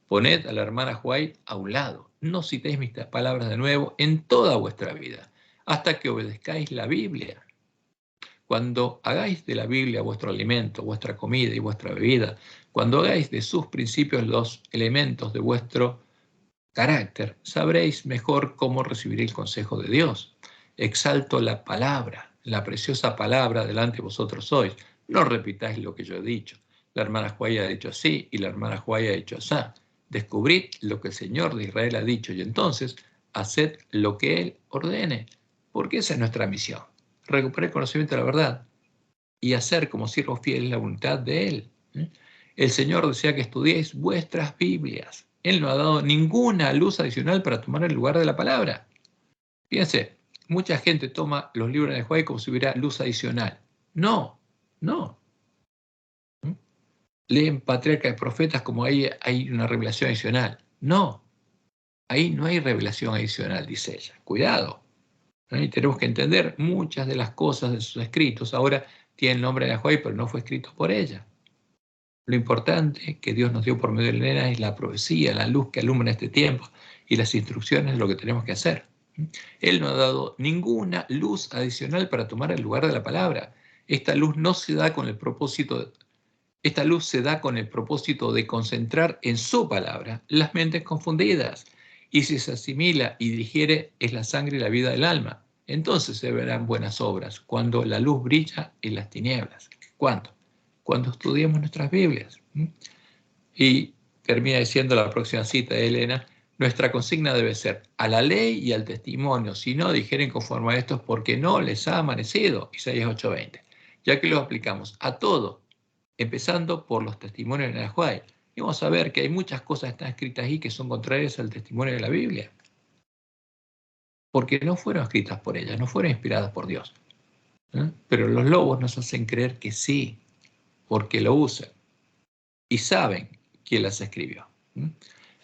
poned a la hermana White a un lado, no citéis mis palabras de nuevo en toda vuestra vida, hasta que obedezcáis la Biblia. Cuando hagáis de la Biblia vuestro alimento, vuestra comida y vuestra bebida, cuando hagáis de sus principios los elementos de vuestro carácter, sabréis mejor cómo recibir el consejo de Dios. Exalto la palabra, la preciosa palabra delante de vosotros hoy. No repitáis lo que yo he dicho. La hermana Juaya ha dicho así y la hermana Juaya ha dicho así. Descubrid lo que el Señor de Israel ha dicho y entonces haced lo que Él ordene, porque esa es nuestra misión. Recuperar el conocimiento de la verdad y hacer como siervos fieles la voluntad de Él. El Señor desea que estudiéis vuestras Biblias. Él no ha dado ninguna luz adicional para tomar el lugar de la palabra. Fíjense, mucha gente toma los libros de Juárez como si hubiera luz adicional. No. Leen Patriarcas y Profetas como ahí hay una revelación adicional. No, ahí no hay revelación adicional, dice ella. Cuidado. Y tenemos que entender muchas de las cosas de sus escritos. Ahora tiene el nombre de Juárez, pero no fue escrito por ella. Lo importante que Dios nos dio por medio de Elena es la profecía, la luz que alumbra este tiempo y las instrucciones de lo que tenemos que hacer. Él no ha dado ninguna luz adicional para tomar el lugar de la palabra. Esta luz se da con el propósito de concentrar en su palabra las mentes confundidas. Y si se asimila y digiere, es la sangre y la vida del alma. Entonces se verán buenas obras, cuando la luz brilla en las tinieblas. ¿Cuándo? Cuando estudiemos nuestras Biblias. Y termina diciendo la próxima cita de Elena: nuestra consigna debe ser a la ley y al testimonio, si no dijeren conforme a esto es porque no les ha amanecido, Isaías 8:20, ya que lo aplicamos a todo, empezando por los testimonios de Elena White. Y vamos a ver que hay muchas cosas que están escritas ahí que son contrarias al testimonio de la Biblia, porque no fueron escritas por ella, no fueron inspiradas por Dios. Pero los lobos nos hacen creer que sí, porque lo usan y saben quién las escribió.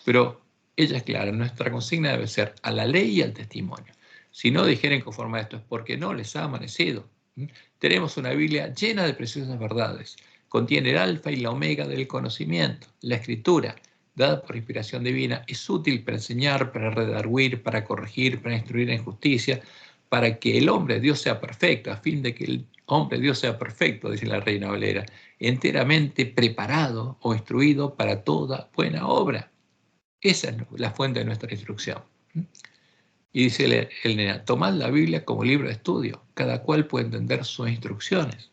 Pero ella es clara: nuestra consigna debe ser a la ley y al testimonio. Si no dijeren conforme a esto es porque no les ha amanecido. Tenemos una Biblia llena de preciosas verdades. Contiene el alfa y la omega del conocimiento. La escritura, dada por inspiración divina, es útil para enseñar, para redarguir, para corregir, para instruir en justicia, para que el hombre de Dios sea perfecto, a fin de que el hombre de Dios sea perfecto, dice la Reina Valera, enteramente preparado o instruido para toda buena obra. Esa es la fuente de nuestra instrucción. Y dice Elena: tomad la Biblia como libro de estudio, cada cual puede entender sus instrucciones.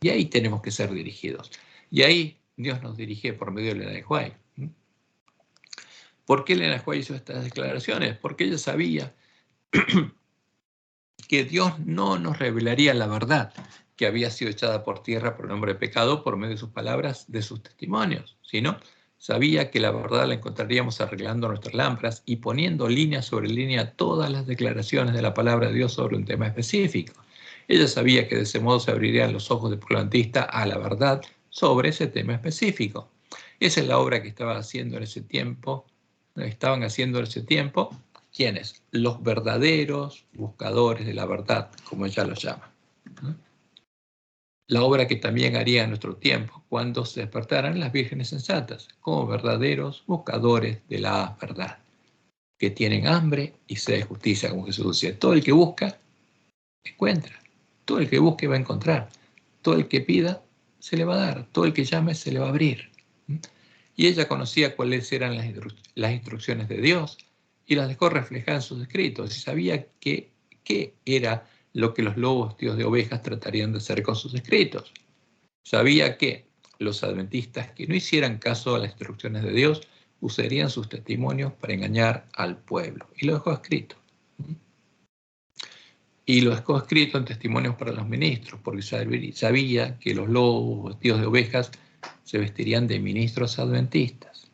Y ahí tenemos que ser dirigidos. Y ahí Dios nos dirige por medio de Elena White. ¿Por qué Elena White hizo estas declaraciones? Porque ella sabía que Dios no nos revelaría la verdad que había sido echada por tierra por el hombre de pecado por medio de sus palabras, de sus testimonios, sino sabía que la verdad la encontraríamos arreglando nuestras lámparas y poniendo línea sobre línea todas las declaraciones de la palabra de Dios sobre un tema específico. Ella sabía que de ese modo se abrirían los ojos del plantista a la verdad sobre ese tema específico. Esa es la obra que estaban haciendo en ese tiempo. ¿Quiénes? Los verdaderos buscadores de la verdad, como ella los llama. La obra que también haría en nuestro tiempo, cuando se despertaran las vírgenes sensatas, como verdaderos buscadores de la verdad, que tienen hambre y sed de justicia, como Jesús decía. Todo el que busca, encuentra. Todo el que busque va a encontrar. Todo el que pida, se le va a dar. Todo el que llame, se le va a abrir. Y ella conocía cuáles eran las instrucciones de Dios y las dejó reflejar en sus escritos, y sabía qué era lo que los lobos tíos de ovejas tratarían de hacer con sus escritos. Sabía que los adventistas que no hicieran caso a las instrucciones de Dios usarían sus testimonios para engañar al pueblo, y lo dejó escrito. Y lo dejó escrito en testimonios para los ministros, porque sabía que los lobos tíos de ovejas se vestirían de ministros adventistas.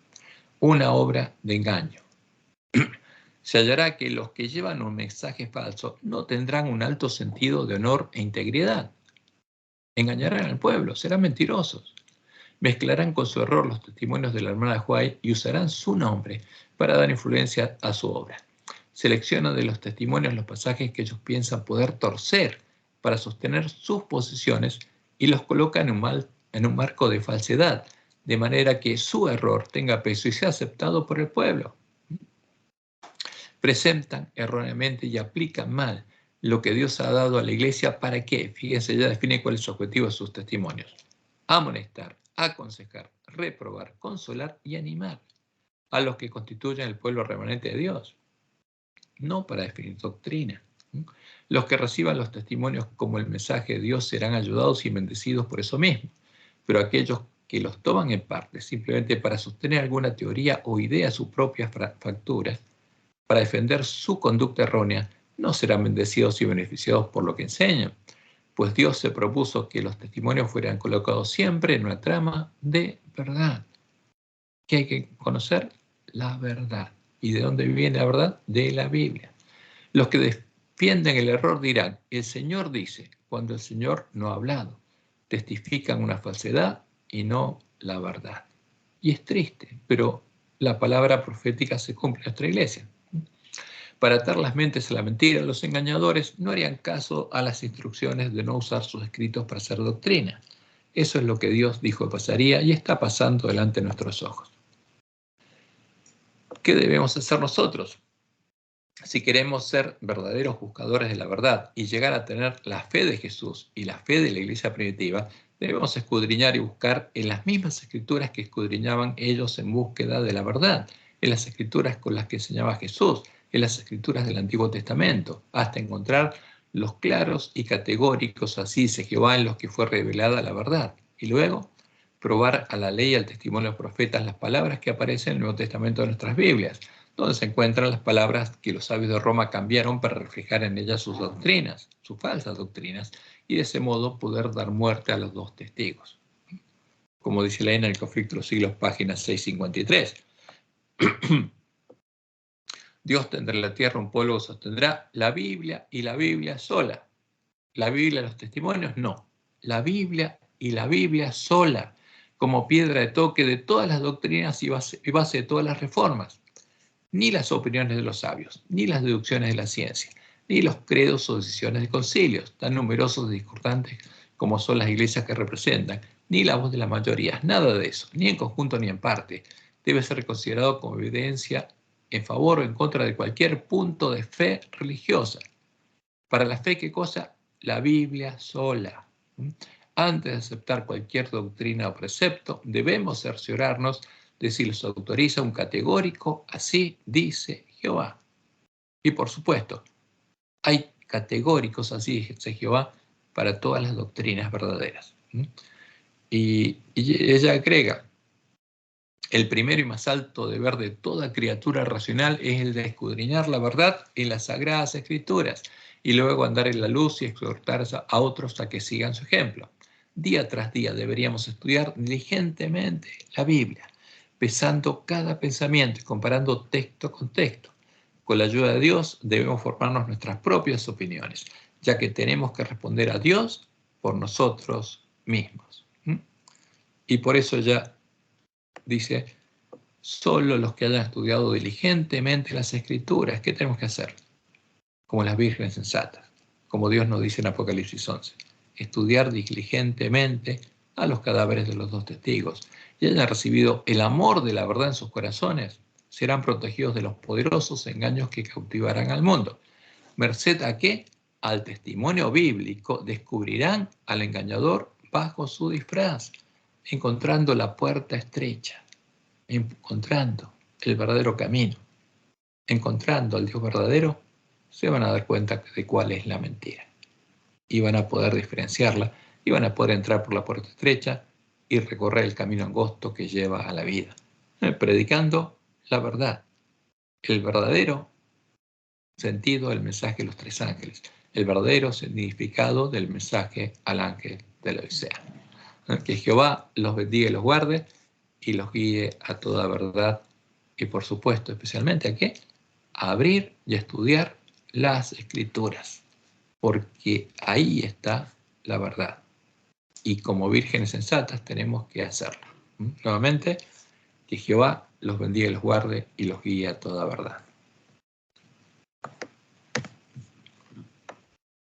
Una obra de engaño. Se hallará que los que llevan un mensaje falso no tendrán un alto sentido de honor e integridad. Engañarán al pueblo, serán mentirosos. Mezclarán con su error los testimonios de la hermana White y usarán su nombre para dar influencia a su obra. Seleccionan de los testimonios los pasajes que ellos piensan poder torcer para sostener sus posiciones y los colocan en un marco de falsedad, de manera que su error tenga peso y sea aceptado por el pueblo. Presentan erróneamente y aplican mal lo que Dios ha dado a la iglesia. ¿Para qué? Fíjense, ya define cuál es su objetivo de sus testimonios: amonestar, aconsejar, reprobar, consolar y animar a los que constituyen el pueblo remanente de Dios, no para definir doctrina. Los que reciban los testimonios como el mensaje de Dios serán ayudados y bendecidos por eso mismo, pero aquellos que los toman en parte simplemente para sostener alguna teoría o idea a sus propias facturas, para defender su conducta errónea, no serán bendecidos y beneficiados por lo que enseñan, pues Dios se propuso que los testimonios fueran colocados siempre en una trama de verdad. ¿Qué hay que conocer? La verdad. ¿Y de dónde viene la verdad? De la Biblia. Los que defienden el error dirán: el Señor dice, cuando el Señor no ha hablado. Testifican una falsedad y no la verdad. Y es triste, pero la palabra profética se cumple en nuestra iglesia. Para atar las mentes a la mentira, los engañadores no harían caso a las instrucciones de no usar sus escritos para hacer doctrina. Eso es lo que Dios dijo que pasaría y está pasando delante de nuestros ojos. ¿Qué debemos hacer nosotros? Si queremos ser verdaderos buscadores de la verdad y llegar a tener la fe de Jesús y la fe de la iglesia primitiva, debemos escudriñar y buscar en las mismas escrituras que escudriñaban ellos en búsqueda de la verdad, en las escrituras con las que enseñaba Jesús, en las escrituras del Antiguo Testamento, hasta encontrar los claros y categóricos así dice Jehová en los que fue revelada la verdad. Y luego, probar a la ley y al testimonio de los profetas las palabras que aparecen en el Nuevo Testamento de nuestras Biblias, donde se encuentran las palabras que los sabios de Roma cambiaron para reflejar en ellas sus doctrinas, sus falsas doctrinas, y de ese modo poder dar muerte a los dos testigos. Como dice Elena en el conflicto de los siglos, página 653. Dios tendrá en la tierra un pueblo que sostendrá la Biblia y la Biblia sola. La Biblia, los testimonios, no. La Biblia y la Biblia sola, como piedra de toque de todas las doctrinas y base de todas las reformas. Ni las opiniones de los sabios, ni las deducciones de la ciencia, ni los credos o decisiones de concilios, tan numerosos y discordantes como son las iglesias que representan, ni la voz de la mayoría, nada de eso, ni en conjunto ni en parte, debe ser considerado como evidencia en favor o en contra de cualquier punto de fe religiosa. Para la fe, ¿qué cosa? La Biblia sola. Antes de aceptar cualquier doctrina o precepto, debemos cerciorarnos de si los autoriza un categórico, así dice Jehová. Y por supuesto, hay categóricos, así dice Jehová, para todas las doctrinas verdaderas. Y ella agrega, el primero y más alto deber de toda criatura racional es el de escudriñar la verdad en las Sagradas Escrituras y luego andar en la luz y exhortar a otros a que sigan su ejemplo. Día tras día deberíamos estudiar diligentemente la Biblia, pesando cada pensamiento y comparando texto con texto. Con la ayuda de Dios debemos formarnos nuestras propias opiniones, ya que tenemos que responder a Dios por nosotros mismos. Y por eso ya dice, solo los que hayan estudiado diligentemente las Escrituras, ¿qué tenemos que hacer? Como las vírgenes sensatas, como Dios nos dice en Apocalipsis 11, estudiar diligentemente a los cadáveres de los dos testigos y hayan recibido el amor de la verdad en sus corazones, serán protegidos de los poderosos engaños que cautivarán al mundo. ¿Merced a qué? Al testimonio bíblico descubrirán al engañador bajo su disfraz, encontrando la puerta estrecha, encontrando el verdadero camino, encontrando al Dios verdadero, se van a dar cuenta de cuál es la mentira. Y van a poder diferenciarla, y van a poder entrar por la puerta estrecha y recorrer el camino angosto que lleva a la vida, predicando la verdad, el verdadero sentido del mensaje de los tres ángeles, el verdadero significado del mensaje al ángel de la Odisea. Que Jehová los bendiga y los guarde y los guíe a toda verdad y por supuesto especialmente ¿a qué? A abrir y a estudiar las Escrituras, porque ahí está la verdad y como vírgenes sensatas tenemos que hacerlo. Nuevamente, que Jehová los bendiga y los guarde y los guíe a toda verdad.